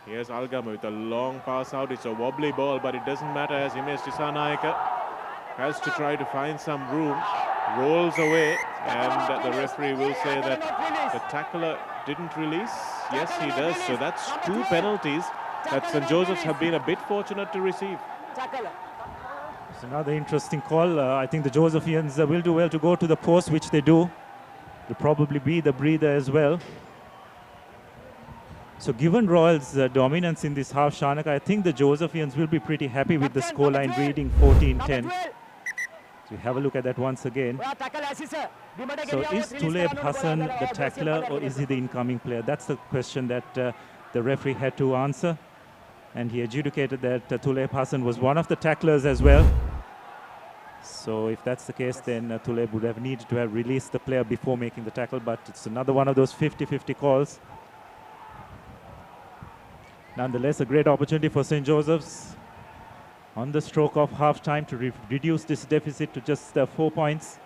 Here's Algama with a long pass out. It's a wobbly ball, but it doesn't matter as Imesh Dissanayake has to try to find some room. Rolls away, and the referee will say that the tackler didn't release. Yes, he does. So that's 2 penalties that St. Joseph's have been a bit fortunate to receive. It's another interesting call. I think the Josephians will do well to go to the post, which they do. They'll probably be the breather as well. So given Royals' dominance in this half, Shanak, I think the Josephians will be pretty happy with the scoreline reading 14-10. So we have a look at that once again. So is Tuleb Hassan the tackler or is he the incoming player? That's the question that the referee had to answer. And he adjudicated that Tuleb Hassan was one of the tacklers as well. So if that's the case, then Tuleb would have needed to have released the player before making the tackle, but it's another one of those 50-50 calls. Nonetheless, a great opportunity for St. Joseph's on the stroke of half-time to reduce this deficit to just 4 points.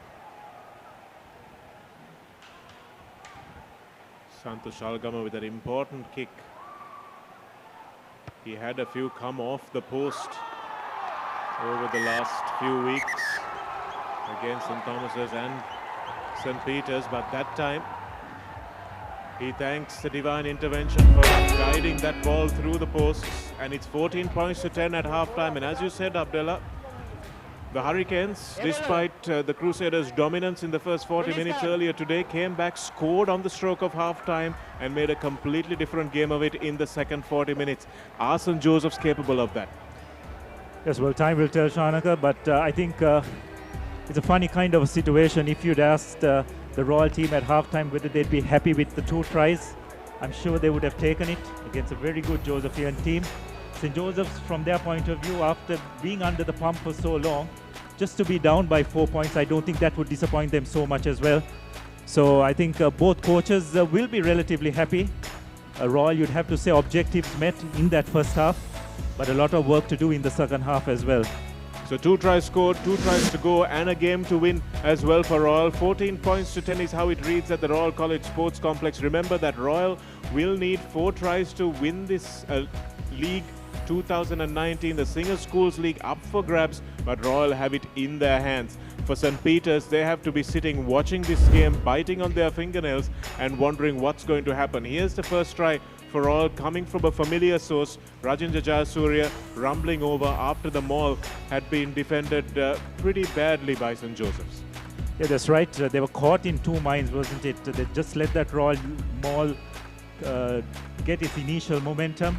Santosh Algama with an important kick. He had a few come off the post over the last few weeks against St. Thomas's and St. Peter's, but that time he thanks the divine intervention for guiding that ball through the posts, and it's 14 points to 10 at halftime. And as you said, Abdullah, the Hurricanes, despite the Crusaders' dominance in the first 40 minutes earlier today, came back, scored on the stroke of halftime and made a completely different game of it in the second 40 minutes. Are St. Joseph's capable of that? Yes, well, time will tell, Shanaka, but I think it's a funny kind of a situation. If you'd asked the Royal team at halftime whether they'd be happy with the 2 tries, I'm sure they would have taken it against a very good Josephian team. St. Joseph's, from their point of view, after being under the pump for so long, just to be down by 4 points, I don't think that would disappoint them so much as well. So I think both coaches will be relatively happy. Royal, you'd have to say objectives met in that first half, but a lot of work to do in the second half as well. So 2 tries scored, 2 tries to go, and a game to win as well for Royal. 14 points to 10 is how it reads at the Royal College Sports Complex. Remember that Royal will need 4 tries to win this league 2019, the Singers Schools League, up for grabs, but Royal have it in their hands. For St. Peter's, they have to be sitting watching this game, biting on their fingernails and wondering what's going to happen. Here's the first try for Royal, coming from a familiar source. Rajendra Jayasuriya rumbling over after the maul had been defended pretty badly by St. Joseph's. Yeah, that's right. They were caught in 2 minds, wasn't it? They just let that Royal maul get its initial momentum.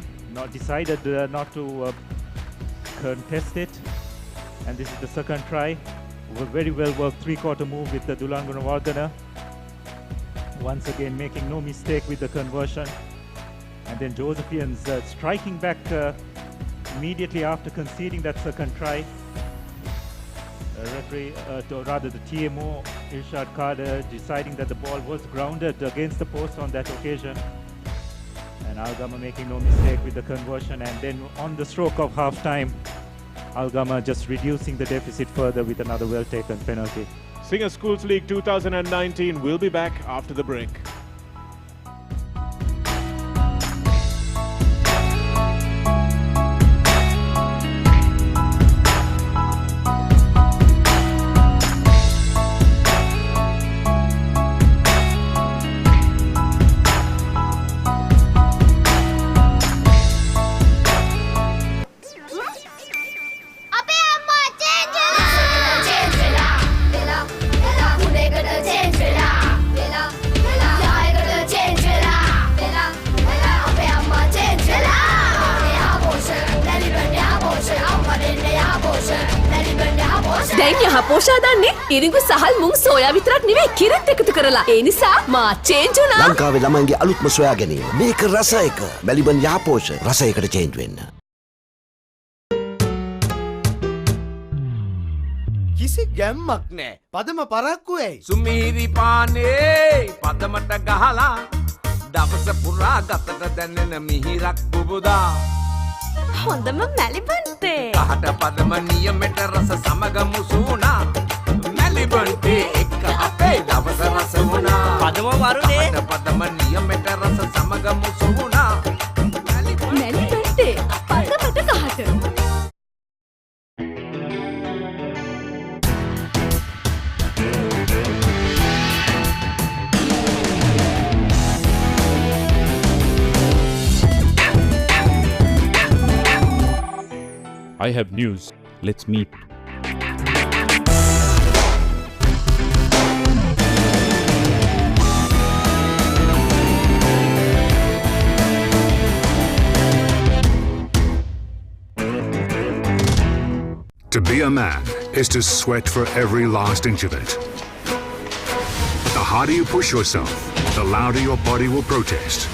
Decided not to contest it, and this is the second try. Very well worked 3-quarter move with the Dulan Gunawardena. once again making no mistake with the conversion. And then Josephians striking back immediately after conceding that second try. Referee, rather the TMO, Irshad Kader, deciding that the ball was grounded against the post on that occasion. And Algama making no mistake with the conversion. And then on the stroke of half-time, Algama just reducing the deficit further with another well-taken penalty. Singer Schools League 2019 will be back after the break. දැන් යහ පෝෂා දන්නේ ඉරිඟු සහල් මුං soya විතරක් නෙවෙයි කිරිත් එකතු කරලා. ඒ නිසා මා change වුණා. ලංකාවේ ළමයින්ගේ අලුත්ම සොයා ගැනීම. මේක රස එක. මැලිබන් යහපෝෂ රසයකට චේන්ජ් වෙන්න. කිසි ගැම්මක් නෑ. පදම පරක්කු ඇයි? සුමීරි පානේ පදමට ගහලා දවස පුරා ගතට දැනෙන මිහිරක් බුබුදා. හොඳම මැලිබන්තේ. කහට පදම නියමෙට රස සමග මුසුණා. මැලිබන්තේ එක්ක අපේ දවස රස වුණා. පදම වරුනේ. කහට පදම නියමෙට රස සමග මුසුණා. මැලිබන්තේ පදමට කහට. I have news. Let's meet. To be a man is to sweat for every last inch of it. The harder you push yourself, the louder your body will protest.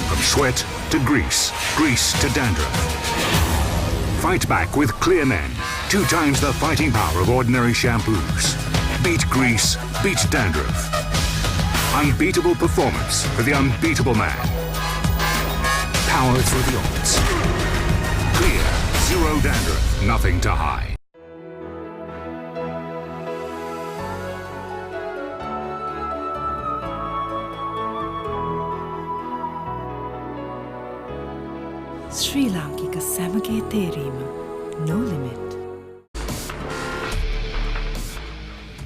From sweat to grease, grease to dandruff. Fight back with Clear Men, 2 times the fighting power of ordinary shampoos. Beat grease, beat dandruff. Unbeatable performance for the unbeatable man. Power through the odds. Clear, zero dandruff, nothing to hide. ශ්‍රී ලාංකික සැමගේ තේරීම no limit.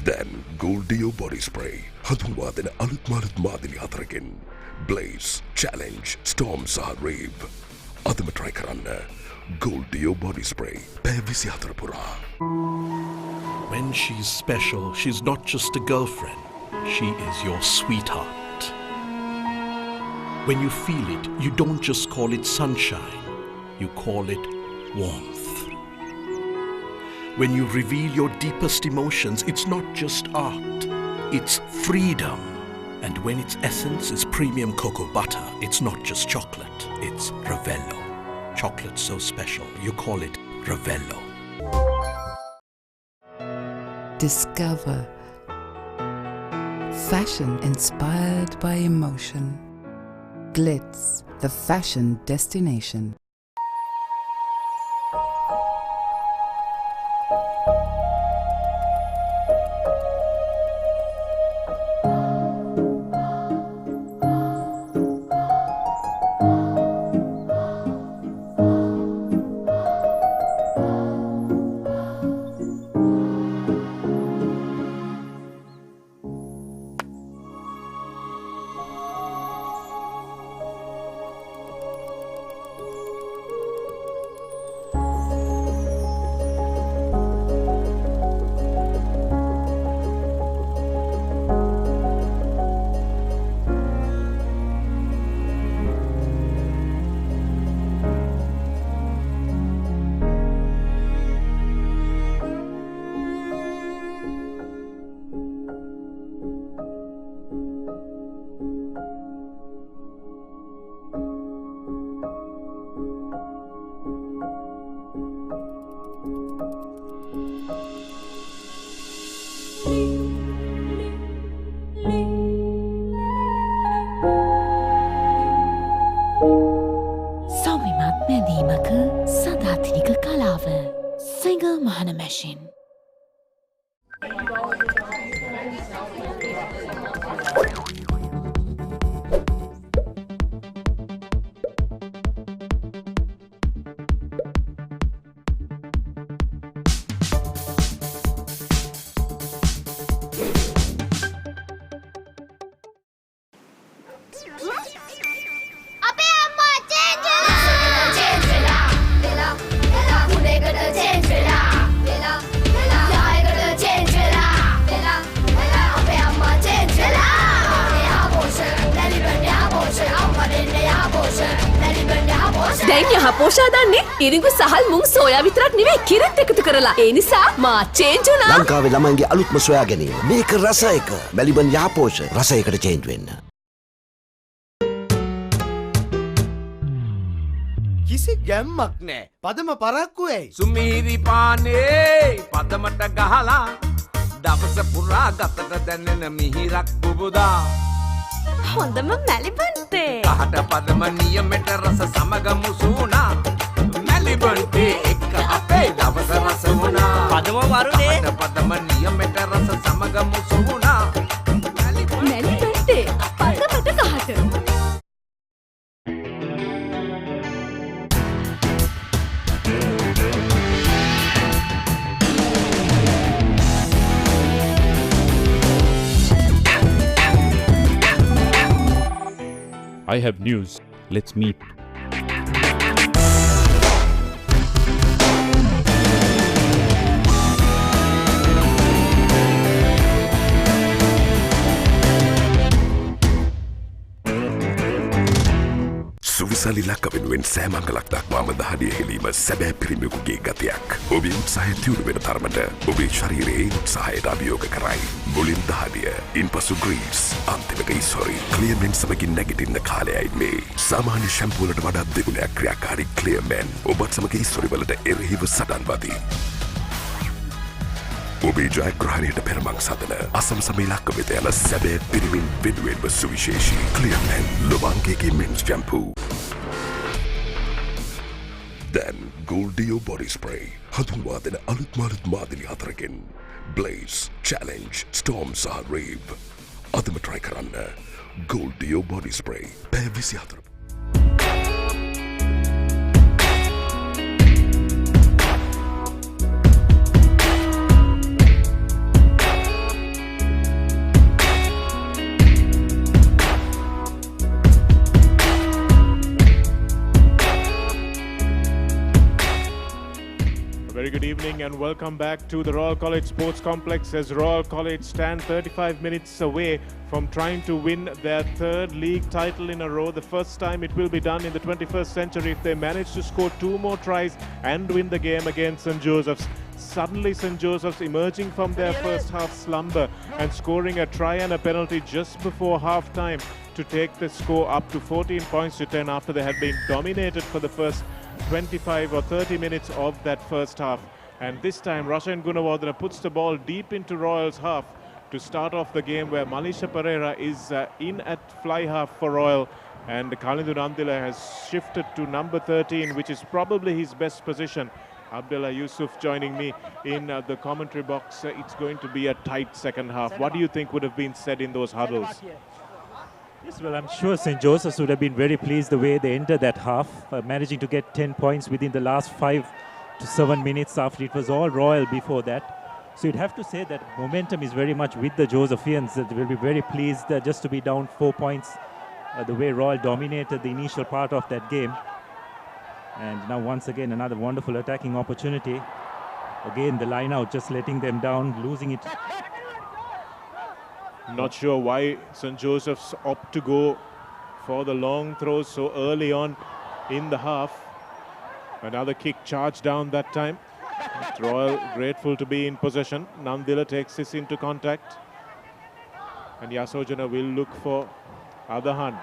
Then Goldeo body spray. හඳුන්වා දෙන අලුත් මාදිලි 4කින්. Blaze, Challenge, Storm සහ Rave. අදම try කරන්න. Goldeo body spray. පැය 24 පුරා. When she's special, she's not just a girlfriend. She is your sweetheart. When you feel it, you don't just call it sunshine. You call it warmth. When you reveal your deepest emotions, it's not just art. It's freedom. And when its essence is premium cocoa butter, it's not just chocolate. It's Ravello. Chocolate so special, you call it Ravello. Discover fashion inspired by emotion. Glitz, the fashion destination. දාන machine. දැන් යහ පෝෂා දන්නේ ඉරිඟු සහල් මුං soya විතරක් නෙවෙයි කිරිත් එකතු කරලා. ඒ නිසා මා චේන්ජ් වුණා. ලංකාවේ ළමයින්ගේ අලුත්ම සොයා ගැනීම. මේක රස එක. මැලිබන් යහපෝෂ රසයකට චේන්ජ් වෙන්න. කිසි ගැම්මක් නෑ. පදම පරක්කු ඇයි? සුමීරි පානේ පදමට ගහලා දවස පුරා ගතට දැනෙන මිහිරක් බුබුදා. හොඳම මැලිබන්තේ. කහට පදම නියමෙට රස සමග මුසුනා. මැලිබන්තේ එක්ක අපේ දවස රස වුණා. පදම වරුනේ. කහට පදම නියමෙට රස සමග මුසුනා. මැලිබන්තේ පදමට කහට. I have news. Let's meet. සුවිසලි ලක්ක වෙනුවෙන් සෑමංගලක් දක්වාම දහඩිය හෙලීම සැබෑ පිරිමියෙකුගේ ගතියක්. ඔබේ උත්සාහය තියුණු වෙන තරමට ඔබේ ශරීරයේ උත්සාහයට අභියෝග කරයි. මුලින් දහඩිය, ඉන්පසු ග්‍රීස්, අන්තිමට ඉස්හොරි. ක්ලියර්මෙන් සමගින් නැගිටින්න කාලයයි මේ. සාමාන්‍ය ෂැම්පූ වලට වඩා දෙගුණයක් ක්‍රියාකාරී ක්ලියර්මෙන් ඔබත් සමග ඉස්හොරි වලට එරෙහිව සටන් වදී. ඔබේ ජයග්‍රහණයට පෙරමං සදන අසමසම ඉලක්ක වෙත යන සැබෑ පිරිමින් වෙනුවෙන්ම සුවිශේෂී ක්ලියර්මෙන් ලොබාංගේගේ මෙන්ස් ෂැම්පූ. දැන් ගෝල්ඩියෝ බොඩි ස්ප්‍රේ හඳුන්වා දෙන අලුත් මාදිලි හතරකින් බ්ලේස්, චැලෙන්ජ්, ස්ටෝම් සහ රේව්. අදම ට්‍රයි කරන්න ගෝල්ඩියෝ බොඩි ස්ප්‍රේ පැය 24. Very good evening and welcome back to the Royal College Sports Complex as Royal College stand 35 minutes away from trying to win their third league title in a row. The first time it will be done in the 21st century if they manage to score 2 more tries and win the game against St. Joseph's. Suddenly St. Joseph's emerging from their first half slumber and scoring a try and a penalty just before half time to take the score up to 14 points to 10 after they had been dominated for the first 25 or 30 minutes of that first half. And this time Rashan Gunawardena puts the ball deep into Royal's half to start off the game, where Malisha Pereira is in at fly half for Royal, and Kalindu Nandila has shifted to number 13, which is probably his best position. Abdullah Yusuf joining me in the commentary box. It's going to be a tight second half. What do you think would have been said in those huddles? Yes, well, I'm sure St. Joseph's would have been very pleased the way they entered that half, managing to get 10 points within the last 5 to 7 minutes after it was all Royal before that. So you'd have to say that momentum is very much with the Josephians. They will be very pleased just to be down 4 points, the way Royal dominated the initial part of that game. And now once again another wonderful attacking opportunity. Again the line out just letting them down, losing it. Not sure why St. Joseph's opt to go for the long throws so early on in the half. Another kick charged down that time. Royal grateful to be in possession. Nandila takes this into contact. And Yasojana will look for Adahan.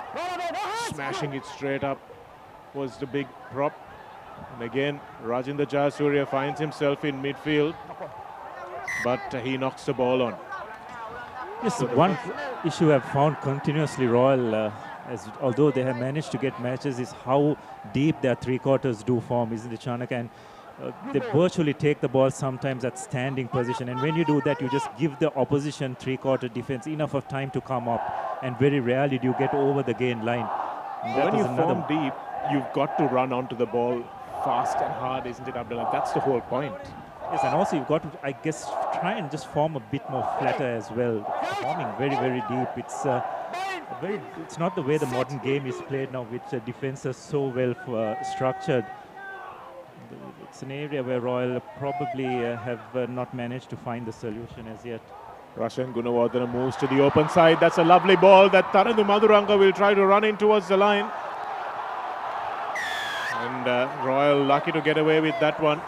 Smashing it straight up was the big prop. And again, Rajendra Jayasuriya finds himself in midfield. But he knocks the ball on. Yes, one issue I've found continuously Royal, although they have managed to get matches, is how deep their three quarters do form, isn't it, Chanak? And they virtually take the ball sometimes at standing position, and when you do that, you just give the opposition three-quarter defense enough of time to come up, and very rarely do you get over the gain line. When you form deep, you've got to run onto the ball fast and hard, isn't it, Abdullah? That's the whole point. Yes, and also you've got to, I guess, try and just form a bit more flatter as well. Forming very, very deep. It's not the way the modern game is played now, with defenses so well structured. It's an area where Royal probably have not managed to find the solution as yet. Rashan Gunawardena moves to the open side. That's a lovely ball that Tarandu Maduranga will try to run in towards the line. And Royal lucky to get away with that one.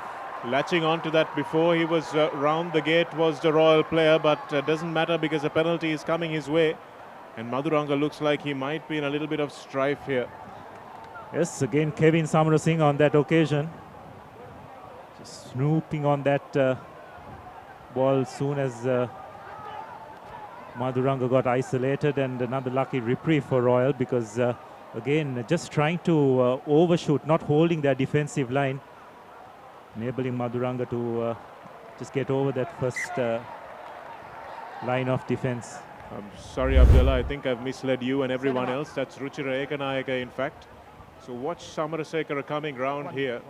Latching on to that before he was round the gate was the Royal player, but doesn't matter because a penalty is coming his way. And Maduranga looks like he might be in a little bit of strife here. Yes, again Kevin Samarasinghe on that occasion. Just snooping on that ball soon as Maduranga got isolated, and another lucky reprieve for Royal because again just trying to overshoot, not holding their defensive line, enabling Maduranga to just get over that first line of defense. I'm sorry, Abdullah, I think I've misled you and everyone else. That's Ruchira Ekanayaka, in fact. So watch Samarasekara coming round here.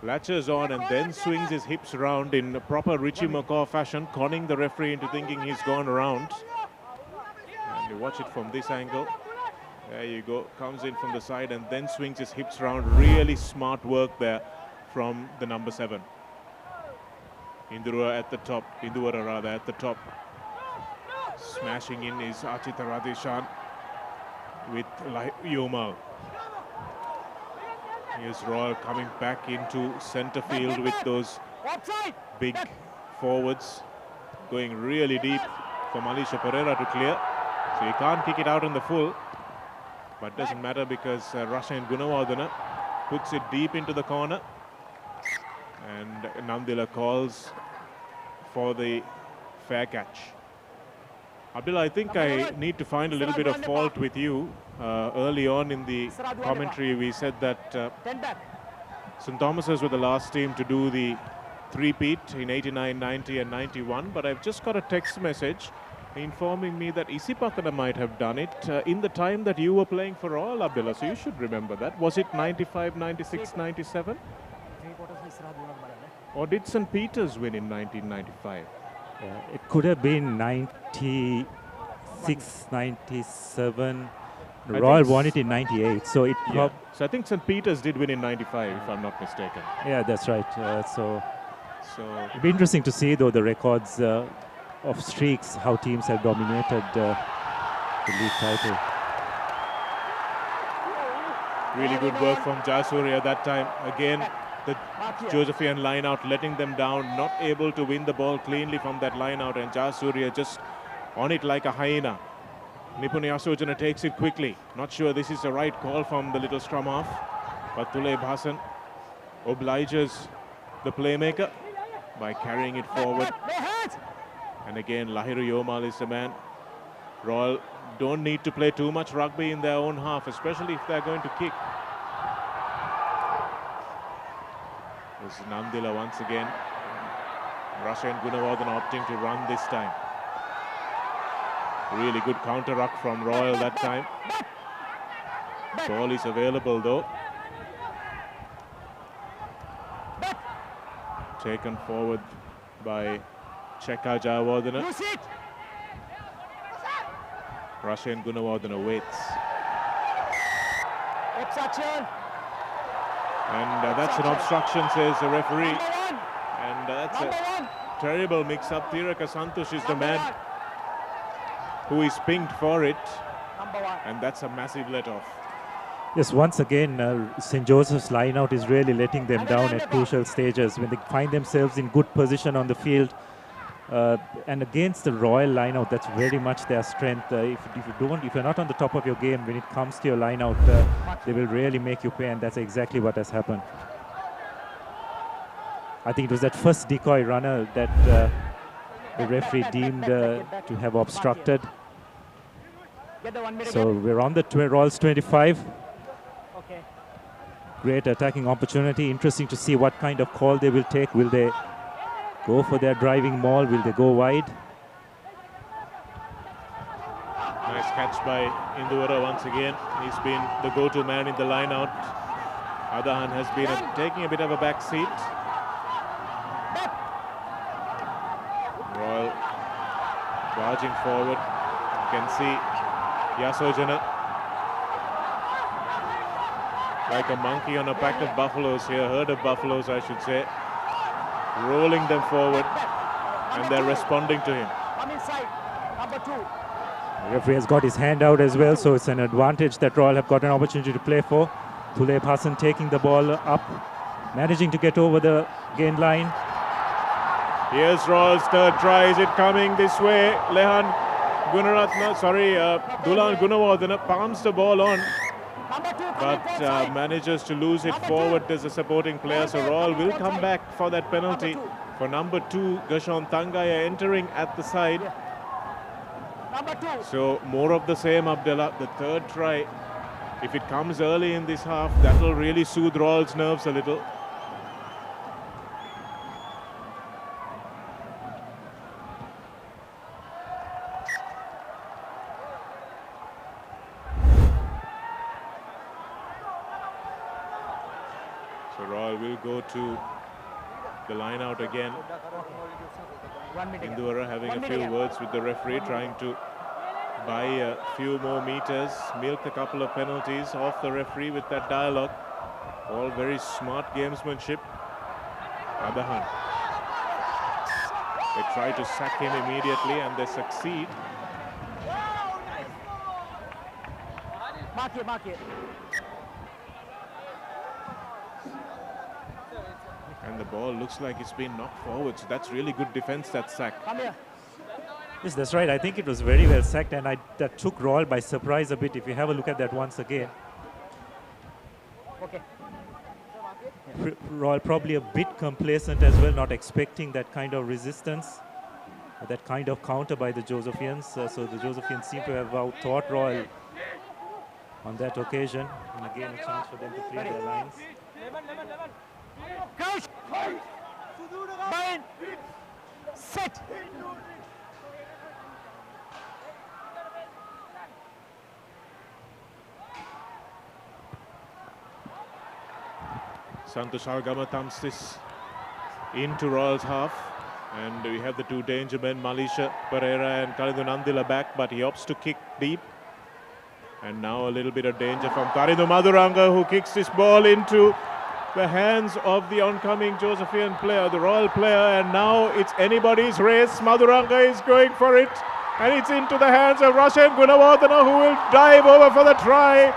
Latches on and then swings his hips round in proper Richie McCaw fashion, conning the referee into thinking he's gone around. And you watch it from this angle. There you go. Comes in from the side and then swings his hips round. Really smart work there from the number 7. Indura at the top. Indura rather at the top. Smashing in is Achita Radishan with Yomal. Here's Royal coming back into centre field with those big forwards, going really deep for Malisha Pereira to clear. So he can't kick it out in the full, but doesn't matter because Rashan Gunawardena puts it deep into the corner, and Nandila calls for the fair catch. Abdullah, I think I need to find a little bit of fault with you. Early on in the commentary, we said that St. Thomas's were the last team to do the three-peat in 89, 90 and 91, but I've just got a text message informing me that Isipatana might have done it in the time that you were playing for Royal, Abdullah, so you should remember that. Was it 95, 96, 97? Or did St. Peter's win in 1995? It could have been 96, 97. Royal won it in 98. So it. Yeah. So I think St. Peter's did win in 95, if I'm not mistaken. Yeah, that's right. So it'd be interesting to see, though, the records of streaks, how teams have dominated the league title. Really good work from Jayasuriya that time. Again, the Josephian line out, letting them down, not able to win the ball cleanly from that line out, and Jayasuriya just on it like a hyena. Nipuni Asojana takes it quickly. Not sure this is the right call from the little scrum half, but Tuleb Hassan obliges the playmaker by carrying it forward. And again, Lahiru Yomal is the man. Royal don't need to play too much rugby in their own half, especially if they're going to kick. This is Nandila once again. Rashan Gunawardena opting to run this time. Really good counter ruck from Royal that time. Ball is available though. Taken forward by Cheka Jayawardena. Rashan Gunawardena waits. And that's an obstruction, says the referee. And that's a terrible mix-up. Tiraka Santosh is the man who is pinged for it. And that's a massive let-off. Yes, once again, St. Joseph's line-out is really letting them down at crucial stages when they find themselves in good position on the field. And against the Royal line-out, that's very much their strength. If you're not on the top of your game when it comes to your line-out, they will really make you pay, and that's exactly what has happened. I think it was that first decoy runner that the referee deemed to have obstructed. So we're on the Royals 25. Great attacking opportunity. Interesting to see what kind of call they will take. Will they go for their driving maul? Will they go wide? Nice catch by Induvara once again. He's been the go-to man in the line-out. Adahan has been taking a bit of a back seat. Royal charging forward. You can see Yasojana like a monkey on a pack of buffaloes here, herd of buffaloes I should say, rolling them forward, and they're responding to him. Come inside, number 2. The referee has got his hand out as well, so it's an advantage that Royal have got an opportunity to play for. Tuleb Hassan taking the ball up, managing to get over the gain line. Here's Royal's third try. Is it coming this way? Lehan Gunaratna, Dulan Gunawardena palms the ball on, but manages to lose it forward. There's a supporting player, so Royal will come back for that penalty for number 2, Gashon Tangaya, entering at the side. So more of the same, Abdullah. The third try, if it comes early in this half, that will really soothe Royal's nerves a little. So Royal will go to the line out again. Induvara having a few words with the referee, trying to buy a few more meters, milk a couple of penalties off the referee with that dialogue. All very smart gamesmanship. Adahan. They try to sack him immediately and they succeed. Mark it. And the ball looks like it's been knocked forward, so that's really good defense, that sack. Come here. Yes, that's right. I think it was very well sacked, and that took Royal by surprise a bit. If you have a look at that once again. Okay. Royal probably a bit complacent as well, not expecting that kind of resistance, that kind of counter by the Josephians. So the Josephians seem to have out-thought Royal on that occasion. And again, a chance for them to clear their lines. Coach! Bind! Sit! Santosh Algama thumps this into Royal's half, and we have the 2 danger men, Malisha Pereira and Kalindu Nandila back, but he opts to kick deep. And now a little bit of danger from Tarindu Maduranga, who kicks this ball into the hands of the oncoming Josephian player, the Royal player, and now it's anybody's race. Maduranga is going for it, and it's into the hands of Rashan Gunawardena, who will dive over for the try.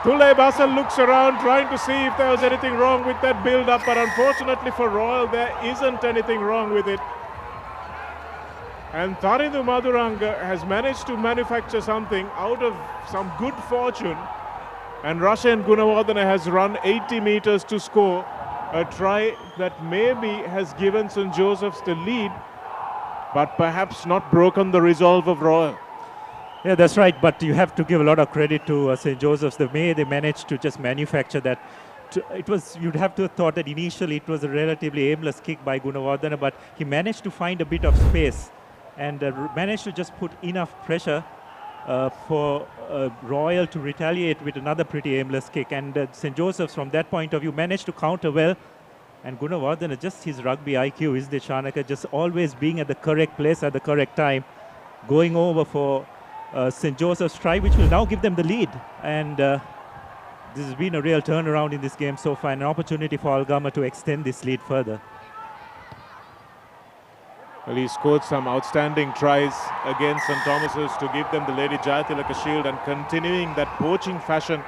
Tuleb Hassan looks around trying to see if there was anything wrong with that build-up, but unfortunately for Royal, there isn't anything wrong with it. And Tarindu Maduranga has managed to manufacture something out of some good fortune. And Rashan Gunawardena has run 80 meters to score a try that maybe has given St. Joseph's the lead, but perhaps not broken the resolve of Royal. Yeah, that's right, but you have to give a lot of credit to St. Joseph's. The way they managed to just manufacture that. You'd have to have thought that initially it was a relatively aimless kick by Gunawardena, but he managed to find a bit of space and managed to just put enough pressure for Royal to retaliate with another pretty aimless kick. And St. Joseph's, from that point of view, managed to counter well. And Gunawardena, just his rugby IQ, is the Shanaka, just always being at the correct place at the correct time, going over for St. Joseph's try, which will now give them the lead. And this has been a real turnaround in this game so far, an opportunity for Algama to extend this lead further. Well, he scored some outstanding tries against St. Thomas's to give them the Lady Jayatilaka Shield, and continuing that poaching fashion.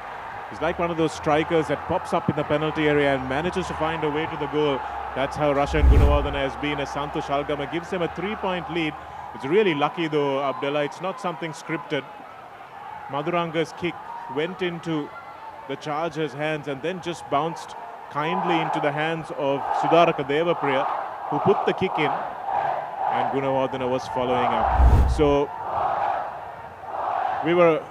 He's like one of those strikers that pops up in the penalty area and manages to find a way to the goal. That's how Rashan Gunawardena has been, as Santosh Algama gives him a 3-point lead. It's really lucky though, Abdullah, it's not something scripted. Maduranga's kick went into the Chargers' hands and then just bounced kindly into the hands of Sudaraka Devapriya, who put the kick in, and Gunawardena was following up. So we were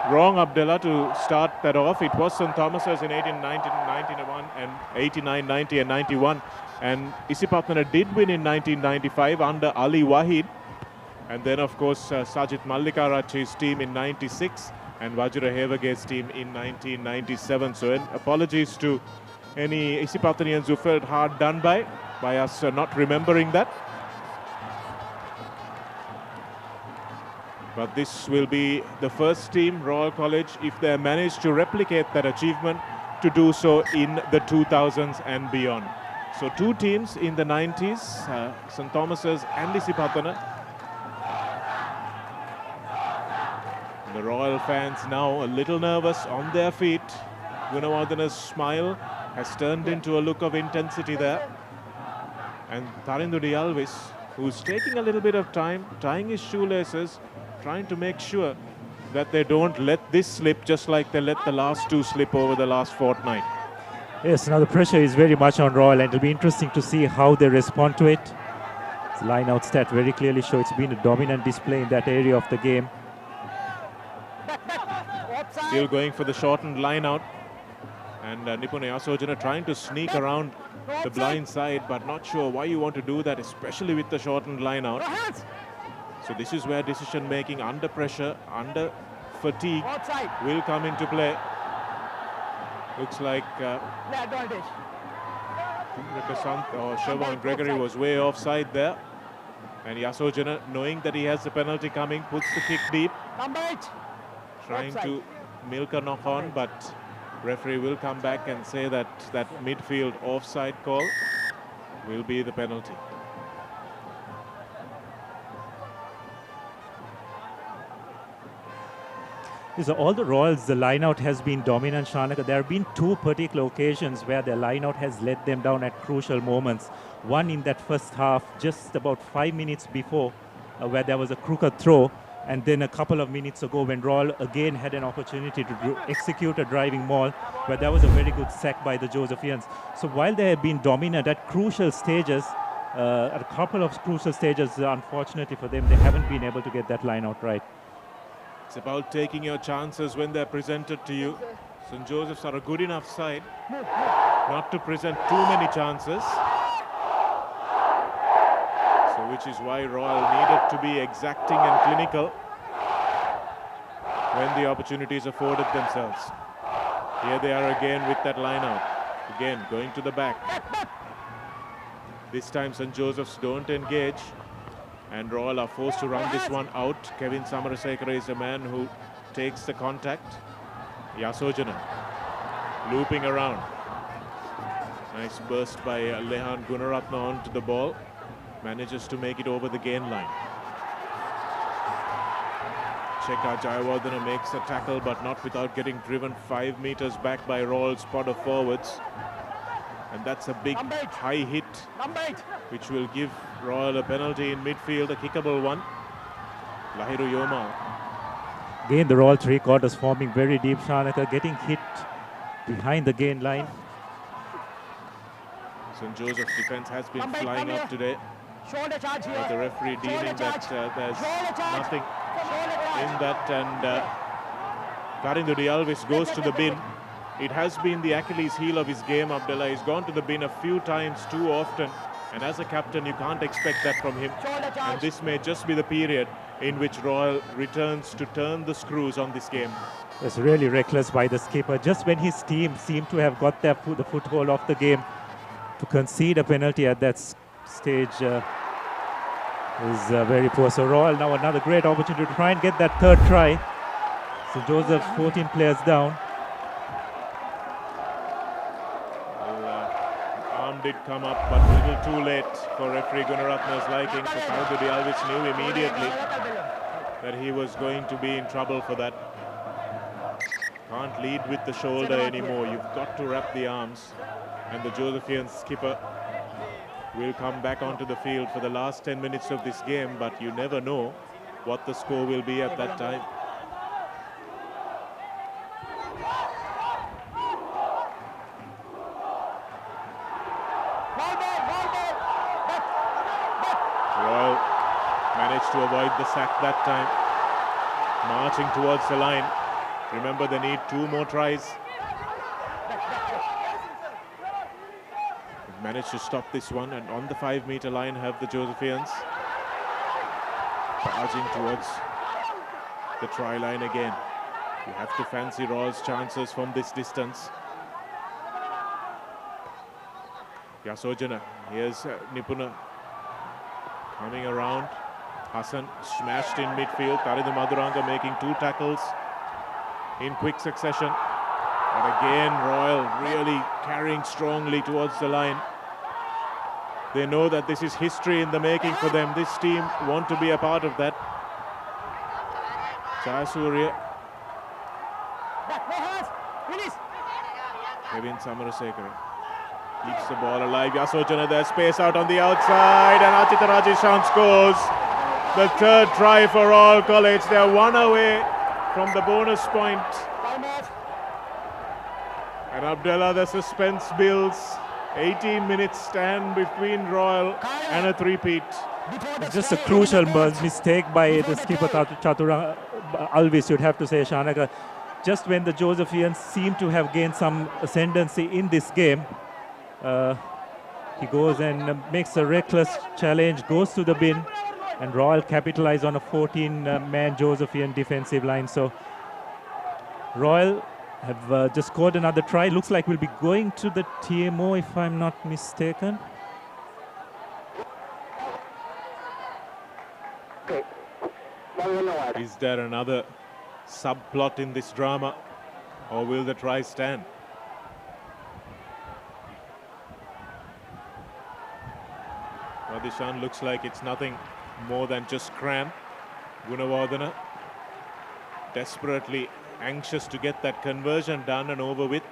wrong, Abdullah, to start that off. It was St. Thomas's in 1991 and 89, 90 and 91. And Isipatana did win in 1995 under Ali Wahid. And then, of course, Sajid Mallikarachi's team in 96 and Vajra Hevage's team in 1997. So apologies to any Isipatanians who felt hard done by us not remembering that. But this will be the first team, Royal College, if they manage to replicate that achievement, to do so in the 2000s and beyond. So two teams in the 90s, St. Thomas's and Isipatana. The Royal fans now a little nervous on their feet. Gunawardana's smile has turned into a look of intensity there. And Tarindu Alvis, who's taking a little bit of time, tying his shoelaces, trying to make sure that they don't let this slip just like they let the last two slip over the last fortnight. Yes, now the pressure is very much on Royal, and it'll be interesting to see how they respond to it. The line-out stat very clearly shows it's been a dominant display in that area of the game. Still going for the shortened line-out. And Nipune Yasojana trying to sneak around the blind side, but not sure why you want to do that, especially with the shortened line-out. So this is where decision-making under pressure, under fatigue, will come into play. Looks like Siobhan Gregory was way offside there. And Yasojana, knowing that he has the penalty coming, puts the kick deep. Trying to milk a knock-on, but referee will come back and say that that midfield offside call will be the penalty. So all the Royals, the line-out has been dominant, Shanaka. There have been two particular occasions where the line-out has let them down at crucial moments. One in that first half, just about 5 minutes before, where there was a crooked throw. And then a couple of minutes ago when Royal again had an opportunity to execute a driving maul, where there was a very good sack by the Josephians. So while they have been dominant at crucial stages, at a couple of crucial stages, unfortunately for them, they haven't been able to get that line out right. It's about taking your chances when they're presented to you. St. Joseph's are a good enough side not to present too many chances. So which is why Royal needed to be exacting and clinical when the opportunities afforded themselves. Here they are again with that line out. Again, going to the back. This time St. Joseph's don't engage. And Royal are forced to run this one out. Kevin Samarasekara is a man who takes the contact. Yasojana looping around. Nice burst by Lehan Gunaratna onto the ball. Manages to make it over the gain line. Cheka Jayawardena makes a tackle, but not without getting driven 5 meters back by Royal's pod of forwards. And that's a big high hit, which will give Royal a penalty in midfield, a kickable one. Lahiru Yoma. Again, the Royal three-quarters forming very deep, Shanaka, getting hit behind the gain line. St. Joseph's defense has been flying up today. The referee deeming that there's nothing in that, and Karindu Alvis goes to the bin. It has been the Achilles heel of his game, Abdullah. He's gone to the bin a few times too often, and as a captain you can't expect that from him. And this may just be the period in which Royal returns to turn the screws on this game. It's really reckless by the skipper. Just when his team seemed to have got the foothold of the game, to concede a penalty at that stage is very poor. So Royal now another great opportunity to try and get that third try. So Joseph 14 players down. Arm did come up, but a little too late for referee Gunaratna's liking. So Karindu Alvis knew immediately that he was going to be in trouble for that. Can't lead with the shoulder anymore. You've got to wrap the arms. And the Josephian skipper will come back onto the field for the last 10 minutes of this game, but you never know what the score will be at that time. Royal managed to avoid the sack that time, marching towards the line. Remember, they need 2 more tries. They've managed to stop this one, and on the 5-meter line have the Josephians. Charging towards the try line again. You have to fancy Royal's chances from this distance. Yasojana, here's Nipuna coming around. Hassan smashed in midfield. Tarindu Maduranga making 2 tackles in quick succession. But again, Royal really carrying strongly towards the line. They know that this is history in the making for them. This team want to be a part of that. Jayasuriya. Kevin Samarasekara keeps the ball alive. Yasojana there, space out on the outside, and Achita Rajishan scores the 3rd try for Royal College. They are 1 away from the bonus point. And Abdullah, the suspense builds. 18 minutes stand between Royal and a three-peat. It's just a crucial mistake by the skipper Chaturanga Alvis, you'd have to say, Shanaka. Just when the Josephians seem to have gained some ascendancy in this game, he goes and makes a reckless challenge, goes to the bin, and Royal capitalize on a 14-man Josephian defensive line. So Royal have just scored another try. Looks like we'll be going to the TMO if I'm not mistaken. Is there another subplot in this drama, or will the try stand? Radishan looks like it's nothing more than just cramp. Gunawardena desperately anxious to get that conversion done and over with.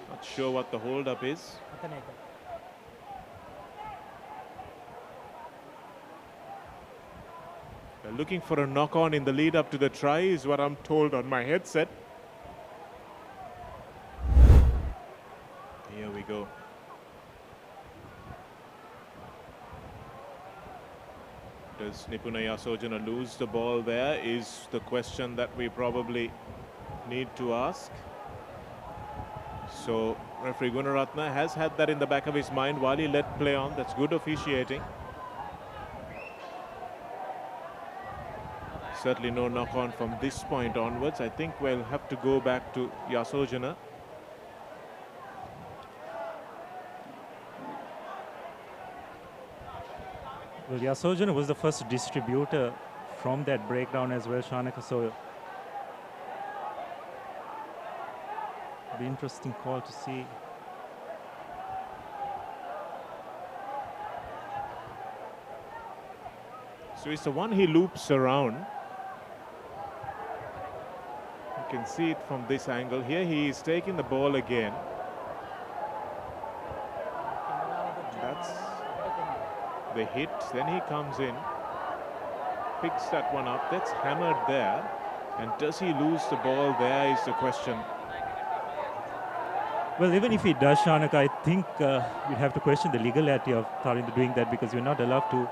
Not sure what the hold-up is. They're looking for a knock-on in the lead-up to the try, is what I'm told on my headset. Here we go. Does Nipuna Yasojana lose the ball there, is the question that we probably need to ask. So referee Gunaratna has had that in the back of his mind while he let play on. That's good officiating. Certainly no knock-on from this point onwards. I think we'll have to go back to Yasojana. Well, Yasojana was the first distributor from that breakdown as well, Shanaka. So it'll be interesting call to see. So it's the one he loops around. You can see it from this angle. Here he is taking the ball again. That's the hit. Then he comes in, picks that one up. That's hammered there. And does he lose the ball there is the question. Well, even if he does, Shanaka, I think we have to question the legality of Tarindu doing that, because you're not allowed to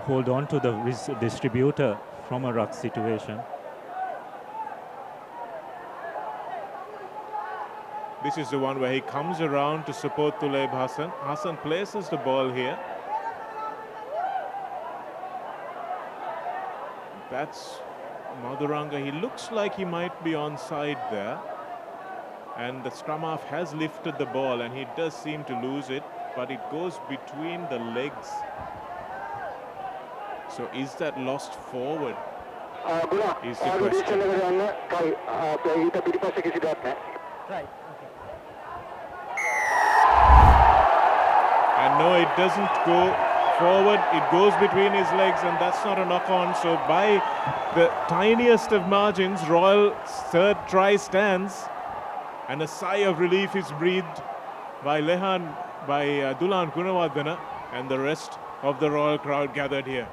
hold on to the distributor from a ruck situation. This is the one where he comes around to support Tuleb Hassan. Hassan places the ball here. That's Maduranga. He looks like he might be onside there. And the scrum half has lifted the ball, and he does seem to lose it, but it goes between the legs. So is that lost forward? Is the question. And no, it doesn't go forward. It goes between his legs, and that's not a knock-on. So by the tiniest of margins, Royal's third try stands, and a sigh of relief is breathed by Lehan, by Dulan Gunawardena, and the rest of the Royal crowd gathered here.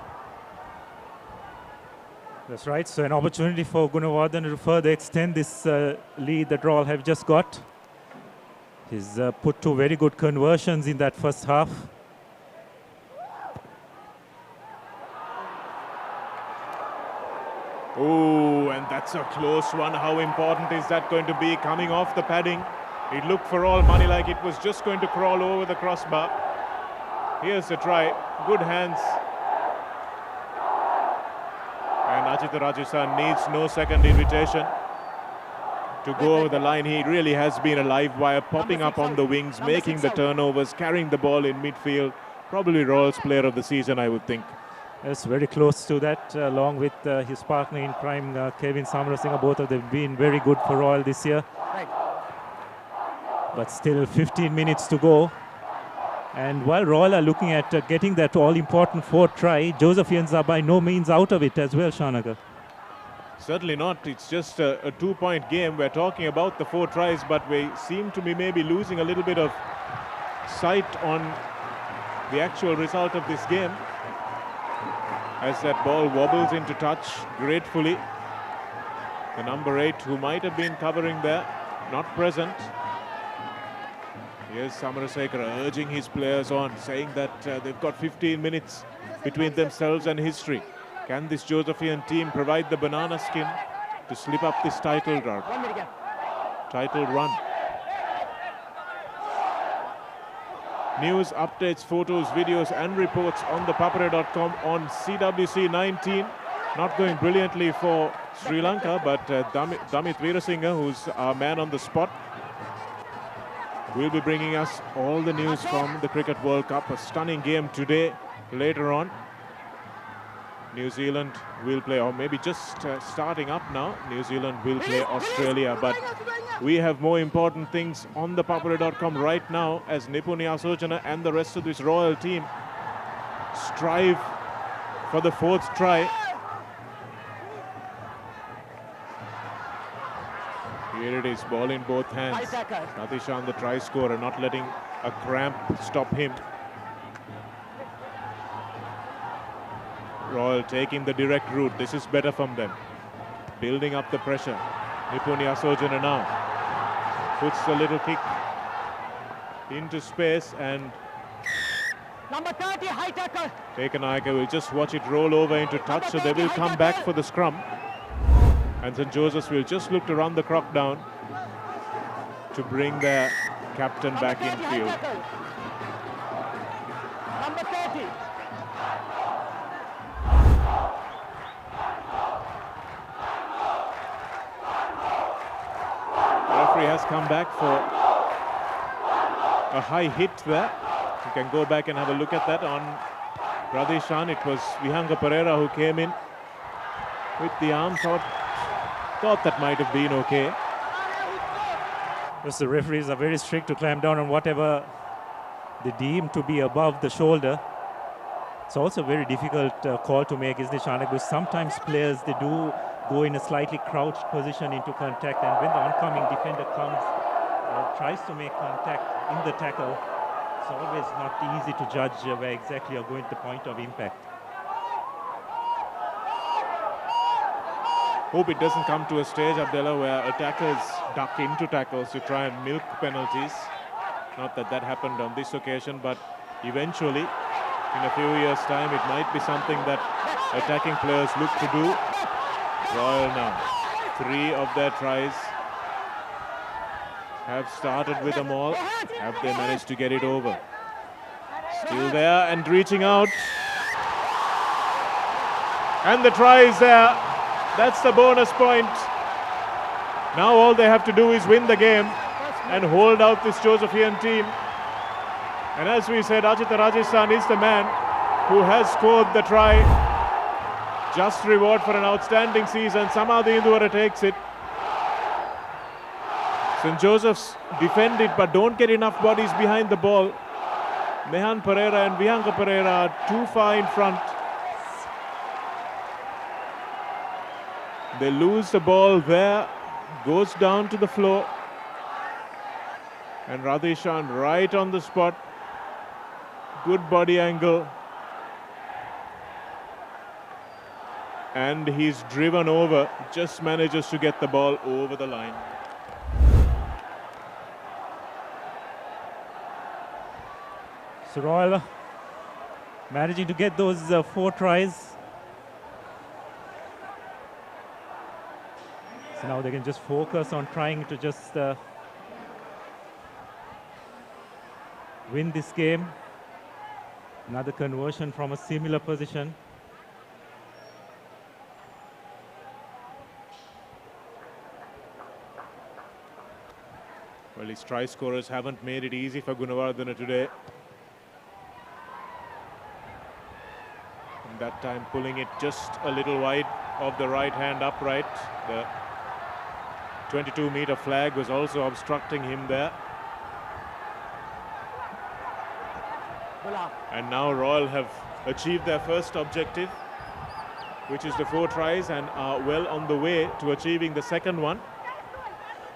That's right. So an opportunity for Gunawardena to further extend this lead that Royal have just got. He's put two very good conversions in that first half. Oh, and that's a close one. How important is that going to be coming off the padding? It looked for all money like it was just going to crawl over the crossbar. Here's the try. Good hands. And Ajitha Rajasan needs no second invitation to go over the line. He really has been a live wire, popping up on the wings, making the turnovers, carrying the ball in midfield. Probably Royals player of the season, I would think. Yes, very close to that, along with his partner in crime, Kevin Samarasinghe. Both of them been very good for Royal this year. But still 15 minutes to go. And while Royal are looking at getting that all-important fourth try, Josephians are by no means out of it as well, Shanagar. Certainly not. It's just a two-point game. We're talking about the 4 tries, but we seem to be maybe losing a little bit of sight on the actual result of this game. As that ball wobbles into touch gratefully. The number 8, who might have been covering there, not present. Here's Samarasekara urging his players on, saying that they've got 15 minutes between themselves and history. Can this Josephian team provide the banana skin to slip up this title run? News, updates, photos, videos and reports on ThePapare.com on CWC 19. Not going brilliantly for Sri Lanka, but Damit Veerasinghe, who's our man on the spot, will be bringing us all the news from the Cricket World Cup. A stunning game today. Later on, New Zealand will play, or maybe just starting up now, New Zealand will play Australia. But we have more important things on ThePapare.com right now as Nipuni Asojana and the rest of this Royal team strive for the 4th try. Here it is, ball in both hands. Natishan, the try scorer, not letting a cramp stop him. Royal taking the direct route. This is better from them. Building up the pressure. Nipuni Asojana now puts the little kick into space, and number 30, high tackle. Tekanayake will just watch it roll over into touch, so they will come back for the scrum. And St. Joseph's will just look to run the clock down to bring their captain back in field. Number 30. The referee has come back for a high hit there. You can go back and have a look at that on Radhishan. It was Vihanga Pereira who came in with the arm. Thought that might have been okay. Yes, the referees are very strict to clamp down on whatever they deem to be above the shoulder. It's also a very difficult call to make, isn't it, Shanak? Because sometimes players, they do go in a slightly crouched position into contact, and when the oncoming defender comes, tries to make contact in the tackle, it's always not easy to judge where exactly you're going to the point of impact. Hope it doesn't come to a stage, Abdullah, where attackers duck into tackles to try and milk penalties. Not that that happened on this occasion, but eventually, in a few years' time, it might be something that attacking players look to do. Royal now, 3 of their tries have started with them all. Have they managed to get it over? Still there and reaching out. And the try is there. That's the bonus point. Now all they have to do is win the game and hold out this Josephian team. And as we said, Ajitha Rajasan is the man who has scored the try. Just reward for an outstanding season. Somehow the Induvara takes it. St. Joseph's defend it, but don't get enough bodies behind the ball. Mehan Pereira and Vihanga Pereira are too far in front. They lose the ball there, goes down to the floor. And Radhishan right on the spot. Good body angle. And he's driven over, just manages to get the ball over the line. So Royal managing to get those 4 tries. So now they can just focus on trying to just win this game. Another conversion from a similar position. Well, his try scorers haven't made it easy for Gunawardena today. And that time pulling it just a little wide of the right hand upright. The 22-meter flag was also obstructing him there. And now Royal have achieved their first objective, which is the 4 tries, and are well on the way to achieving the second one,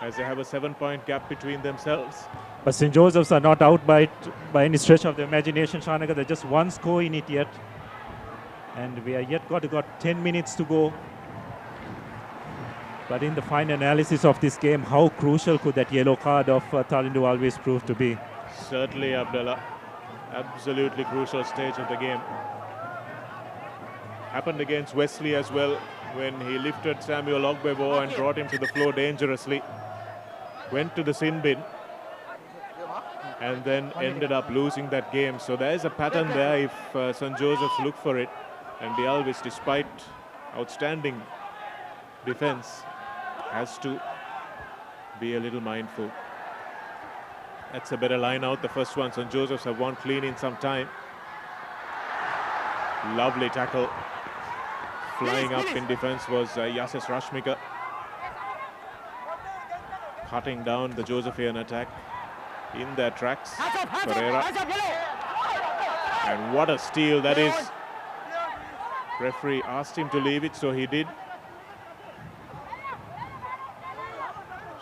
as they have a 7-point gap between themselves. But St. Joseph's are not out by any stretch of the imagination, Shanaka. There's just one score in it yet. And we are yet got 10 minutes to go. But in the final analysis of this game, how crucial could that yellow card of Tarindu always prove to be? Certainly, Abdullah. Absolutely crucial stage of the game. Happened against Wesley as well, when he lifted Samuel Ogbebo and brought him to the floor dangerously. Went to the sin bin and then ended up losing that game. So there is a pattern there if St. Joseph's look for it. And the Alvis, despite outstanding defense, has to be a little mindful. That's a better line out. The first one, St. Joseph's have won clean in some time. Lovely tackle. Flying up in defense was Yasis Rashmika. Cutting down the Josephian attack in their tracks. Pereira. And what a steal that is. Referee asked him to leave it, so he did.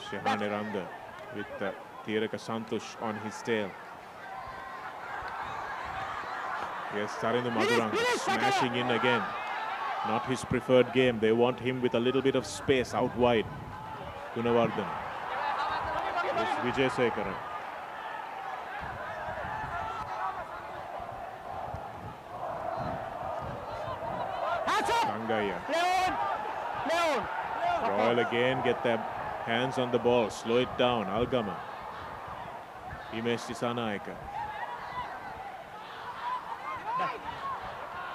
Shehan Eranga with Tiraka Santosh on his tail. Yes, Tarindu Maduranga smashing in again. Not his preferred game. They want him with a little bit of space out wide. Gunawardena. Yes, Vijay Sekaran. Sangaya. Royal again get their hands on the ball. Slow it down. Algama. Imesh Disanaika.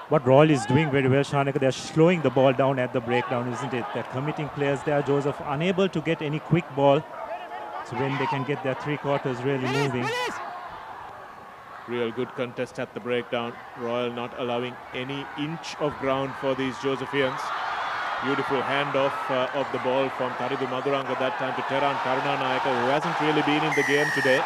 What Royal is doing very well, Shanaka, they're slowing the ball down at the breakdown, isn't it? They're committing players there. Joseph unable to get any quick ball. So when they can get their 3 quarters really moving. Real good contest at the breakdown. Royal not allowing any inch of ground for these Josephians. Beautiful handoff of the ball from Tarindu Maduranga that time to Teran Karunanayaka, who hasn't really been in the game today.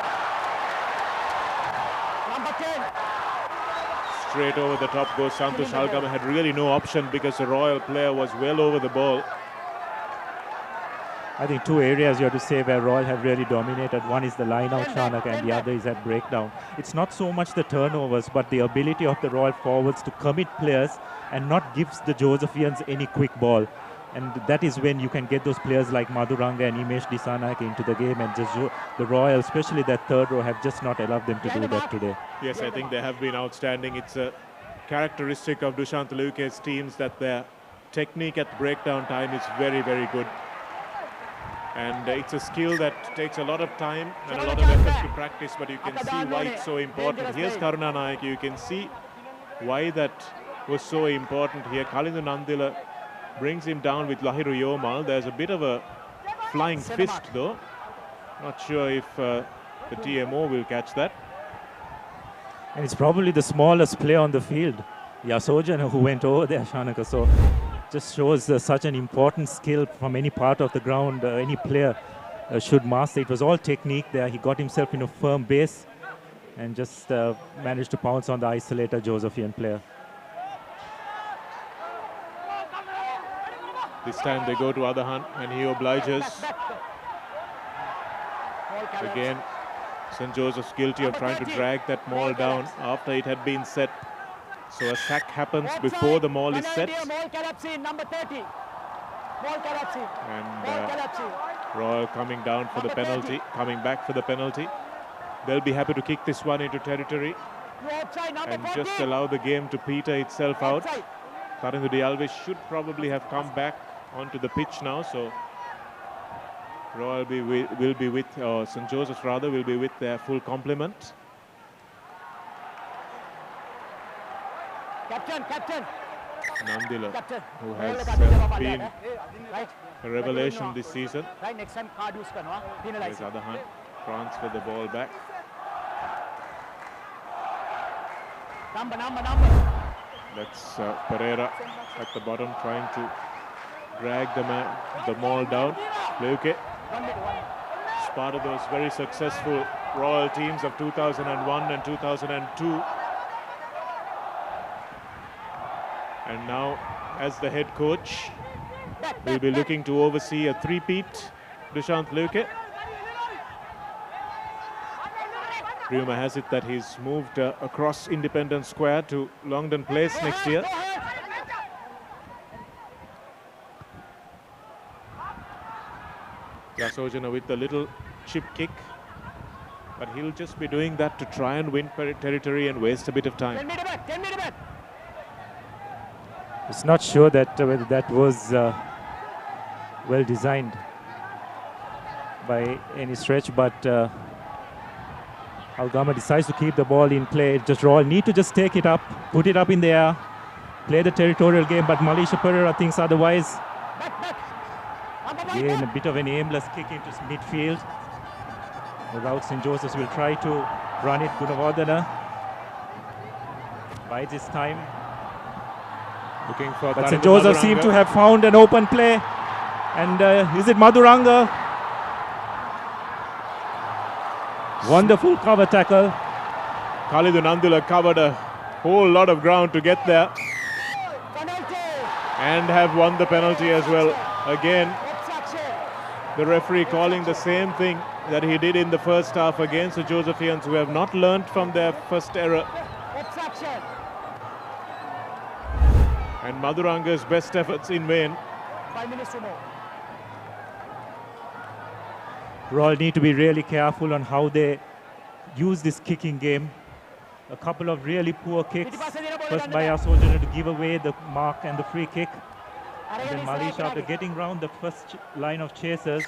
Straight over the top goes Santosh Algama. Had really no option because the Royal player was well over the ball. I think 2 areas you have to say where Royal have really dominated. One is the line out, Shanaka, and the other is at breakdown. It's not so much the turnovers, but the ability of the Royal forwards to commit players and not gives the Josephians any quick ball. And that is when you can get those players like Maduranga and Imesh Disanaika into the game. And just the Royal, especially that third row, have just not allowed them to do that today. Yes, I think they have been outstanding. It's a characteristic of Dushant Luke's teams that their technique at breakdown time is very, very good. And it's a skill that takes a lot of time and a lot of effort to practice, but you can see why it's so important. Here's Karunanayake. You can see why that was so important here. Kalindu Nandila brings him down with Lahiru Yomal. There's a bit of a flying fist though. Not sure if the TMO will catch that. And it's probably the smallest player on the field, Yasojan, who went over there, Shanaka. So just shows such an important skill from any part of the ground. Any player should master. It was all technique there. He got himself in a firm base and just managed to pounce on the isolator Josephian player. This time they go to Adahan and he obliges. Again, St. Joseph's guilty of trying to drag that maul down after it had been set. So a sack happens before the maul is set. And Royal coming down for the penalty, coming back for the penalty. They'll be happy to kick this one into territory and just allow the game to peter itself out. Tarindu Alves should probably have come back onto the pitch now, so Royal will be with, St. Joseph's rather, will be with their full complement. Captain. Nandila, Captain. who has been a revelation this season. Right, next time card use karna, penalize. There's Adhan, transfer the ball back. Number. That's Pereira at the bottom trying to drag the maul down. Luke, it's part of those very successful Royal teams of 2001 and 2002. And now, as the head coach, will be looking to oversee a three-peat, Dushant Luke. Rumour has it that he's moved across Independence Square to Longdon Place next year. Yasojana with a little chip kick, but he'll just be doing that to try and win territory and waste a bit of time. 10 meter back. It's not sure that whether that was well designed by any stretch, but Algama decides to keep the ball in play. Just Royal need to just take it up, put it up in the air, play the territorial game, but Malaysia Pereira thinks otherwise. Again, a bit of an aimless kick into midfield. Without St. Joseph's will try to run it. Gunawardena bides his time. Looking for but St. Joseph seem to have found an open play. And is it Madhuranga? Wonderful cover tackle. Khalidun Nandula covered a whole lot of ground to get there. And have won the penalty as well. Again, the referee calling the same thing that he did in the first half against the Josephians, who have not learnt from their first error. And Madhuranga's best efforts in vain. 5 minutes to more. Royal need to be really careful on how they use this kicking game. A couple of really poor kicks. First by Asojana to give away the mark and the free kick. And then Malaysia, after getting round the first line of chasers,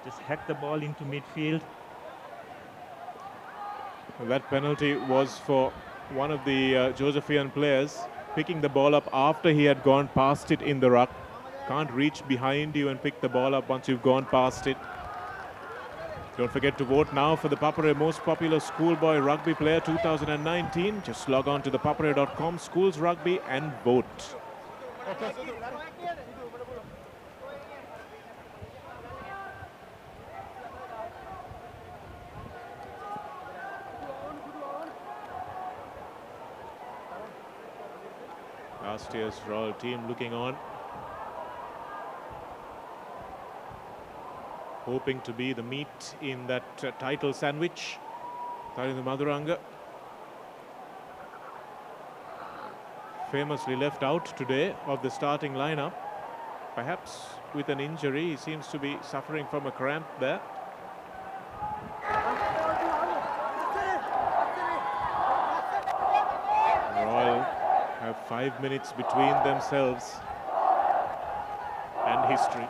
just hacked the ball into midfield. That penalty was for one of the Josephian players, picking the ball up after he had gone past it in the ruck. Can't reach behind you and pick the ball up once you've gone past it. Don't forget to vote now for the Papare Most Popular Schoolboy Rugby Player 2019. Just log on to ThePapare.com, Schools Rugby, and vote. Okay. Last year's Royal team looking on, hoping to be the meat in that title sandwich. Tharindu Madhuranga famously left out today of the starting lineup, perhaps with an injury. He seems to be suffering from a cramp there. Royal have 5 minutes between themselves and history.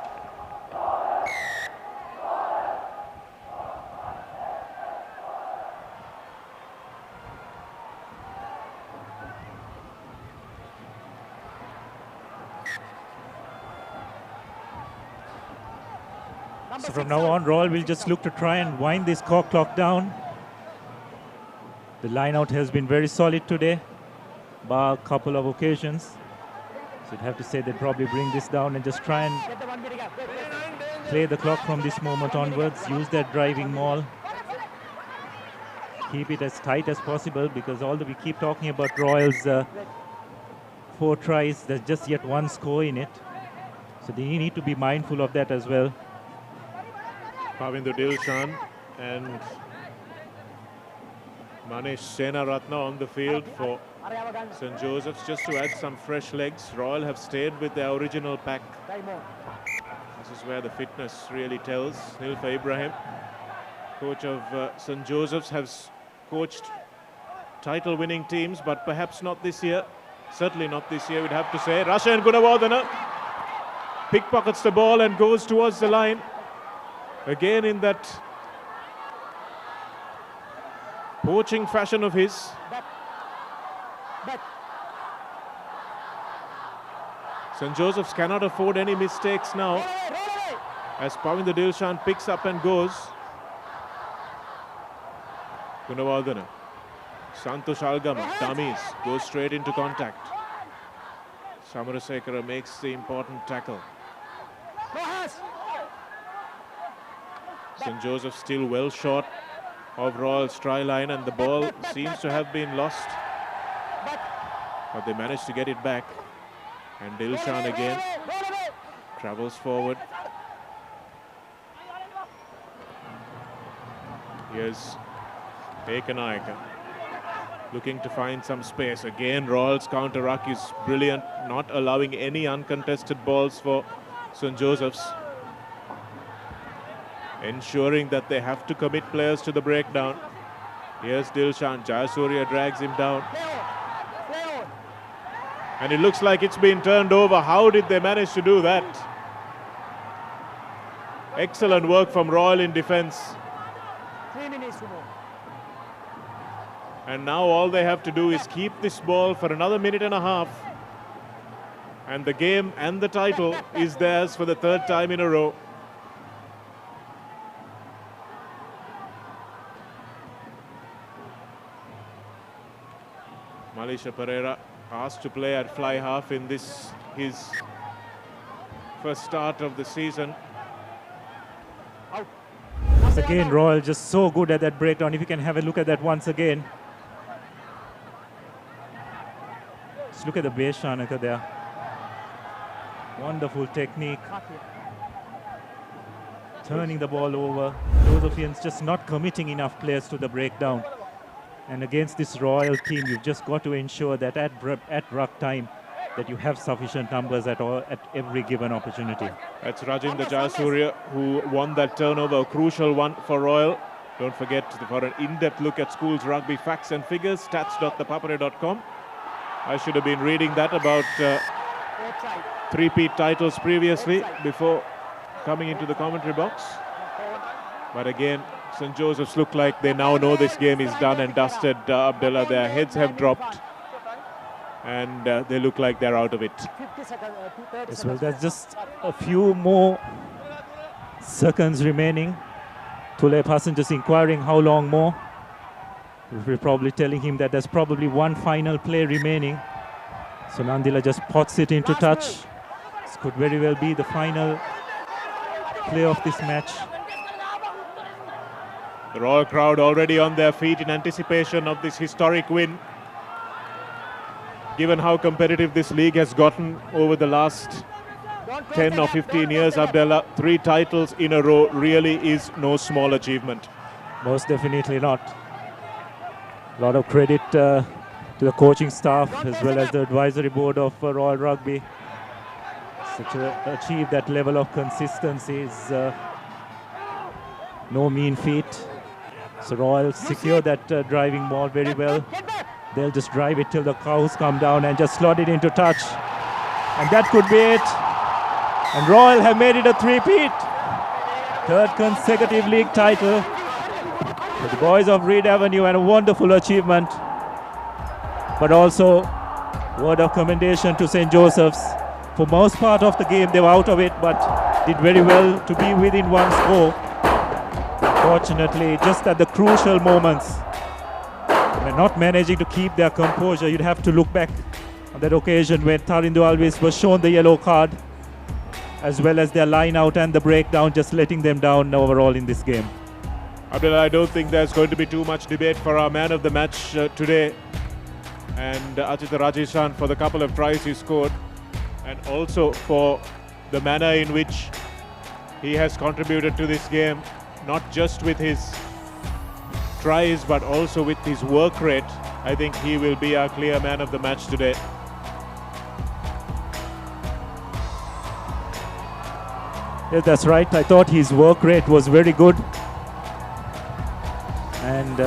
So from now on, Royal will just look to try and wind this clock down. The line out has been very solid today, bar a couple of occasions. So you'd have to say they'd probably bring this down and just try and play the clock from this moment onwards, use that driving maul, keep it as tight as possible, because although we keep talking about Royals' 4 tries, there's just yet 1 score in it. So they need to be mindful of that as well. Pavindu Dilshan and Manish Senaratna on the field for St. Joseph's, just to add some fresh legs. Royal have stayed with their original pack. This is where the fitness really tells. Nilfa Ibrahim, coach of St. Joseph's, has coached title-winning teams, but perhaps not this year. Certainly not this year, we'd have to say. Rasha and Gunawardena pickpockets the ball and goes towards the line. Again in that poaching fashion of his. St. Joseph's cannot afford any mistakes now as Pavinder Dilshan picks up and goes. Gunawardena, Santosh Algama, dummies, goes straight into contact. Samarasekara makes the important tackle. St. Joseph still well short of Royal's try line, and the ball seems to have been lost. But they managed to get it back. And Dilshan again travels forward. Here's Ekanayaka looking to find some space. Again, Royal's counter-ruck is brilliant, not allowing any uncontested balls for St. Joseph's, ensuring that they have to commit players to the breakdown. Here's Dilshan, Jayasuriya drags him down. And it looks like it's been turned over. How did they manage to do that? Excellent work from Royal in defence. 3 minutes to go. And now all they have to do is keep this ball for another minute and a half. And the game and the title is theirs for the third time in a row. Malisha Pereira asked to play at fly half in this, his first start of the season. Again, Royal just so good at that breakdown. If you can have a look at that once again. Just look at the base Shanaka there. Wonderful technique. Turning the ball over. Josephians just not committing enough players to the breakdown. And against this Royal team, you've just got to ensure that at ruck time, that you have sufficient numbers at every given opportunity. That's Rajinder Jayasuriya who won that turnover, a crucial one for Royal. Don't forget for an in-depth look at schools rugby facts and figures, stats.thepapare.com. I should have been reading that about three-peat titles previously before coming into the commentary box. But again, St. Joseph's look like they now know this game is done and dusted. Abdullah, their heads have dropped. And they look like they're out of it. Yes, well, there's just a few more seconds remaining. Tulep Hassan just inquiring how long more. We're probably telling him that there's probably one final play remaining. So Nandila just pots it into touch. This could very well be the final play of this match. The Royal crowd already on their feet in anticipation of this historic win. Given how competitive this league has gotten over the last 10 or 15 years, Abdullah, 3 titles in a row really is no small achievement. Most definitely not. A lot of credit to the coaching staff as well as the advisory board of Royal Rugby. To achieve that level of consistency is no mean feat. So Royal secure that driving ball very well. They'll just drive it till the cows come down and just slot it into touch. And that could be it. And Royal have made it a three-peat. Third consecutive league title for the boys of Reed Avenue, and a wonderful achievement. But also, word of commendation to St. Joseph's. For most part of the game, they were out of it, but did very well to be within one score. Fortunately, just at the crucial moments, and not managing to keep their composure. You'd have to look back on that occasion when Tarindu Alves was shown the yellow card, as well as their line out and the breakdown, just letting them down overall in this game. Abdullah, I don't think there's going to be too much debate for our man of the match today. And Ajita Rajeshan for the couple of tries he scored, and also for the manner in which he has contributed to this game, not just with his tries but also with his work rate. I think he will be our clear man of the match today. Yes, that's right. I thought his work rate was very good. And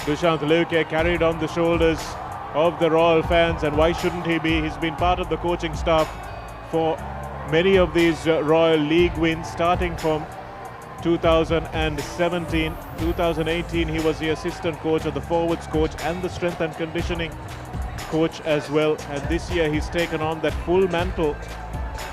Dushant Leuke carried on the shoulders of the Royal fans, and why shouldn't he be? He's been part of the coaching staff for many of these Royal League wins starting from 2017. 2018 he was the assistant coach or the forwards coach and the strength and conditioning coach as well, and this year he's taken on that full mantle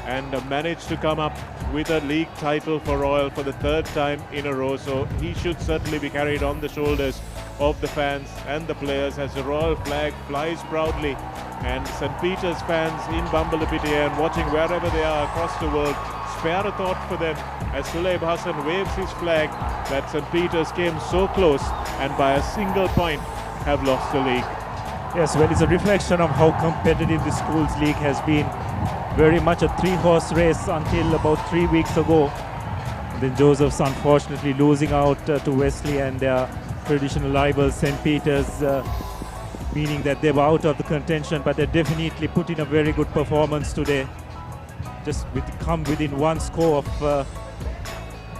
and managed to come up with a league title for Royal for the third time in a row. So he should certainly be carried on the shoulders of the fans and the players as the Royal flag flies proudly, and St. Peter's fans in Bambalapitiya and watching wherever they are across the world spare a thought for them as Sulaib Hassan waves his flag that St. Peter's came so close and by a single point have lost the league. Yes, well, it's a reflection of how competitive the schools league has been. Very much a three-horse race until about 3 weeks ago. And then Joseph's unfortunately losing out to Wesley and their traditional rivals St. Peter's, meaning that they were out of the contention, but they definitely put in a very good performance today. Just come within one score of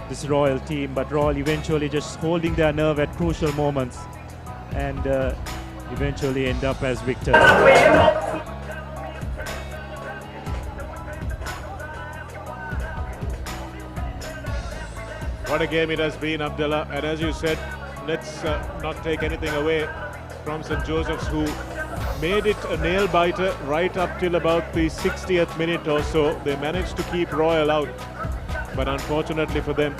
this Royal team, but Royal eventually just holding their nerve at crucial moments and eventually end up as victors. What a game it has been, Abdullah, and as you said, let's not take anything away from St. Joseph's, who made it a nail-biter right up till about the 60th minute or so. They managed to keep Royal out, but unfortunately for them,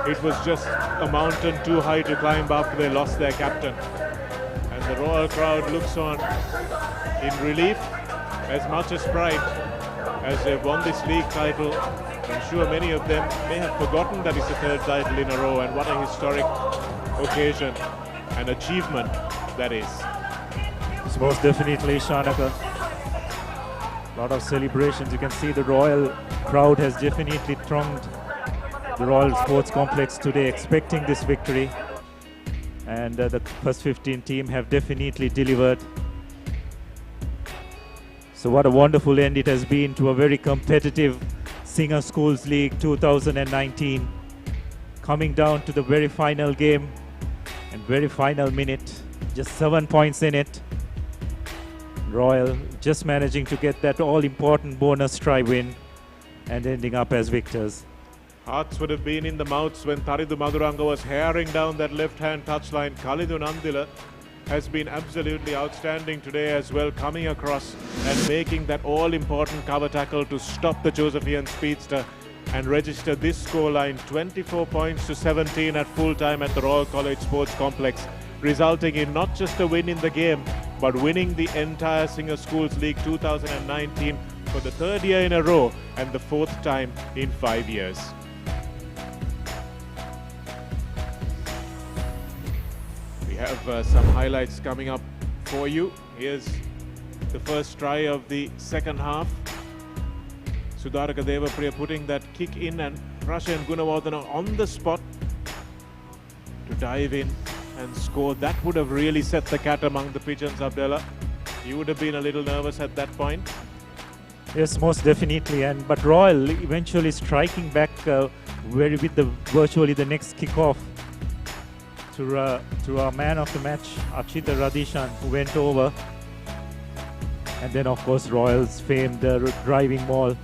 it was just a mountain too high to climb after they lost their captain. And the Royal crowd looks on in relief as much as pride as they've won this league title. I'm sure many of them may have forgotten that it's the third title in a row, and what a historic occasion and achievement that is. It's most definitely, Shanaka. A lot of celebrations. You can see the Royal crowd has definitely thronged the Royal Sports Complex today, expecting this victory. And the first 15 team have definitely delivered. So what a wonderful end it has been to a very competitive Singer Schools League 2019. Coming down to the very final game and very final minute. Just 7 points in it. Royal just managing to get that all-important bonus try win and ending up as victors. Hearts would have been in the mouths when Tharidu Maduranga was herring down that left-hand touchline. Khalidun Andila has been absolutely outstanding today as well, coming across and making that all-important cover tackle to stop the Josephian speedster and register this scoreline, 24 points to 17 at full time at the Royal College Sports Complex, resulting in not just a win in the game, but winning the entire Singer Schools League 2019 for the third year in a row and the fourth time in 5 years. We have some highlights coming up for you. Here's the first try of the second half. Sudaraka Devapriya putting that kick in, and Rasha and Gunawardana on the spot to dive in and score. That would have really set the cat among the pigeons, Abdullah. You would have been a little nervous at that point. Yes, most definitely. But Royal eventually striking back with virtually the next kickoff to our man of the match, Achita Radishan, who went over. And then, of course, Royals famed driving maul.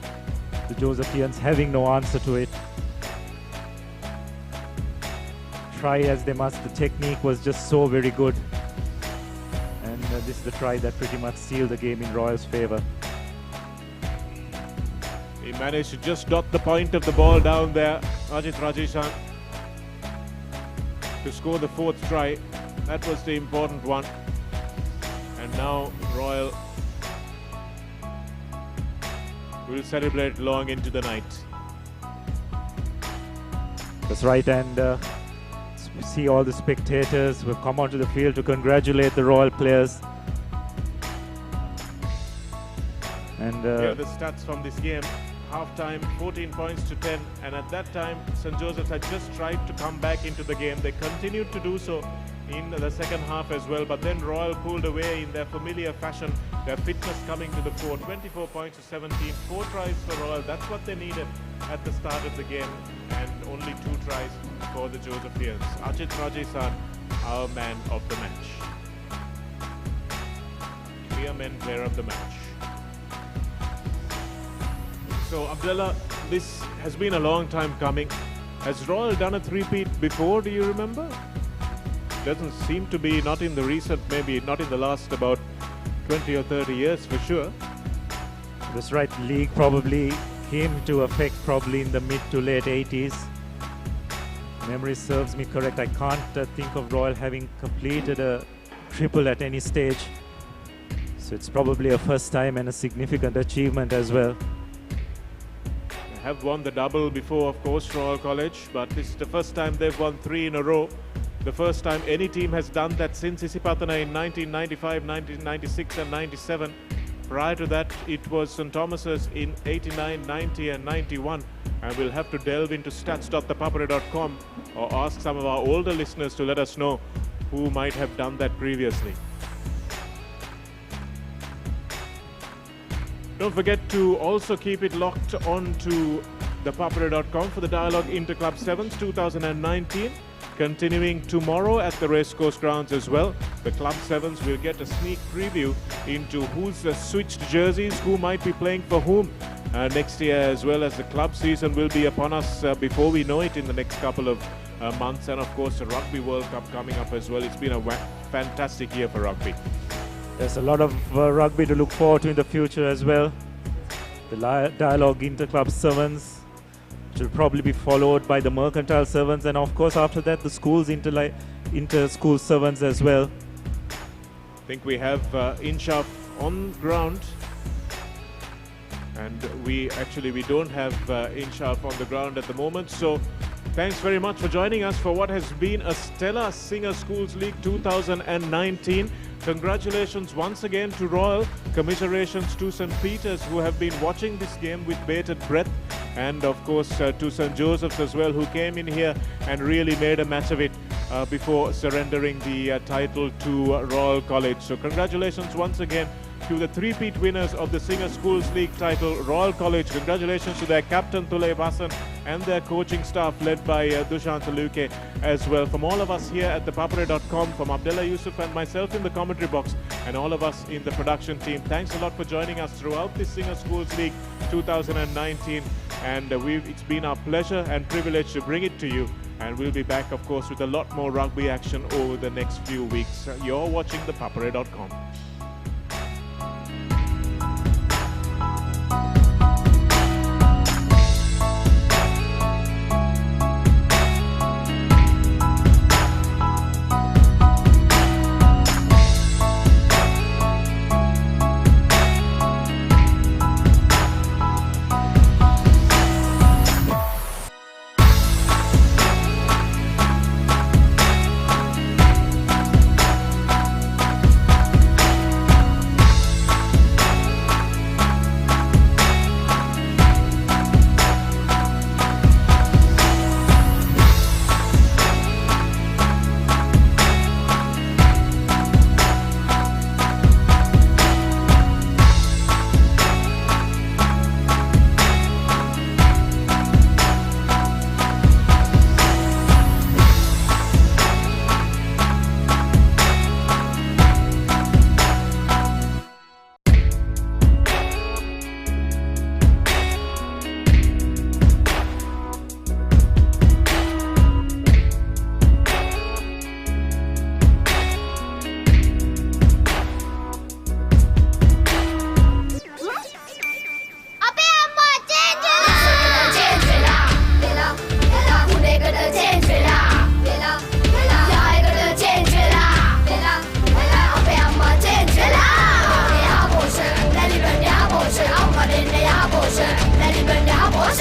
The Josephians having no answer to it. Try as they must, the technique was just so very good. And this is the try that pretty much sealed the game in Royals' favour. He managed to just dot the point of the ball down there, Ajit Rajishan, to score the fourth try. That was the important one. And now Royal will celebrate long into the night. That's right, and we see all the spectators who have come onto the field to congratulate the Royal players. And here are the stats from this game. Half-time, 14 points to 10, and at that time St. Joseph's had just tried to come back into the game. They continued to do so in the second half as well, but then Royal pulled away in their familiar fashion, their fitness coming to the fore. 24 points to 17, 4 tries for Royal. That's what they needed at the start of the game, and only 2 tries for the Josephians. Ajit Rajisan, our man of the match. Clear men player of the match. So, Abdullah, this has been a long time coming. Has Royal done a three-peat before, do you remember? Doesn't seem to be, not in the recent, maybe not in the last about 20 or 30 years for sure. That's right, league probably came into effect probably in the mid to late 80s. Memory serves me correct, I can't think of Royal having completed a triple at any stage. So it's probably a first time and a significant achievement as well. They have won the double before, of course, Royal College, but this is the first time they've won 3 in a row. The first time any team has done that since Isipathana in 1995, 1996 and 97. Prior to that, it was St. Thomas's in 89, 90 and 91. And we'll have to delve into stats.thepapare.com or ask some of our older listeners to let us know who might have done that previously. Don't forget to also keep it locked on to thepapare.com for the Dialogue Interclub Sevens 2019. Continuing tomorrow at the Racecourse Grounds as well. The Club Sevens will get a sneak preview into who's switched jerseys, who might be playing for whom next year, as well as the club season will be upon us before we know it in the next couple of months. And of course, the Rugby World Cup coming up as well. It's been a fantastic year for rugby. There's a lot of rugby to look forward to in the future as well. The Dialogue Interclub Sevens will probably be followed by the Mercantile Sevens, and of course after that the schools inter-school Sevens as well. I think we have Inshaf on ground, and we don't have Inshaf on the ground at the moment. So thanks very much for joining us for what has been a stellar Singer Schools League 2019. Congratulations once again to Royal. Commiserations to St. Peter's, who have been watching this game with bated breath. And of course to St. Joseph's as well, who came in here and really made a match of it before surrendering the title to Royal College. So congratulations once again to the three-peat winners of the Singer Schools League title, Royal College. Congratulations to their captain Tulay Basan and their coaching staff led by Dushant Luke as well. From all of us here at thepapare.com, from Abdullah Yusuf and myself in the commentary box and all of us in the production team, thanks a lot for joining us throughout this Singer Schools League 2019. And it's been our pleasure and privilege to bring it to you. And we'll be back, of course, with a lot more rugby action over the next few weeks. You're watching ThePapare.com.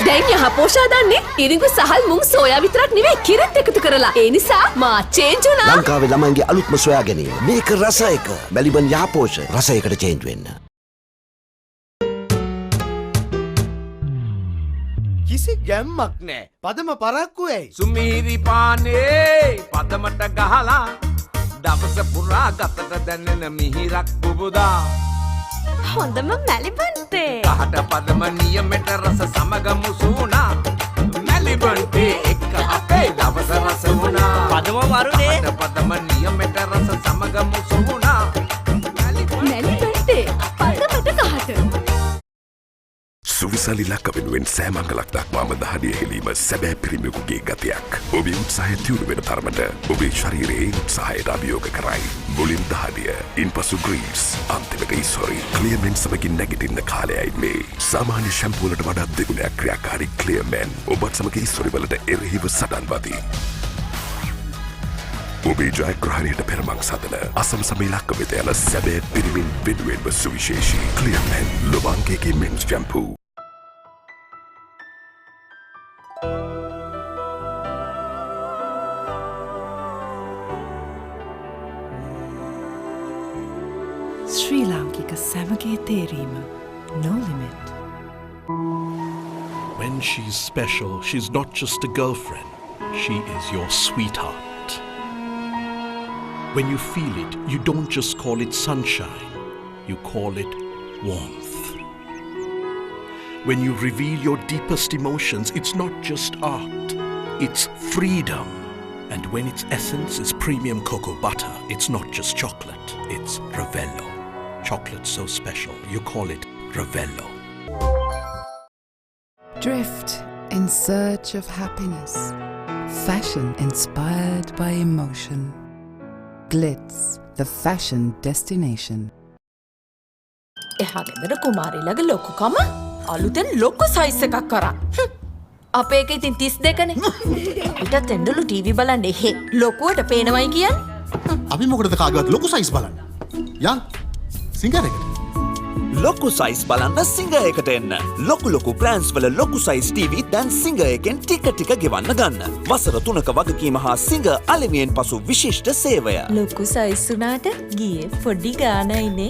දැන් යහපෝෂා දන්නේ ඉරිඟු සහල් මුං soya විතරක් නෙවෙයි කිරිත් එකතු කරලා. ඒ නිසා මා change වුණා. ලංකාවේ ළමයින්ගේ අලුත්ම සොයා ගැනීම. මේක රස එක. මැලිබන් යහපෝෂ රසයකට චේන්ජ් වෙන්න. කිසි ගැම්මක් නෑ. පදම පරක්කු ඇයි? සුමීරි පානේ පදමට ගහලා දවස පුරා ගතට දැනෙන මිහිරක් පුබුදා. හොඳම මැලිබන්තේ. කහට පදම නියමෙට රස සමග මුසුණා. මැලිබන්තේ එක්ක අපේ දවස රස වුණා. පදම වරුනේ. කහට පදම නියමෙට රස සමග මුසුණා. මැලිබන්තේ පදමට කහට. සුවිසල් සැලි ලක්ක වෙනුවෙන් සෑමංගලක් දක්වාම දහඩිය හෙලීම සැබෑ පිරිමියෙකුගේ ගතියක්. ඔබේ උත්සාහය තියුණු වෙන තරමට ඔබේ ශරීරයේ උත්සාහයට අභියෝග කරයි. මුලින් දහඩිය, ඉන්පසු ග්‍රීස්, අන්තිමට ඉස්හොරි ක්ලියර්මෙන් සමගින් නැගිටින්න කාලයයි මේ. සාමාන්‍ය ෂැම්පූවලට වඩා දෙගුණයක් ක්‍රියාකාරී ක්ලියර්මෙන් ඔබත් සමග ඉස්හොරි වලට එරෙහිව සටන් වදී. ඔබේ ජයග්‍රහණයට පෙරමං සදන අසමසම ඉලක්ක වෙත යන සැබෑ පිරිමින් වෙනුවෙන්ම සුවිශේෂී ක්ලියර්මෙන් ලොබාංගේගේ මෙන්ස් ෂැම්පූ. ශ්‍රී ලාංකික සැමගේ තේරීම no limit. When she's special, she's not just a girlfriend. She is your sweetheart. When you feel it, you don't just call it sunshine. You call it warmth. When you reveal your deepest emotions, it's not just art. It's freedom. And when its essence is premium cocoa butter, it's not just chocolate. It's Ravello. Chocolate so special, you call it Ravello. Drift in search of happiness. Fashion inspired by emotion. Glitz, the fashion destination. එහා ගෙදර කුමාරිලගේ ලොකුකම අලුතෙන් ලොකු size එකක් කරා. අපේ එක ඉතින් 32නේ. පිටත් එන්නලු ටීවී බලන්න එහෙ ලොකුවට පේනවයි කියන්නේ. අපි මොකටද කාගවත් ලොකු සයිස් බලන්න? යන් සිංගරේකට. ලොකු සයිස් බලන්න සිංගරේකට එන්න. ලොකු බ්‍රෑන්ඩ්ස් වල ලොකු සයිස් ටීවී දැන් සිංගරේකෙන් ටික ගෙවන්න ගන්න. වසර 3ක වගකීම හා සිංගර් අලෙවියෙන් පසු විශිෂ්ට සේවය. ලොකු සයිස් උනාට ගියේ පොඩි ගානයිනේ.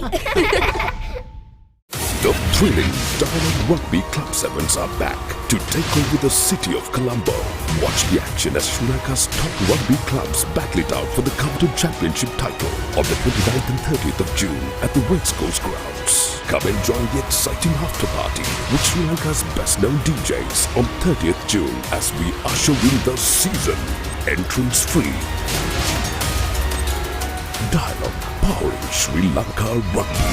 The thrilling Diamond Rugby Club Sevens are back to take over the city of Colombo. Watch the action as Sri Lanka's top rugby clubs battle it out for the coveted championship title on the 29th and 30th of June at the West Coast grounds. Come and join the exciting after party with Sri Lanka's best-known DJs on 30th June as we usher in the season. Entrance free. Dialogue powering Sri Lanka Rugby.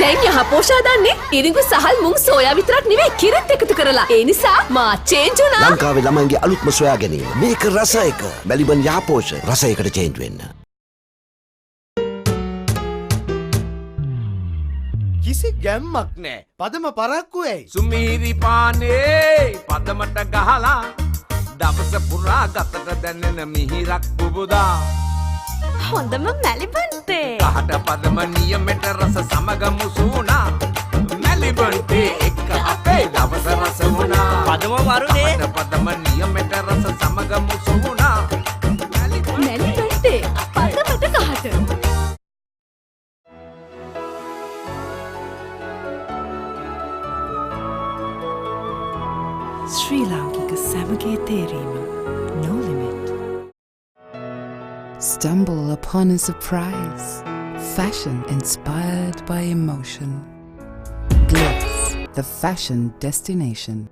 දැන් යහ පෝෂා දන්නේ ඉරිඟු සහල් මුං soya විතරක් නෙවෙයි කිරිත් එකතු කරලා. ඒ නිසා මා change වුණා. ලංකාවේ ළමයින්ගේ අලුත්ම සොයා ගැනීම. මේක රස එක. මැලිබන් යහපෝෂ රසයකට චේන්ජ් වෙන්න. කිසි ගැම්මක් නෑ. පදම පරක්කු ඇයි? සුමීරි පානේ පදමට ගහලා දවස පුරා ගතට දැනෙන මිහිරක් පුබුදා. හොඳම මැලිබන්තේ. කහට පදම නියමෙට රස සමග මුසුණා. මැලිබන්තේ එක්ක අපේ දවස රස වුණා. පදම වරුනේ. කහට පදම නියමෙට රස සමග මුසුණා. මැලිබන්තේ පදමට කහට. ශ්‍රී ලාංකික සැමගේ තේරීම no limit. Stumble upon a surprise. Fashion inspired by emotion. Glitz, the fashion destination.